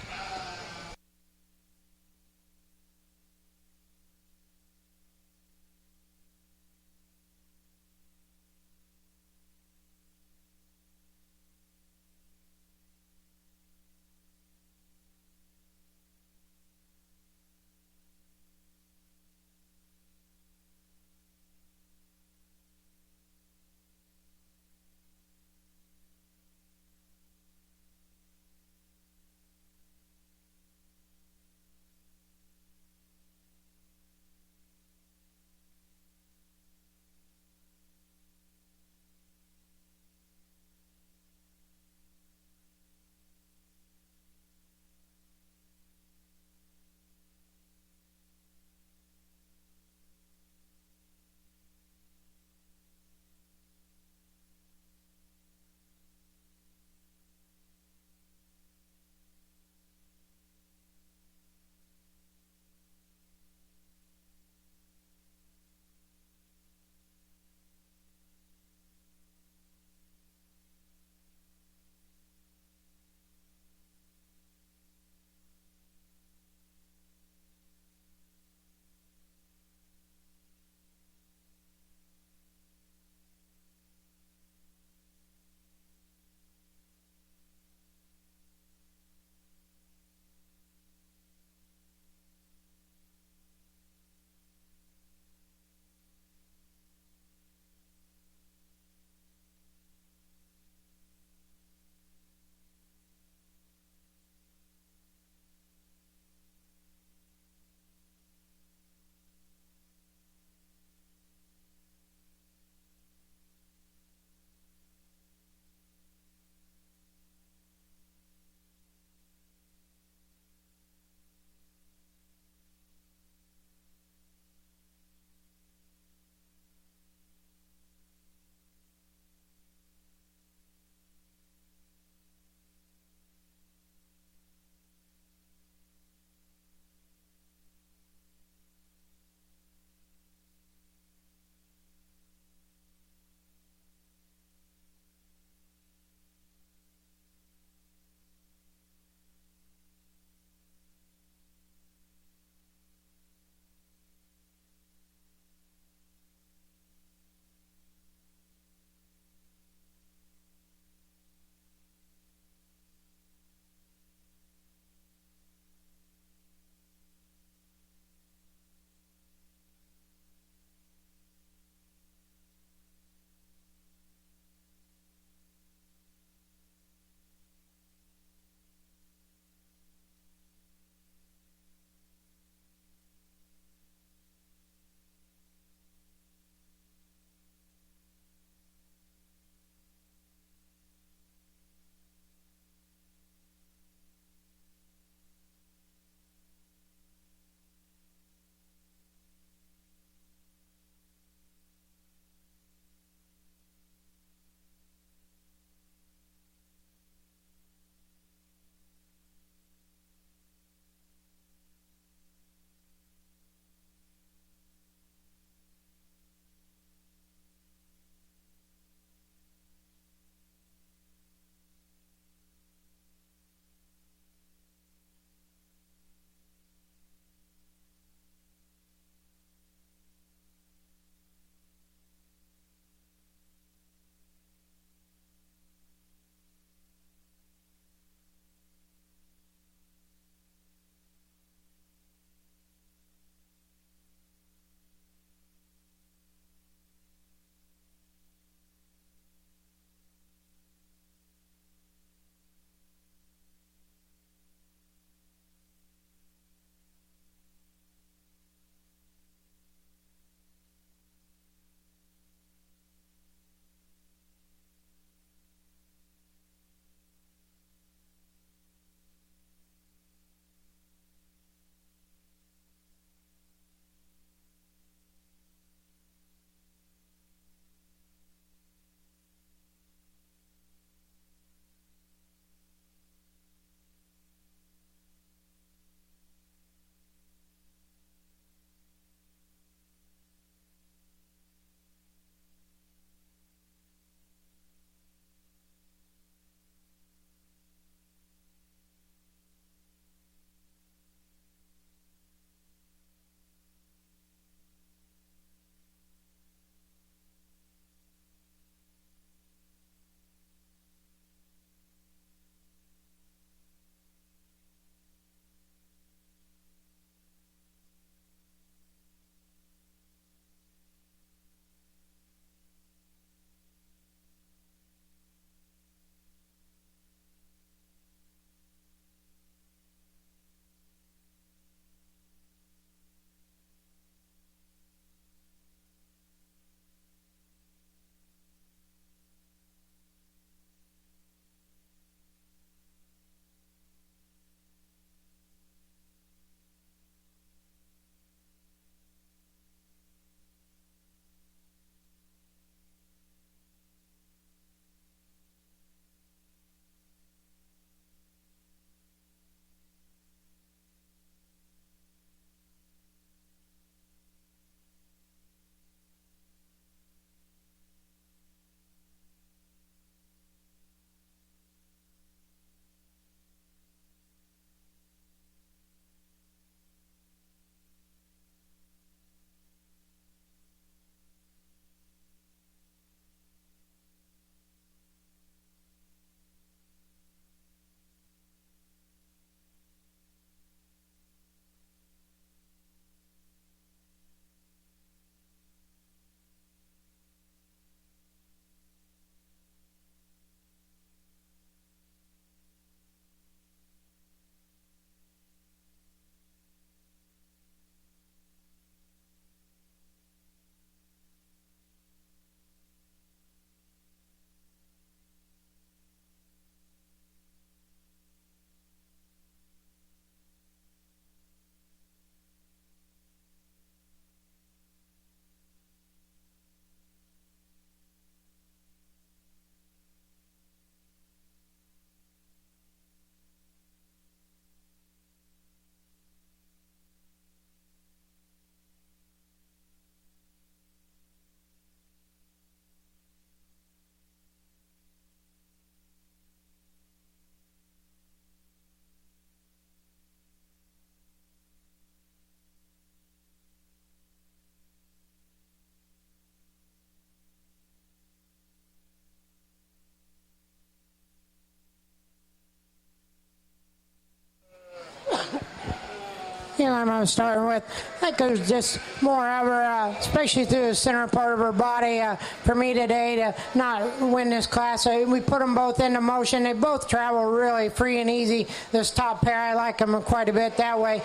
ewe lamb I'm starting with, I think there's just more of her, especially through the center part of her body, for me today to not win this class. We put them both into motion. They both travel really free and easy. This top pair, I like them quite a bit that way.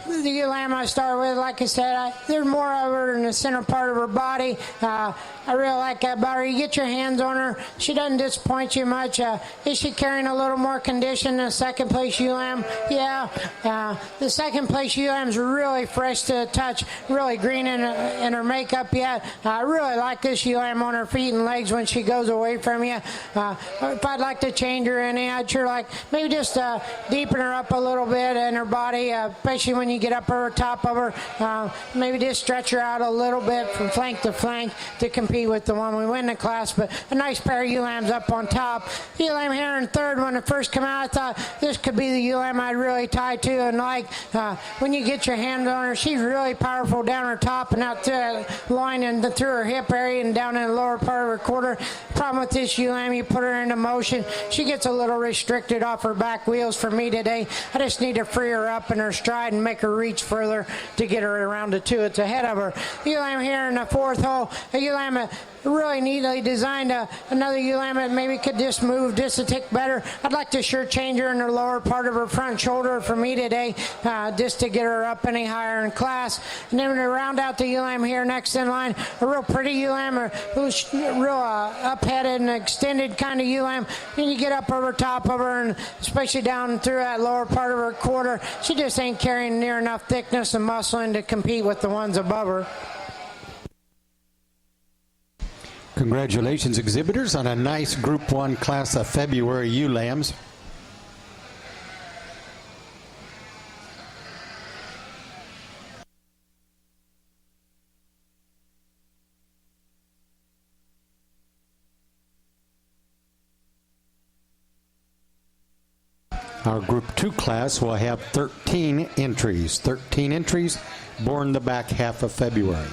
The ewe lamb I start with, like I said, there's more of her in the center part of her body. I really like that about her. You get your hands on her, she doesn't disappoint you much. Is she carrying a little more condition than the second place ewe lamb? Yeah. The second place ewe lamb's really fresh to the touch, really green in her makeup yet. I really like this ewe lamb on her feet and legs when she goes away from you. If I'd like to change her any, I'd sure like maybe just deepen her up a little bit in her body, especially when you get up over top of her. Maybe just stretch her out a little bit from flank to flank to compete with the one we win the class. But a nice pair of ewe lambs up on top. Ewe lamb here in third. When it first came out, I thought this could be the ewe lamb I'd really tie to and like. When you get your hands on her, she's really powerful down her top and out through that line and through her hip area and down in the lower part of her quarter. Problem with this ewe lamb, you put her into motion, she gets a little restricted off her back wheels for me today. I just need to free her up in her stride and make her reach further to get her around the two that's ahead of her. Ewe lamb here in the fourth hole. A ewe lamb really neatly designed. Another ewe lamb that maybe could just move just a tick better. I'd like to sure change her in the lower part of her front shoulder for me today, just to get her up any higher in class. And then to round out the ewe lamb here next in line, a real pretty ewe lamb, a real up-headed and extended kind of ewe lamb. Then you get up over top of her, and especially down through that lower part of her quarter, she just ain't carrying near enough thickness and muscle in to compete with the ones above her. Congratulations, exhibitors, on a nice Group 1 class of February ewe lambs. Our Group 2 class will have 13 entries. 13 entries born the back half of February.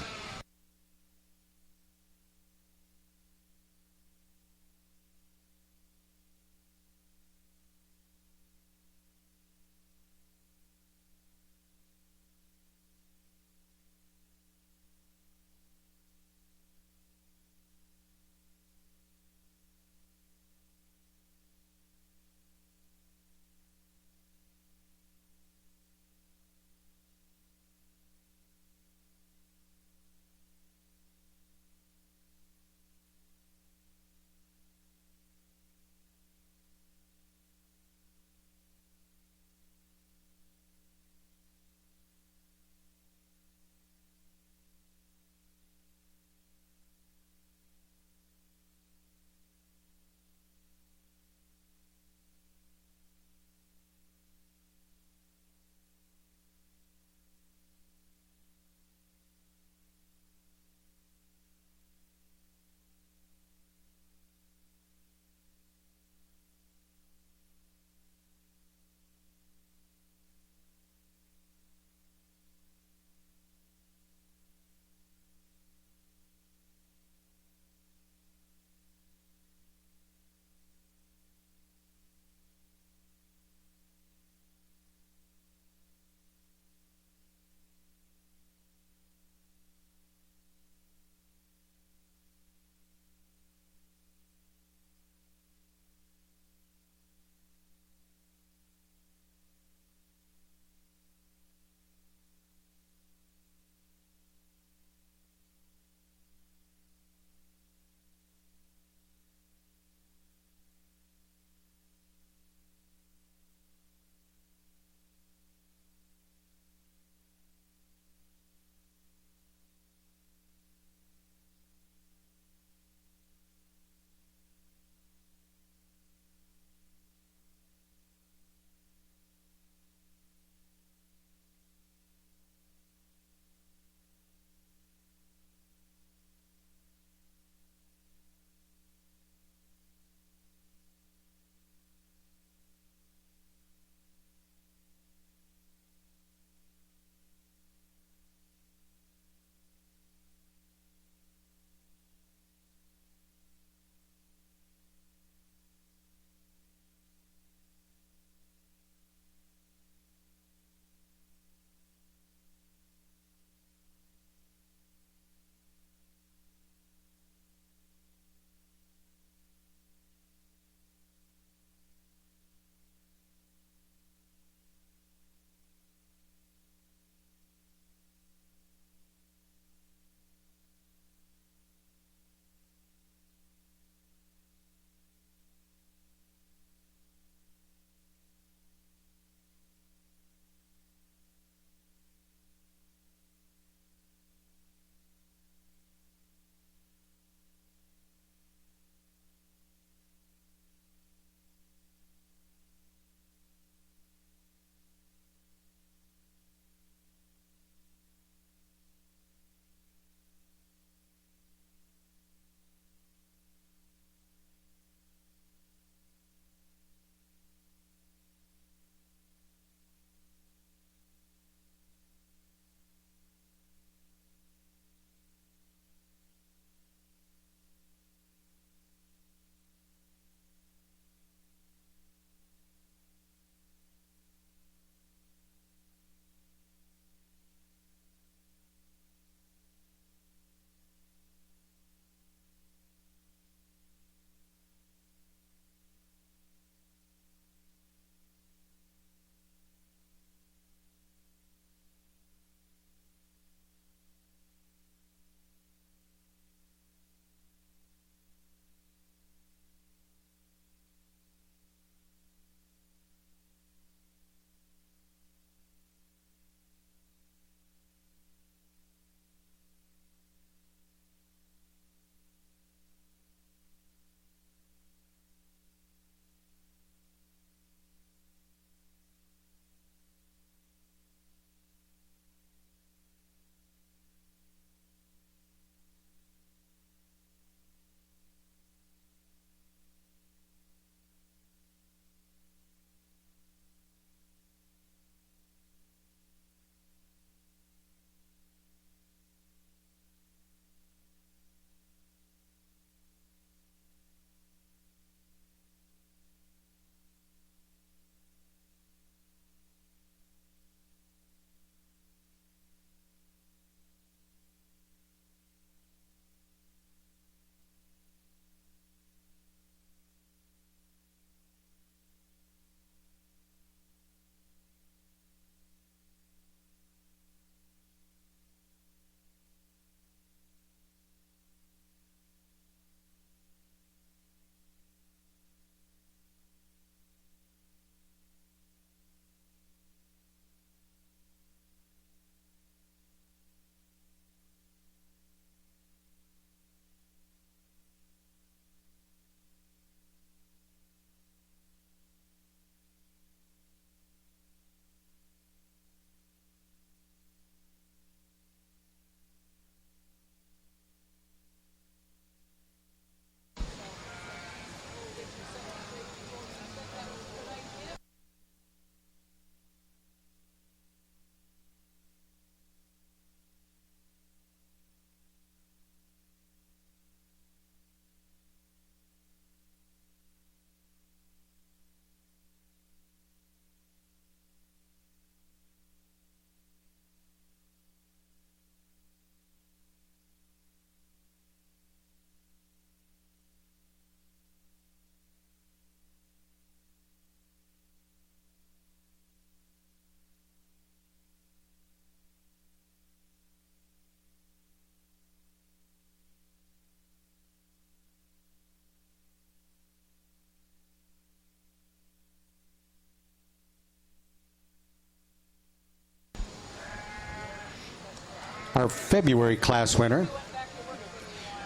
Our February class winner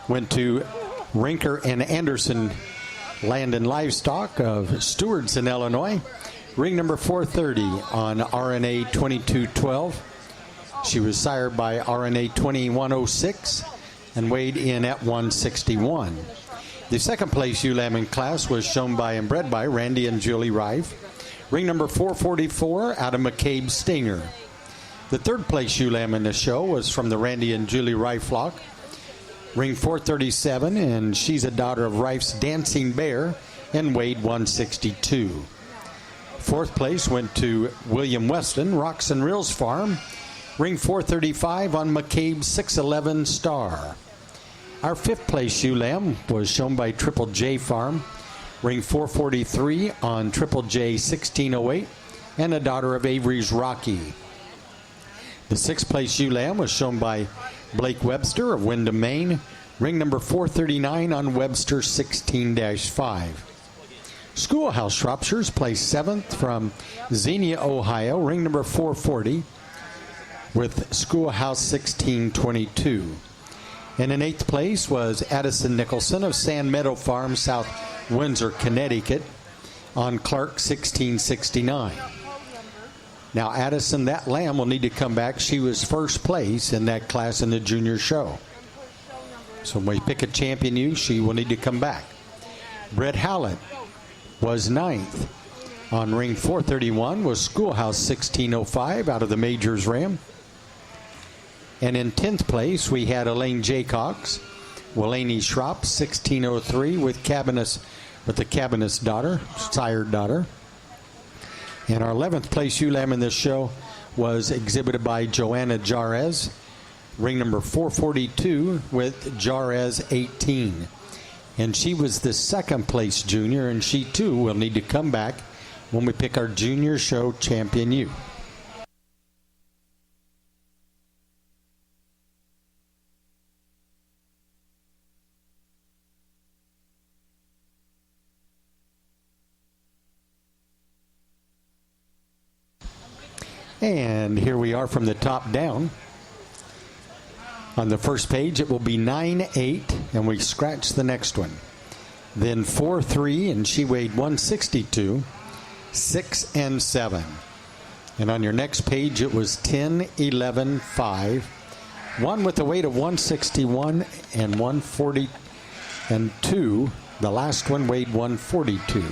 went to Rinker and Anderson Land and Livestock of Stewartson, Illinois. Ring number 430 on RNA 2212. She was sired by RNA 2106 and weighed in at 161. The second place ewe lamb in class was shown by and bred by Randy and Julie Rife. Ring number 444 out of McCabe Stinger. The third place ewe lamb in the show was from the Randy and Julie Rife flock. Ring 437, and she's a daughter of Rife's Dancing Bear and weighed 162. Fourth place went to William Weston, Rocks and Reels Farm. Ring 435 on McCabe's 611 Star. Our fifth place ewe lamb was shown by Triple J Farm. Ring 443 on Triple J 1608 and a daughter of Avery's Rocky. The sixth place ewe lamb was shown by Blake Webster of Windham, Maine. Ring number 439 on Webster 16-5. Schoolhouse Shropshire's placed seventh from Xenia, Ohio. Ring number 440 with Schoolhouse 1622. And in eighth place was Addison Nicholson of Sand Meadow Farm, South Windsor, Connecticut, on Clark 1669. Now, Addison, that lamb will need to come back. She was first place in that class in the junior show. So when we pick a champion ewe, she will need to come back. Brett Howlett was ninth. On ring 431 was Schoolhouse 1605 out of the Majors Ram. And in 10th place, we had Elaine Jaycox, Willaney Schropp 1603 with the Cabinet's daughter, sired daughter. And our 11th place ewe lamb in this show was exhibited by Joanna Jarez, ring number 442 with Jarez 18. And she was the second place junior, and she too will need to come back when we pick our junior show champion ewe. And here we are from the top down. On the first page, it will be 9-8, and we scratch the next one. Then 4-3, and she weighed 162, 6 and 7. And on your next page, it was 10-11, 5. One with a weight of 161 and 140, and 2. The last one weighed 142.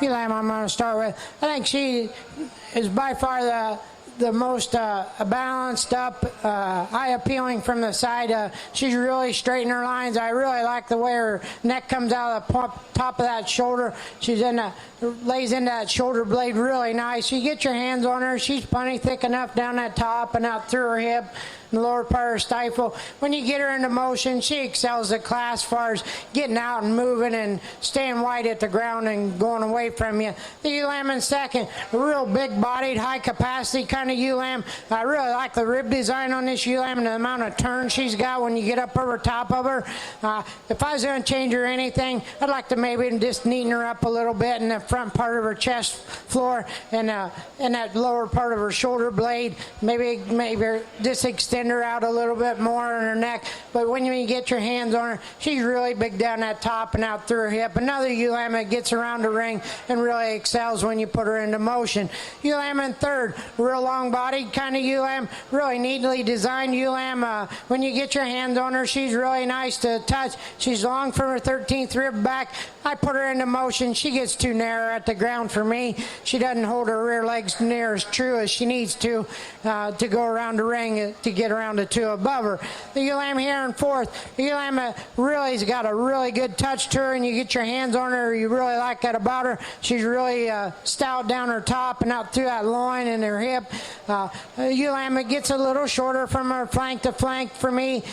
ewe-lamb I'm going to start with, I think she is by far the most balanced up, eye appealing from the side. She's really straight in her lines. I really like the way her neck comes out of the top of that shoulder. Lays into that shoulder blade really nice. You get your hands on her, she's plenty thick enough down that top and out through her hip, the lower part of her stifle. When you get her into motion, she excels the class as far as getting out and moving and staying wide at the ground and going away from you. The ewe-lamb in second, a real big-bodied, high-capacity kind of ewe-lamb. I really like the rib design on this ewe-lamb and the amount of turn she's got when you get up over top of her. If I was going to change her anything, I'd like to maybe just neaten her up a little bit in the front part of her chest floor and that lower part of her shoulder blade. Maybe just extend her out a little bit more in her neck. But when you get your hands on her, she's really big down that top and out through her hip. Another ewe-lamb that gets around the ring and really excels when you put her into motion. Ewe-lamb in third, real long-bodied kind of ewe-lamb, really neatly designed ewe-lamb. When you get your hands on her, she's really nice to touch. She's long from her 13th rib back. I put her into motion. She gets too narrow at the ground for me. She doesn't hold her rear legs near as true as she needs to go around the ring to get around the two above her. The ewe-lamb here in fourth. The ewe-lamb really has got a really good touch to her, and you get your hands on her, you really like that about her. She's really stout down her top and out through that loin and her hip. Ewe-lamb gets a little shorter from her flank to flank for me.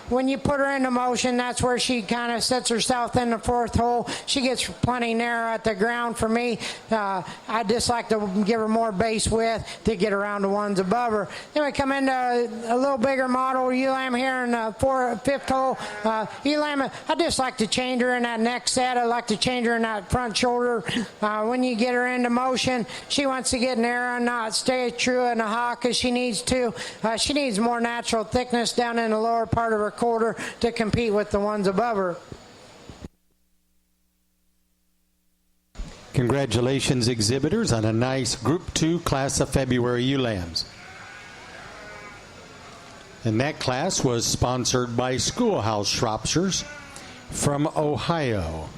When you put her into motion, that's where she kind of sets herself in the fourth hole. She gets plenty narrow at the ground for me. I just like to give her more base width to get around the ones above her. Then we come into a little bigger model ewe-lamb here in the fifth hole. Ewe-lamb, I just like to change her in that neck set. I like to change her in that front shoulder. When you get her into motion, she wants to get narrow and not stay true in the hock as she needs to. She needs more natural thickness down in the lower part of her quarter to compete with the ones above her. Congratulations, exhibitors, on a nice Group 2 class of February ewe-lambs. And that class was sponsored by Schoolhouse Shropshires from Ohio.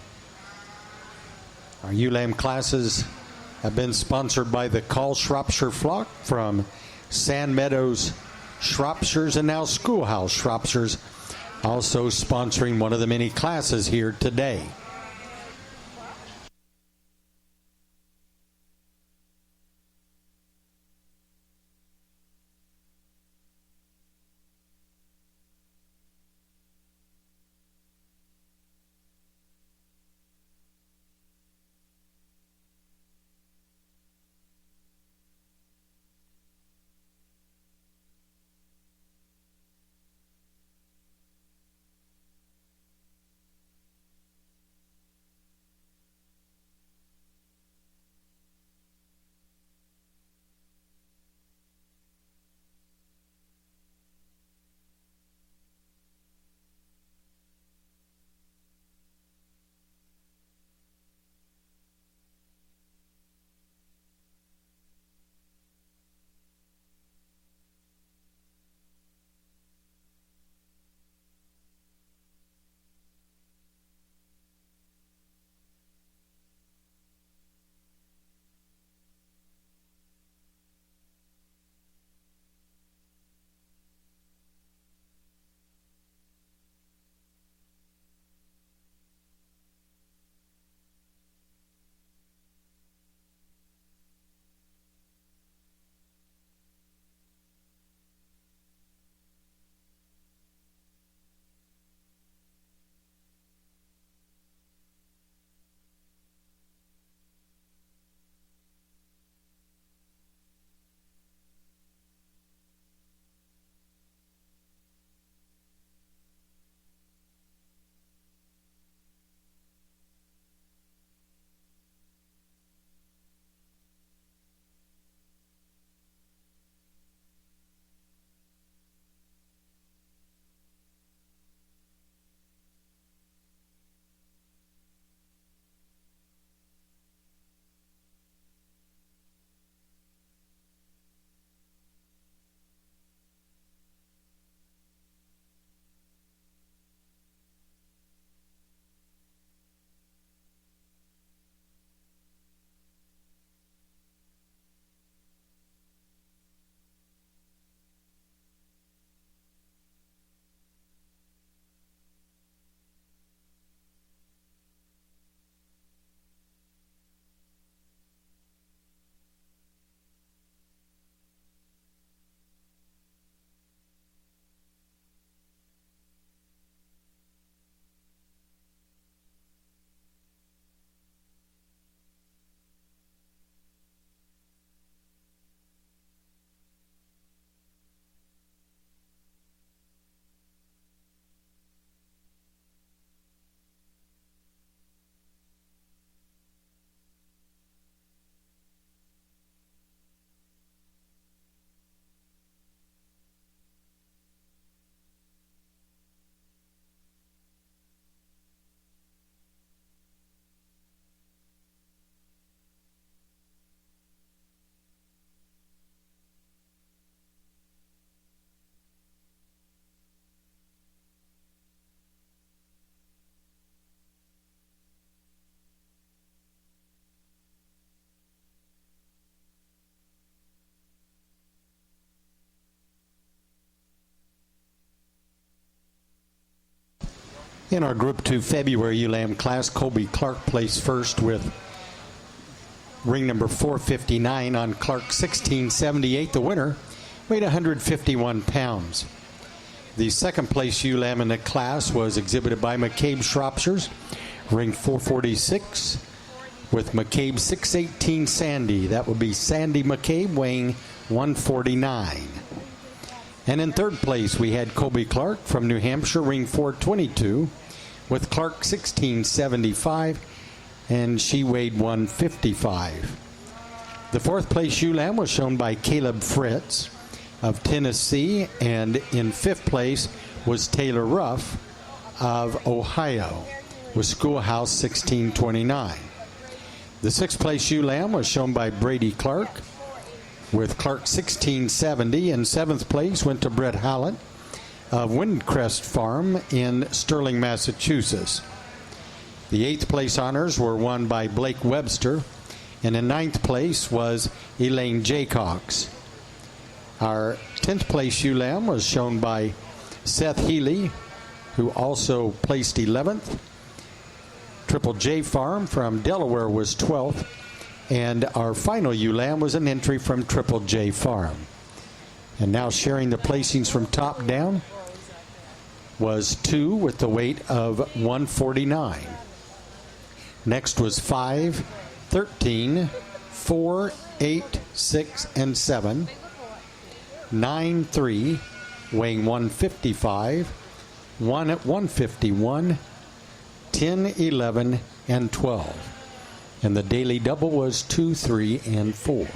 Our ewe-lamb classes have been sponsored by the Call Shropshire flock from Sand Meadows Shropshires, and now Schoolhouse Shropshires also sponsoring one of the many classes here today. In our Group 2 February ewe lamb class, Colby Clark placed first with ring number 459 on Clark 1678. The winner weighed 151 pounds. The second place ewe lamb in the class was exhibited by McCabe Shropshires, ring 446, with McCabe 618 Sandy. That would be Sandy McCabe, weighing 149. And in third place, we had Colby Clark from New Hampshire, ring 422, with Clark 1675, and she weighed 155. The fourth place ewe lamb was shown by Caleb Fritz of Tennessee, and in fifth place was Taylor Ruff of Ohio, with Schoolhouse 1629. The sixth place ewe lamb was shown by Brady Clark with Clark 1670, and seventh place went to Brett Hallett of Windcrest Farm in Sterling, Massachusetts. The eighth place honors were won by Blake Webster, and in ninth place was Elaine Jaycox. Our 10th place ewe lamb was shown by Seth Healy, who also placed 11th. Triple J Farm from Delaware was 12th. And our final ewe lamb was an entry from Triple J Farm. And now sharing the placings from top down was 2 with the weight of 149. Next was 5, 13, 4, 8, 6, and 7. 9, 3, weighing 155. 1 at 151. 10, 11, and 12. And the daily double was 2, 3, and 4.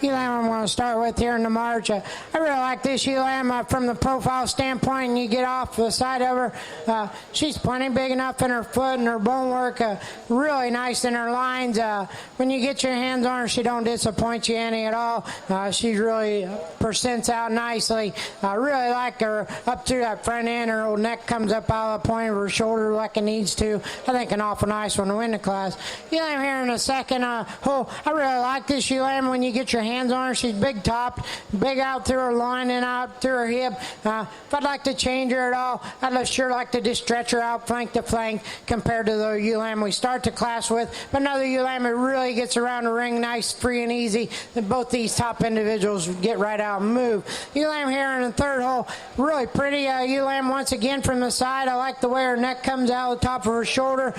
Ewe lamb I'm going to start with here in the March. I really like this ewe lamb from the profile standpoint, and you get off the side of her. She's plenty big enough in her foot and her bone work, really nice in her lines. When you get your hands on her, she don't disappoint you any at all. She really percents out nicely. I really like her up through that front end. Her old neck comes up out of the point of her shoulder like it needs to. I think an awful nice one to win the class. Ewe lamb here in the second hole. I really like this ewe lamb when you get your hands on her. She's big topped, big out through her line and out through her hip. If I'd like to change her at all, I'd sure like to just stretch her out flank to flank compared to the ewe lamb we start the class with. But another ewe lamb that really gets around the ring nice, free and easy. And both these top individuals get right out and move. Ewe lamb here in the third hole, really pretty ewe lamb once again from the side. I like the way her neck comes out the top of her shoulder.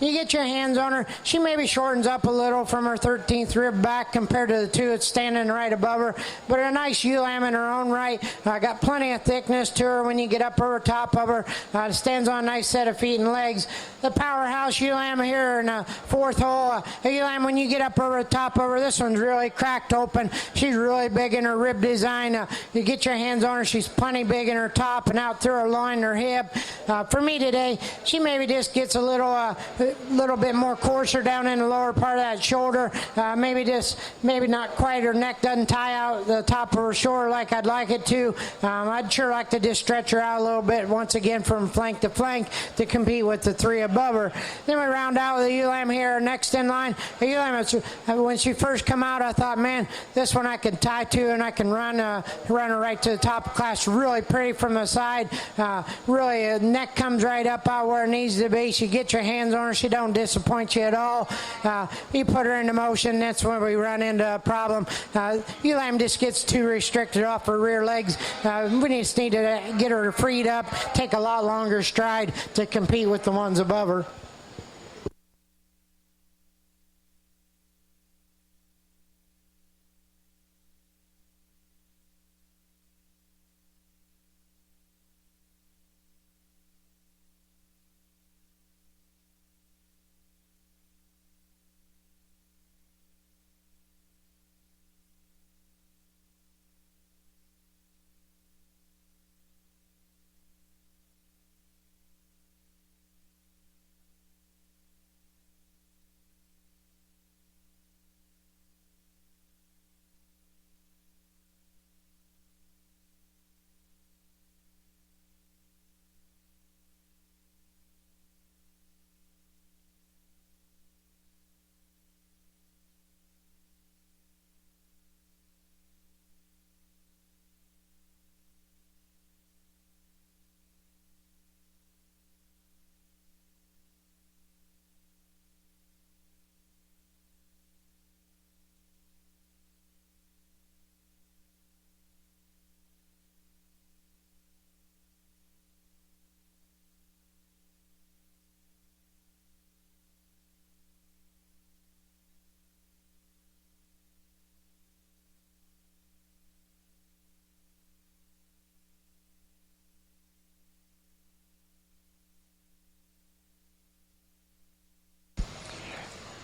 You get your hands on her, she maybe shortens up a little from her 13th rib back compared to the two that's standing right above her, but a nice ewe lamb in her own right. Got plenty of thickness to her when you get up over top of her. Stands on a nice set of feet and legs. The powerhouse ewe lamb here in the fourth hole. A ewe lamb when you get up over the top of her, this one's really cracked open. She's really big in her rib design. You get your hands on her, she's plenty big in her top and out through her loin and her hip. For me today, she maybe just gets a little bit more coarser down in the lower part of that shoulder. Maybe not quite her neck doesn't tie out the top of her shoulder like I'd like it to. I'd sure like to just stretch her out a little bit once again from flank to flank to compete with the three above her. Then we round out with the ewe lamb here next in line. The ewe lamb, when she first come out, I thought, man, this one I can tie to and I can run her right to the top of class. Really pretty from the side. Really, neck comes right up out where it needs to be. She gets your hands on her. She don't disappoint you at all. You put her into motion, that's when we run into a problem. Ewe lamb just gets too restricted off her rear legs. We just need to get her freed up, take a lot longer stride to compete with the ones above her.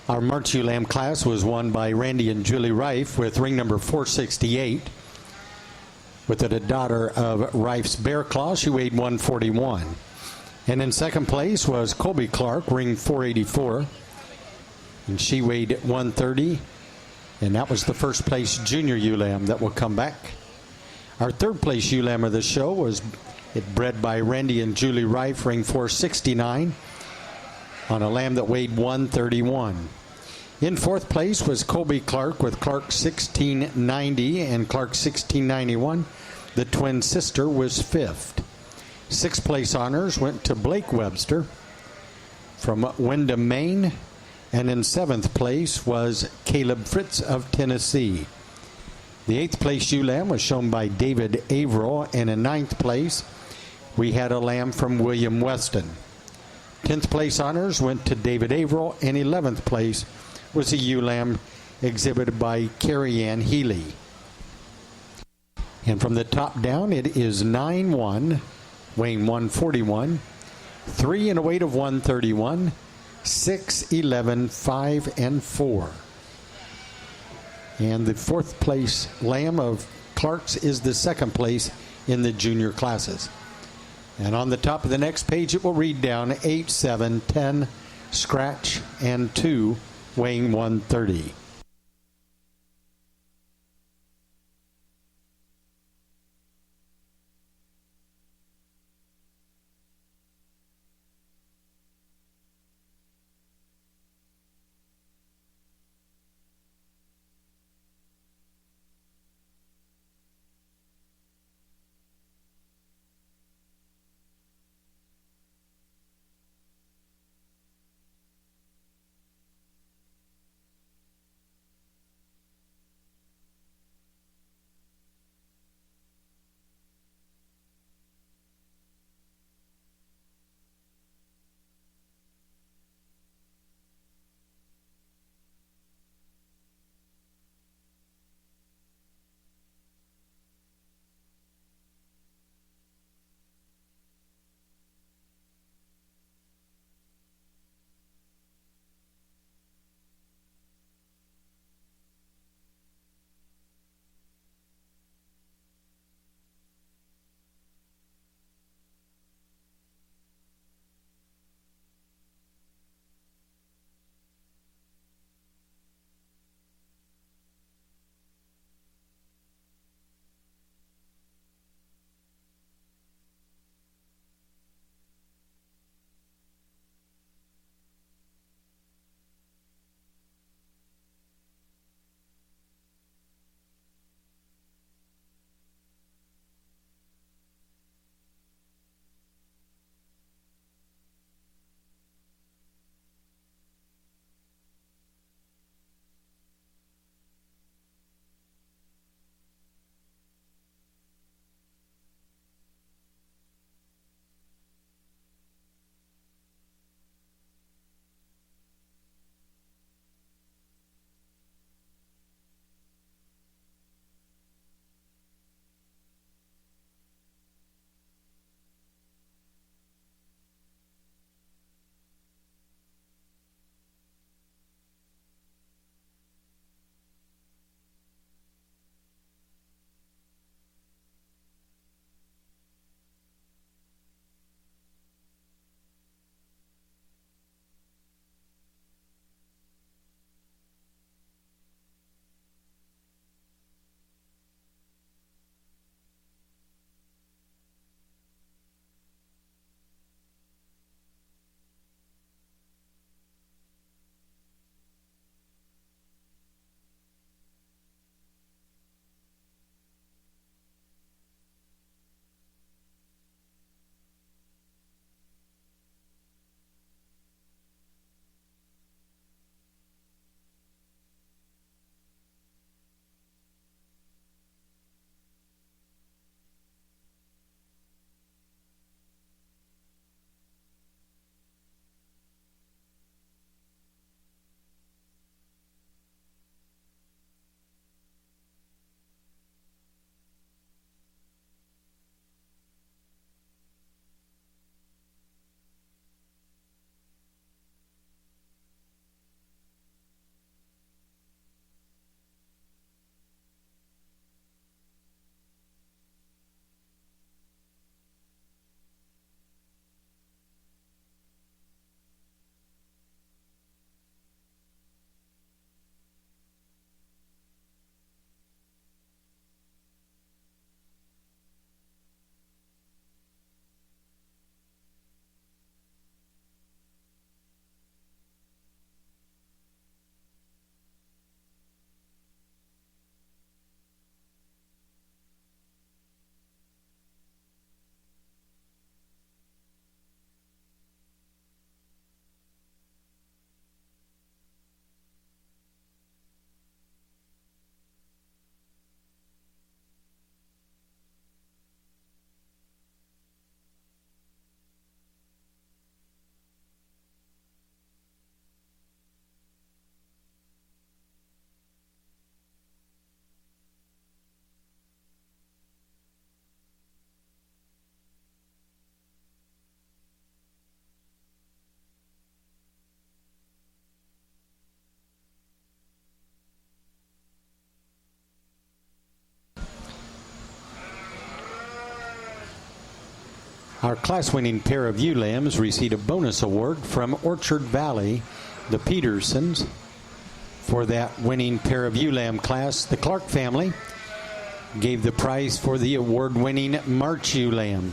Our March ewe lamb class was won by Randy and Julie Reif with ring number 468. With it a daughter of Reif's Bear Claw, she weighed 141. And in second place was Colby Clark, ring 484. And she weighed 130. And that was the first place junior ewe lamb that will come back. Our third place ewe lamb of the show was bred by Randy and Julie Reif, ring 469. On a lamb that weighed 131. In fourth place was Colby Clark with Clark 1690 and Clark 1691. The twin sister was fifth. Sixth place honors went to Blake Webster from Windham, Maine. And in seventh place was Caleb Fritz of Tennessee. The eighth place ewe lamb was shown by David Averill. And in ninth place, we had a lamb from William Weston. 10th place honors went to David Averill, and 11th place was a ewe lamb exhibited by Carrie Ann Healy. And from the top down, it is 9-1, weighing 141, 3 in a weight of 131, 6, 11, 5, and 4. And the fourth place lamb of Clark's is the second place in the junior classes. And on the top of the next page, it will read down 8, 7, 10, scratch, and 2, weighing 130. Our class-winning pair of ewe lambs received a bonus award from Orchard Valley, the Petersons, for that winning pair of ewe lamb class. The Clark family gave the prize for the award-winning March ewe lamb.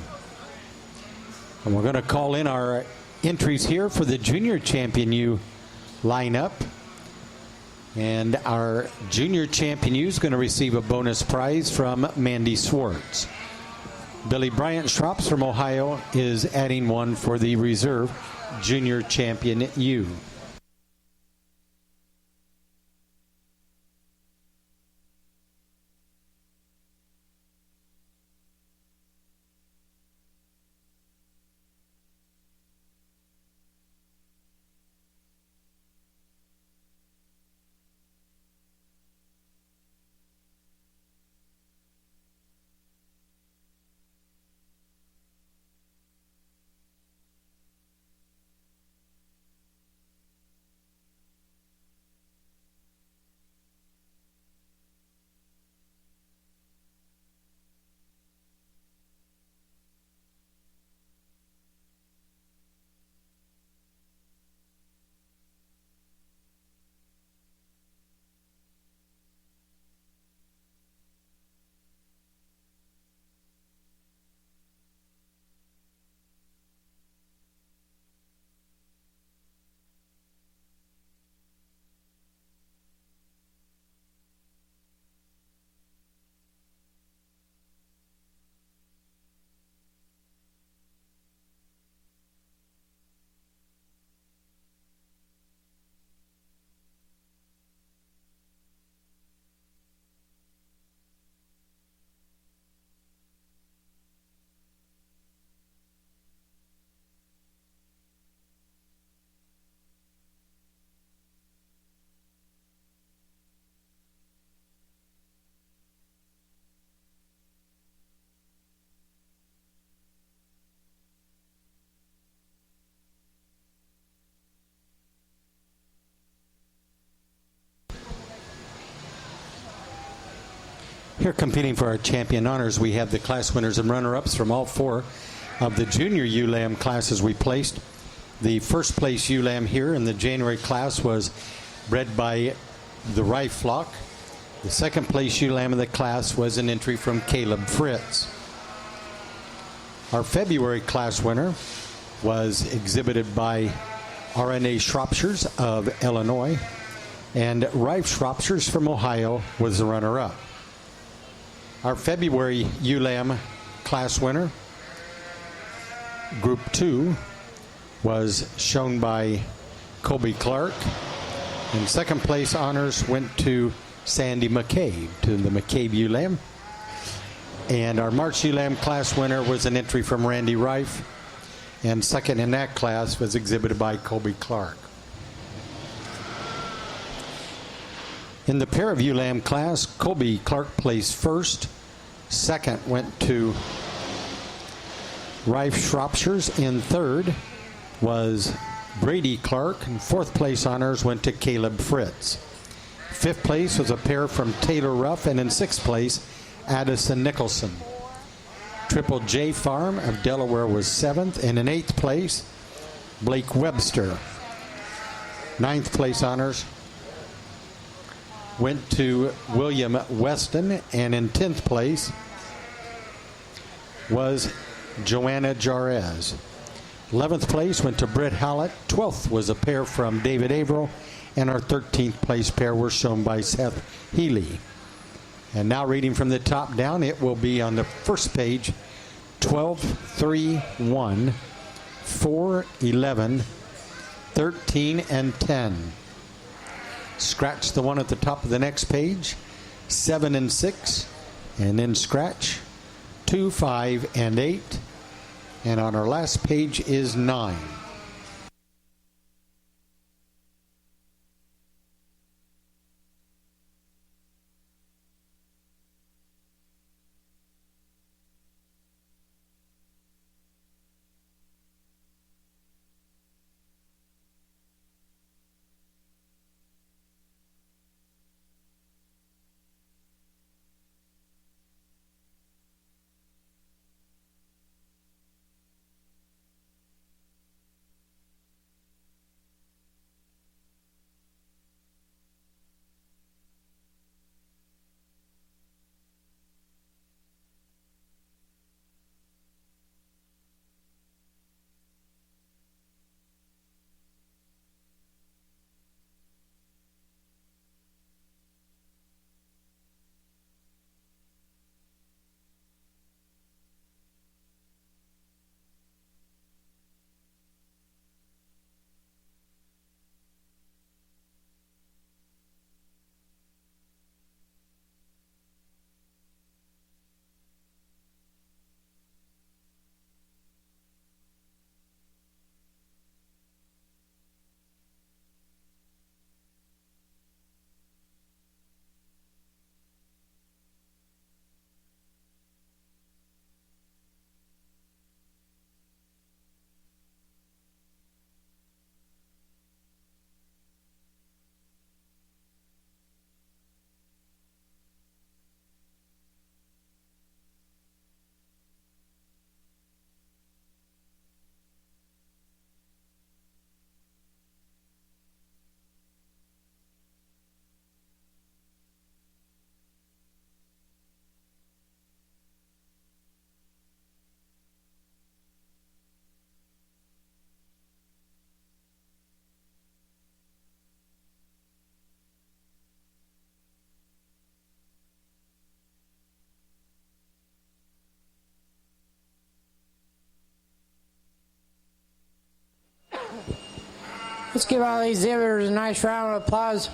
And we're going to call in our entries here for the junior champion ewe lineup. And our junior champion ewe is going to receive a bonus prize from Mandy Swartz. Billy Bryant Schrops from Ohio is adding one for the reserve junior champion ewe. Here competing for our champion honors, we have the class winners and runner-ups from all four of the junior ewe lamb classes we placed. The first place ewe lamb here in the January class was bred by the Rife flock. The second place ewe lamb of the class was an entry from Caleb Fritz. Our February class winner was exhibited by RNA Shropshires of Illinois, and Rife Shropshires from Ohio was the runner-up. Our February ewe lamb class winner, Group 2, was shown by Colby Clark, and second place honors went to Sandy McCabe, to the McCabe ewe lamb. And our March ewe lamb class winner was an entry from Randy Rife, and second in that class was exhibited by Colby Clark. In the pair of ewe lamb class, Colby Clark placed first. Second went to Rife Shropshires. In third was Brady Clark, and fourth place honors went to Caleb Fritz. Fifth place was a pair from Taylor Ruff, and in sixth place, Addison Nicholson. Triple J Farm of Delaware was seventh, and in eighth place, Blake Webster. Ninth place honors went to William Weston, and in 10th place was Joanna Jarez. 11th place went to Britt Hallett. 12th was a pair from David Averill, and our 13th place pair were shown by Seth Healy. And now reading from the top down, it will be on the first page: 12, 3, 1, 4, 11, 13, and 10. Scratch the one at the top of the next page, 7 and 6, and then scratch 2, 5, and 8. And on our last page is 9. Let's give all these exhibitors a nice round of applause.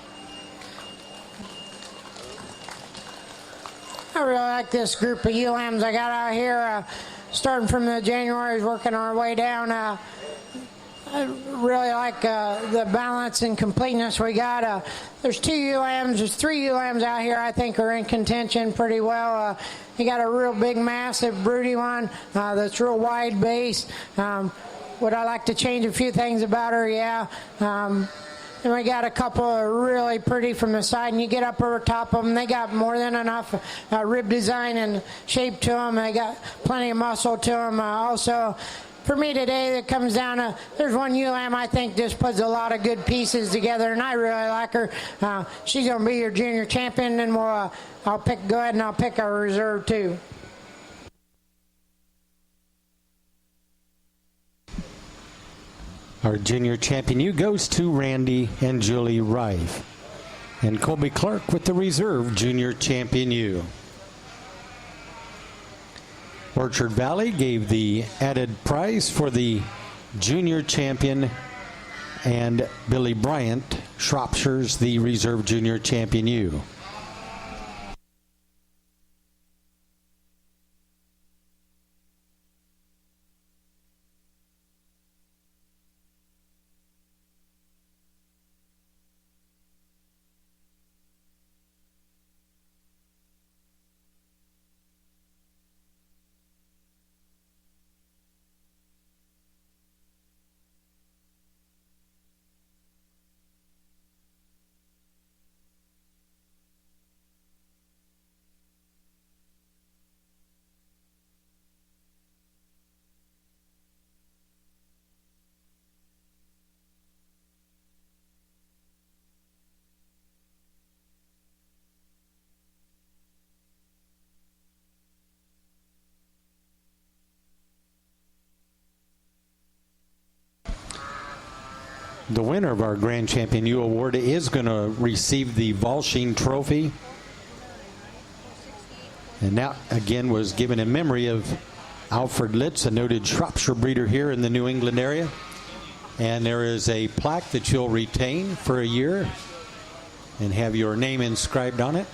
I really like this group of ewe lambs I got out here. Starting from the Januaries, working our way down. I really like the balance and completeness we got. There's 2 ewe lambs. There's 3 ewe lambs out here I think are in contention pretty well. You got a real big, massive, broody one that's real wide base. Would I like to change a few things about her? Yeah. And we got a couple of really pretty from the side, and you get up over top of them, they got more than enough rib design and shape to them. They got plenty of muscle to them. Also, for me today, it comes down to, there's one ewe lamb I think just puts a lot of good pieces together, and I really like her. She's going to be your junior champion, and I'll go ahead and I'll pick our reserve too. Our junior champion ewe goes to Randy and Julie Rife. And Colby Clark with the reserve junior champion ewe. Orchard Valley gave the added prize for the junior champion, and Billy Bryant, Shropshire's the reserve junior champion ewe. The winner of our Grand Champion ewe Award is going to receive the Volshing Trophy. And that, again, was given in memory of Alfred Litz, a noted Shropshire breeder here in the New England area. And there is a plaque that you'll retain for a year and have your name inscribed on it.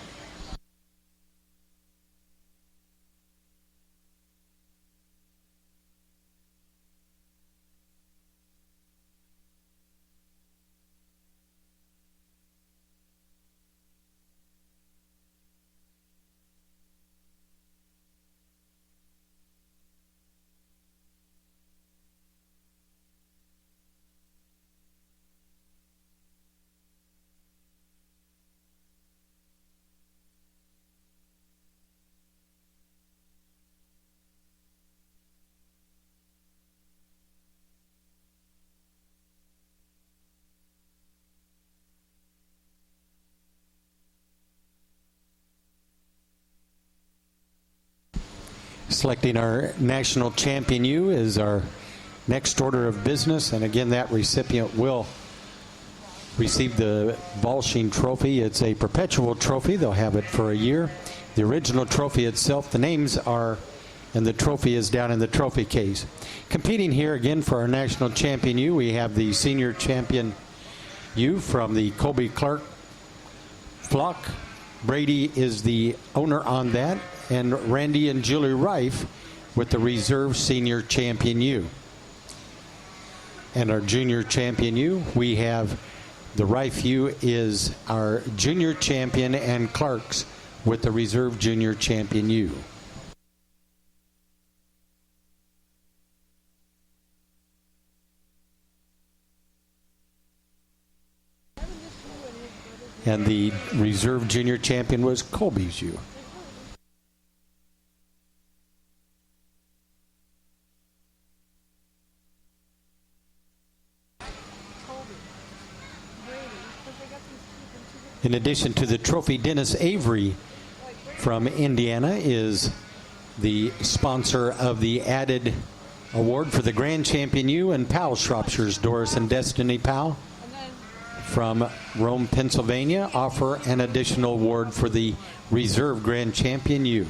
Selecting our national champion ewe is our next order of business, and again that recipient will receive the Volshing Trophy. It's a perpetual trophy. They'll have it for a year. The original trophy itself, the names are, and the trophy is down in the trophy case. Competing here again for our national champion ewe, we have the senior champion ewe from the Colby Clark flock. Brady is the owner on that, and Randy and Julie Rife with the reserve senior champion ewe. And our junior champion ewe, we have the Rife ewe is our junior champion, and Clark's with the reserve junior champion ewe. And the reserve junior champion was Colby's ewe. In addition to the trophy, Dennis Avery from Indiana is the sponsor of the added award for the Grand Champion ewe, and Powell Shropshire's Doris and Destiny Powell from Rome, Pennsylvania, offer an additional award for the reserve Grand Champion ewe.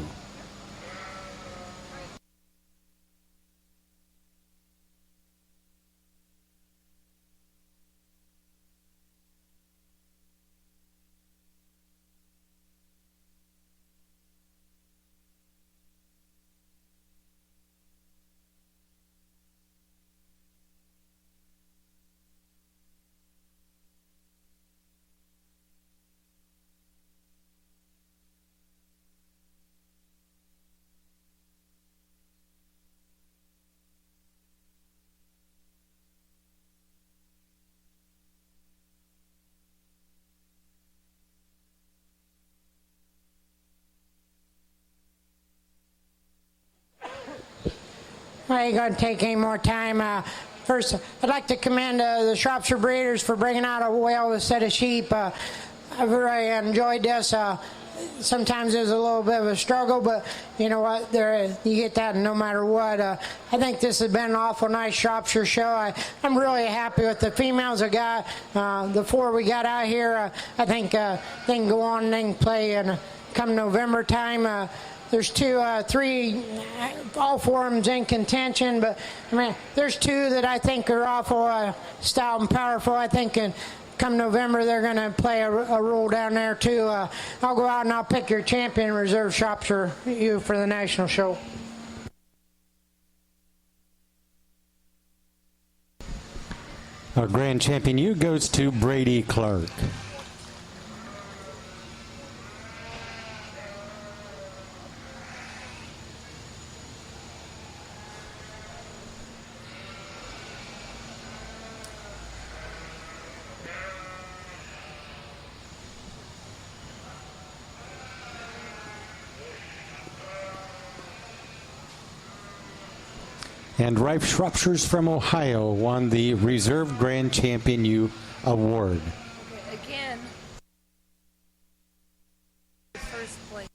I ain't going to take any more time. First, I'd like to commend the Shropshire breeders for bringing out a well set of sheep. I've really enjoyed this. Sometimes there's a little bit of a struggle, but you know what? You get that no matter what. I think this has been an awful nice Shropshire show. I'm really happy with the females I got. The 4 we got out here, I think they can go on and they can play and come November time. There's 2, 3, all 4 of them's in contention, but I mean, there's 2 that I think are awful stout and powerful. I think come November they're going to play a role down there too. I'll go out and I'll pick your champion reserve Shropshire you for the national show. Our grand champion you goes to Brady Clark. And Rife Shropshires from Ohio won the Reserve Grand Champion U Award. Okay, again, first place.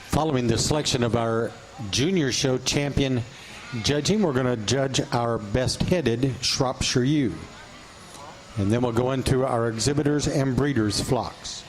Following the selection of our junior show champion judging, we're going to judge our best-headed Shropshire ewe. And then we'll go into our exhibitors and breeders flocks.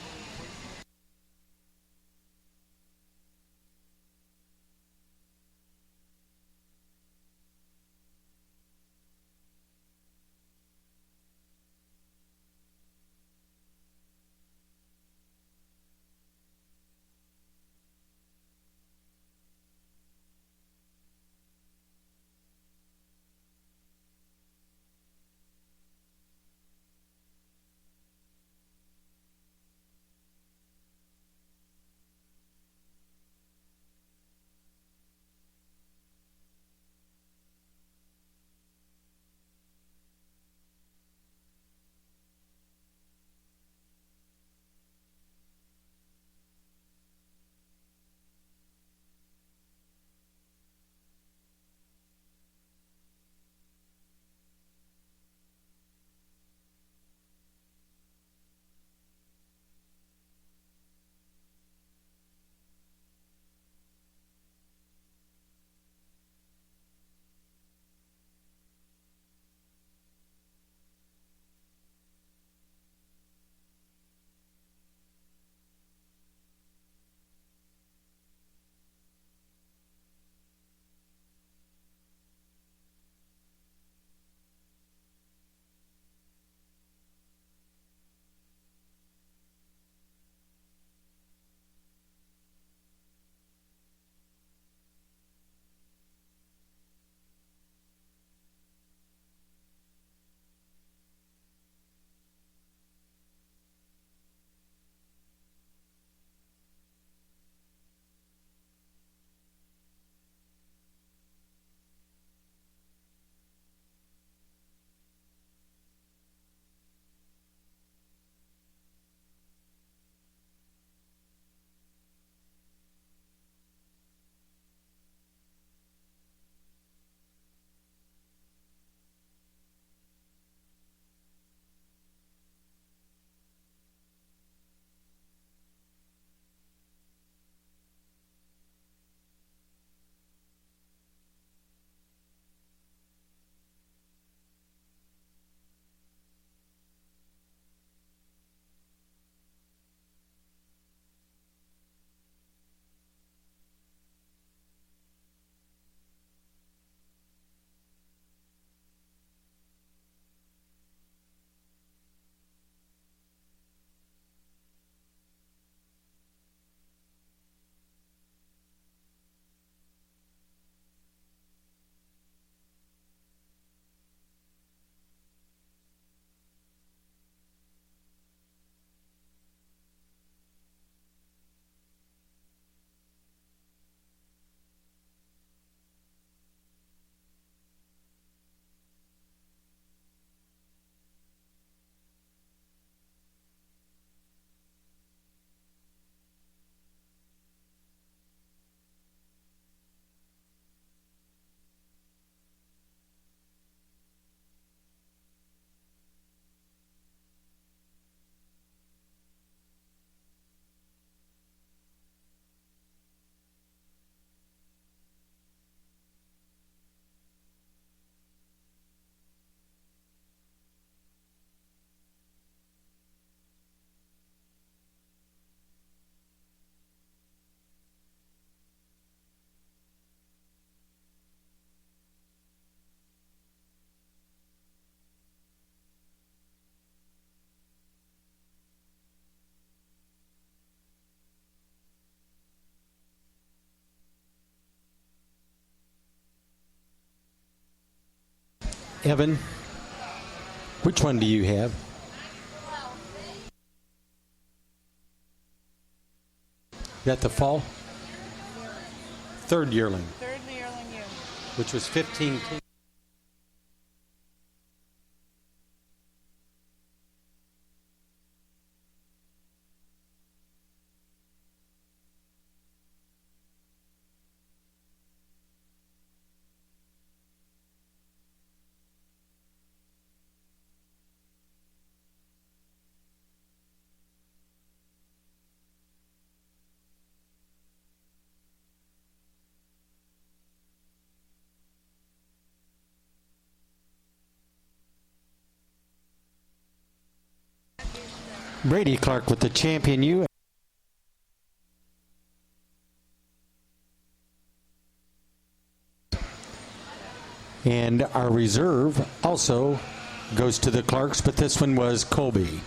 Evan, which one do you have? Is that the fall? Third yearling, Third yearling ewe. which was 15. Brady Clark with the champion ewe. And our reserve also goes to the Clarks, but this one was Colby.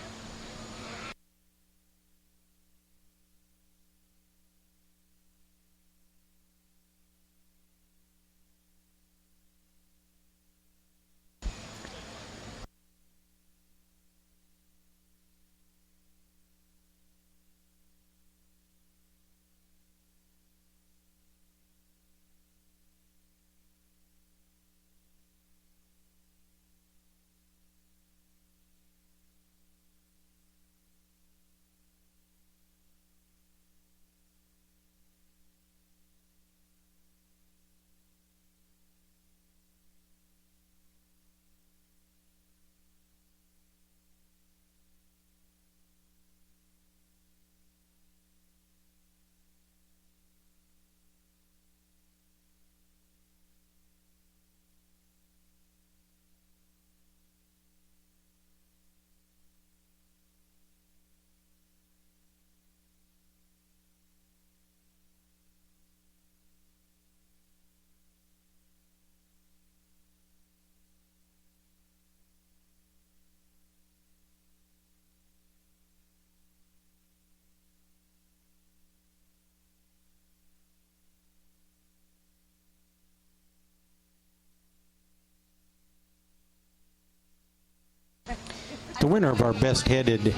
The winner of our best headed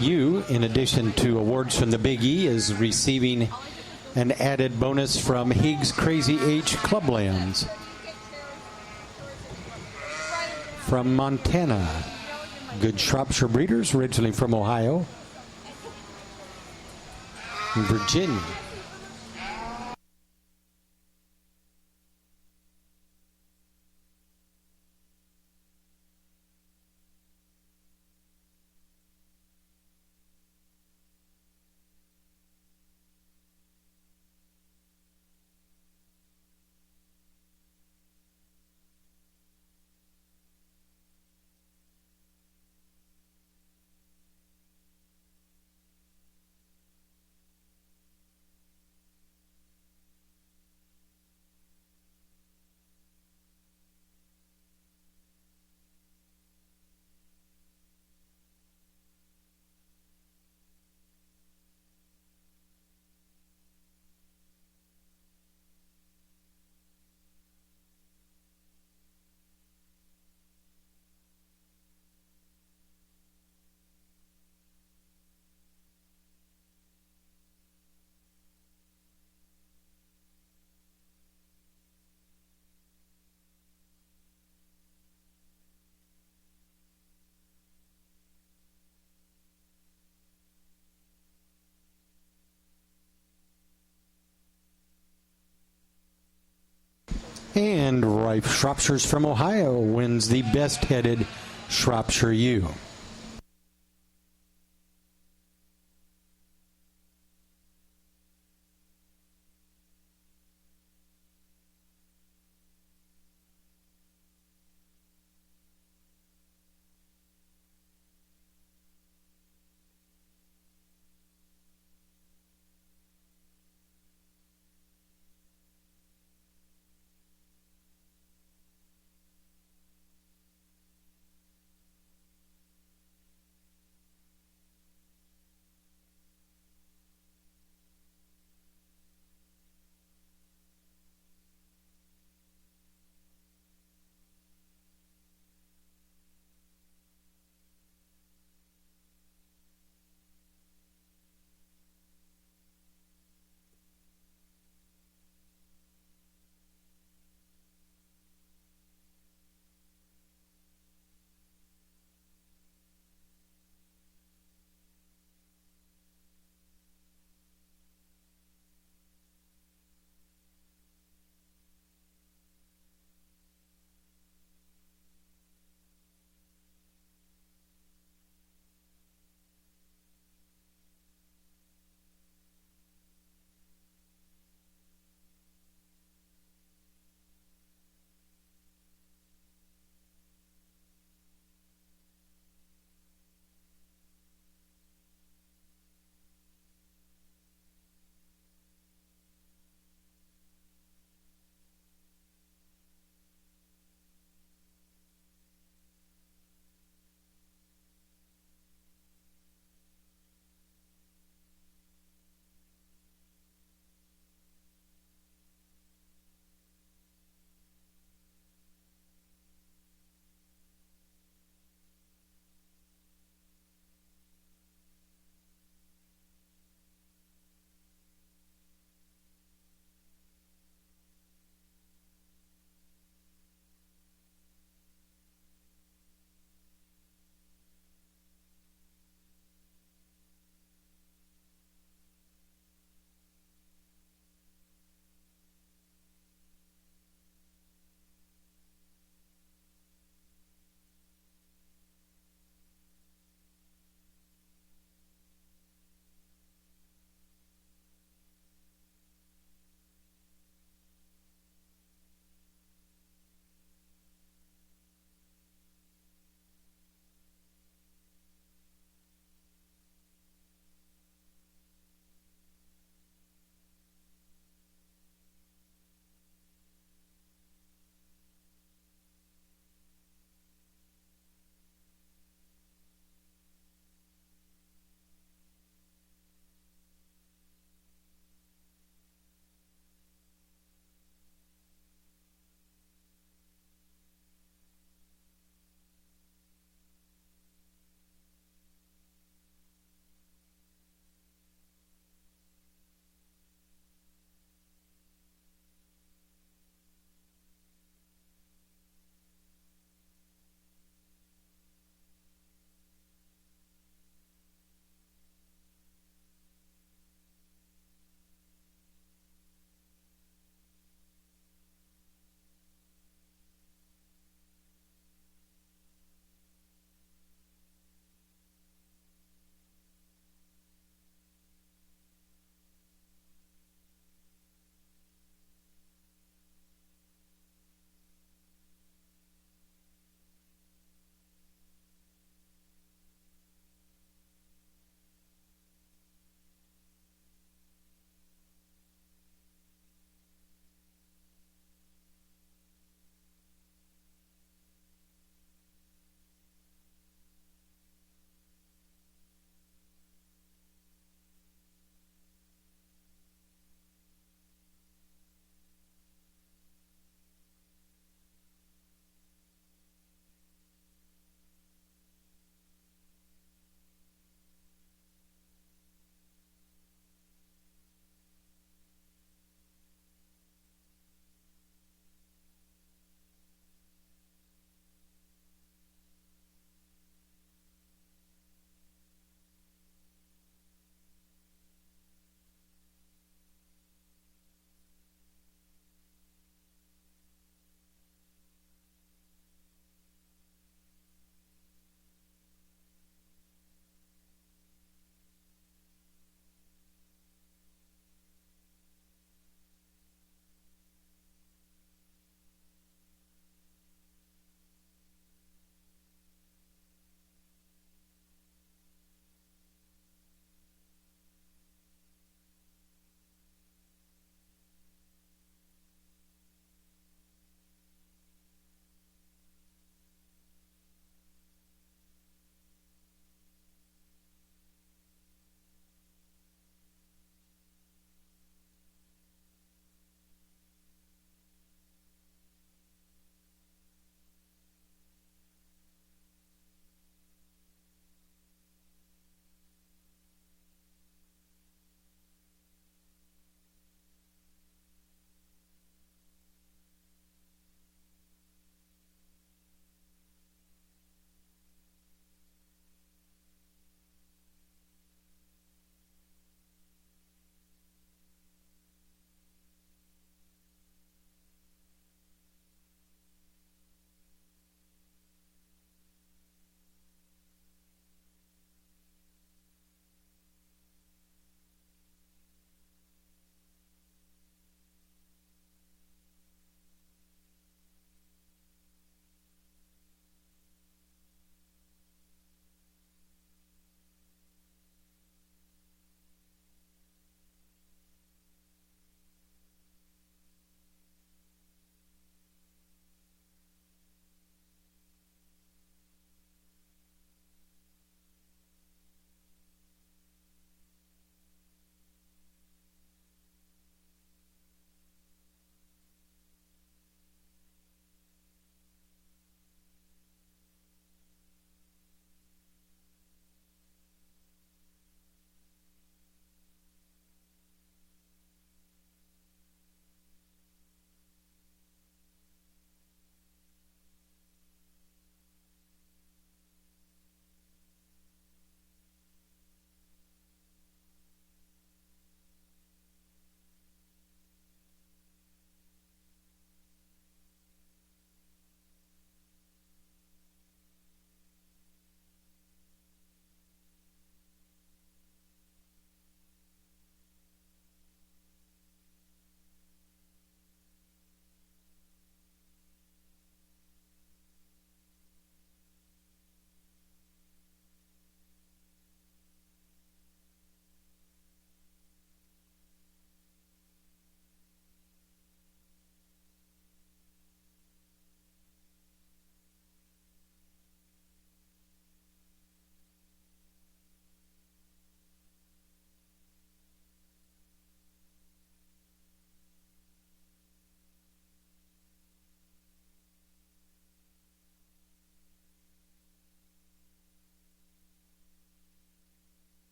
ewe, in addition to awards from the Big E, is receiving an added bonus from Higgs Crazy H Clublands from Montana. Good Shropshire breeders, originally from Ohio and Virginia. And Rife Shropshire's from Ohio wins the best headed Shropshire ewe.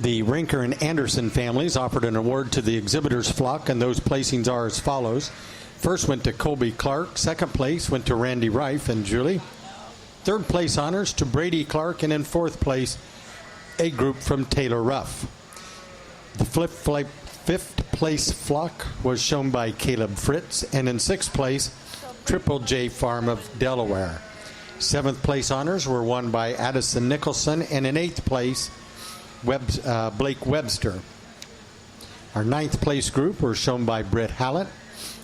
The Rinker and Anderson families offered an award to the exhibitors flock, and those placings are as follows. First went to Colby Clark. Second place went to Randy Reif and Julie. Third place honors to Brady Clark, and in fourth place, a group from Taylor Ruff. The fifth place flock was shown by Caleb Fritz, and in sixth place, Triple J Farm of Delaware. Seventh place honors were won by Addison Nicholson, and in eighth place, Blake Webster. Our ninth place group were shown by Britt Hallett,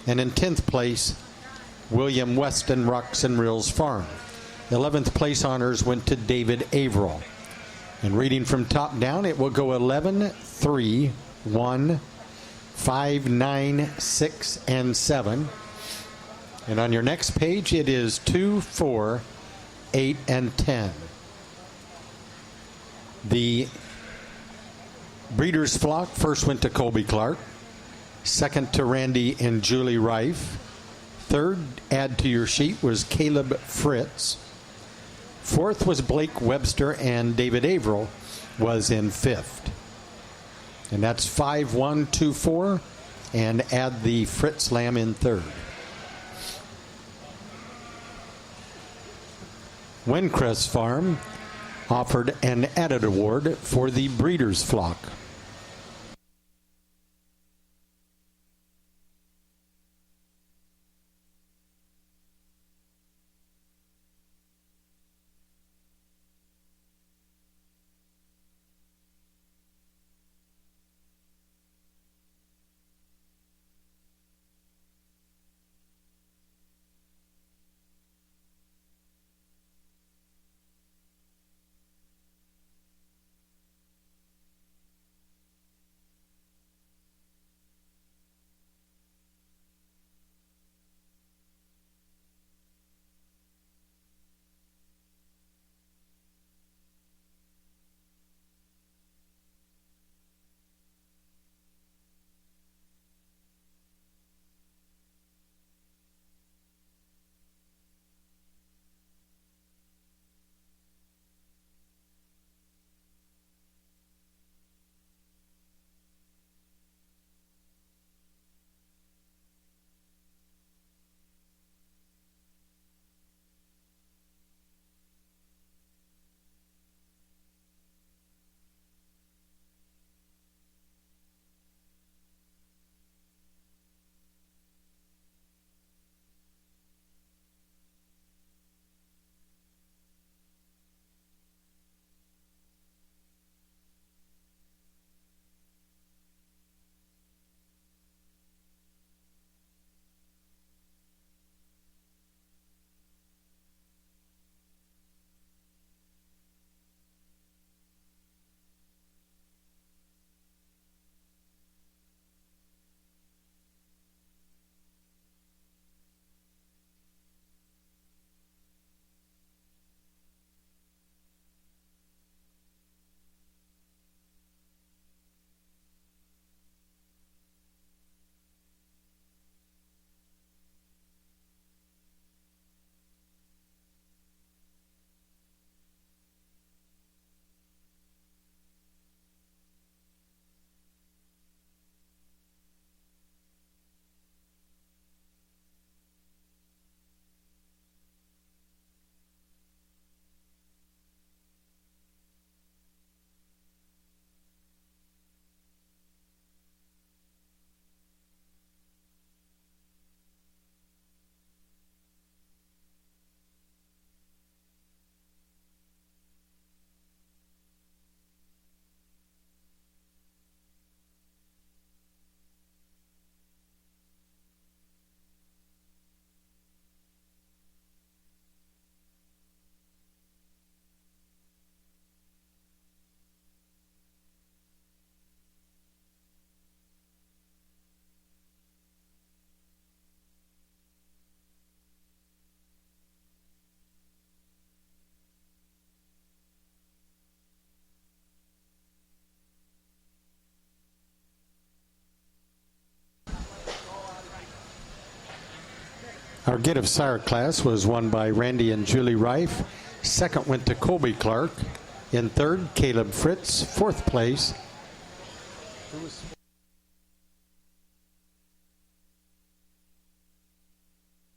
and in 10th place, William Weston Rocks and Reels Farm. 11th place honors went to David Averill. And reading from top down, it will go 11, 3, 1, 5, 9, 6, and 7. And on your next page, it is 2, 4, 8, and 10. The breeders' flock first went to Colby Clark. Second to Randy and Julie Reif. Third, add to your sheet, was Caleb Fritz. Fourth was Blake Webster, and David Averill was in fifth. And that's 5, 1, 2, 4, and add the Fritz lamb in third. Windcrest Farm offered an added award for the breeders' flock. Our Get of Sire class was won by Randy and Julie Reif. Second went to Colby Clark. In third, Caleb Fritz. Fourth place,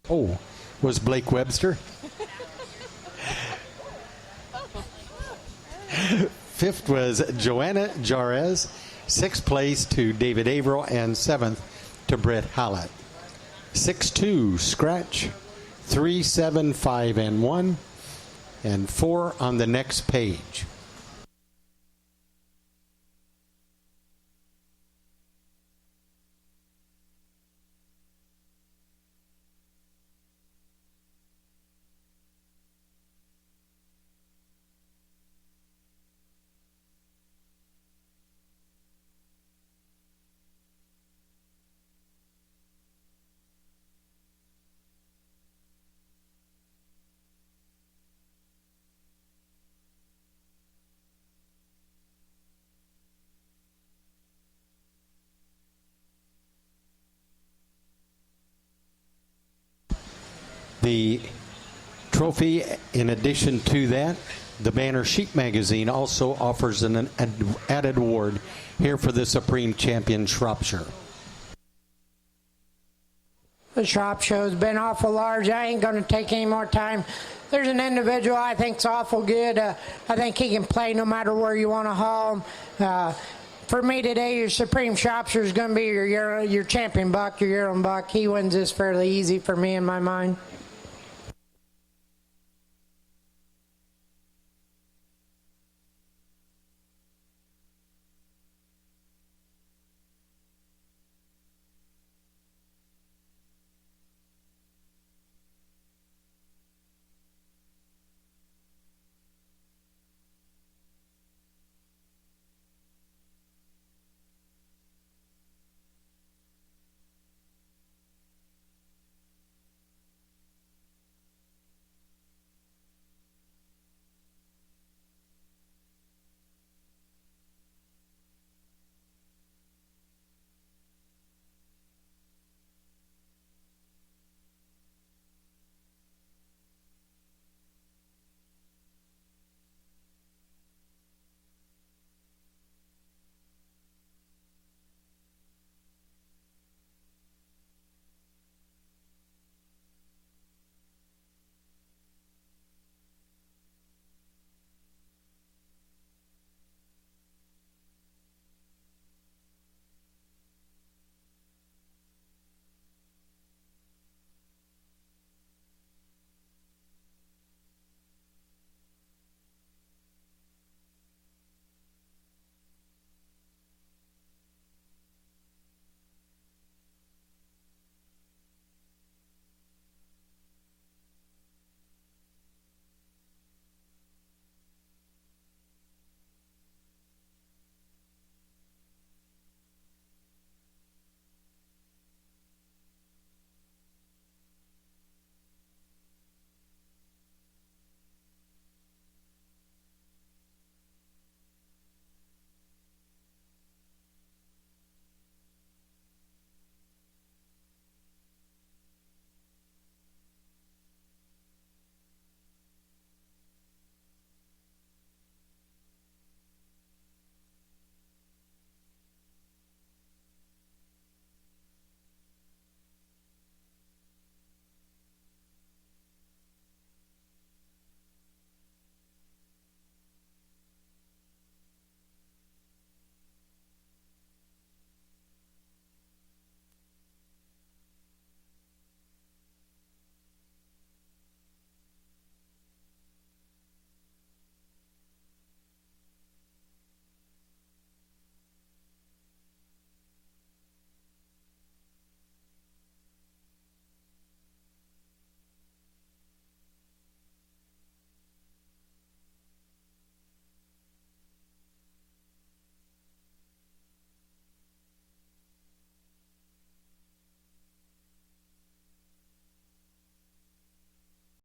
Oh, was Blake Webster. Fifth was Joanna Jarez. Sixth place to David Averill, and seventh to Brett Hallett. 6-2 scratch, 3, 7, 5, and 1, and 4 on the next page. The trophy, in addition to that, the Banner Sheep Magazine also offers an added award here for the Supreme Champion Shropshire. The Shropshire has been awful large. I ain't going to take any more time. There's an individual I think's awful good. I think he can play no matter where you want to haul him. For me today, your Supreme Shropshire is going to be your champion buck, your yearling buck. He wins this fairly easy for me in my mind.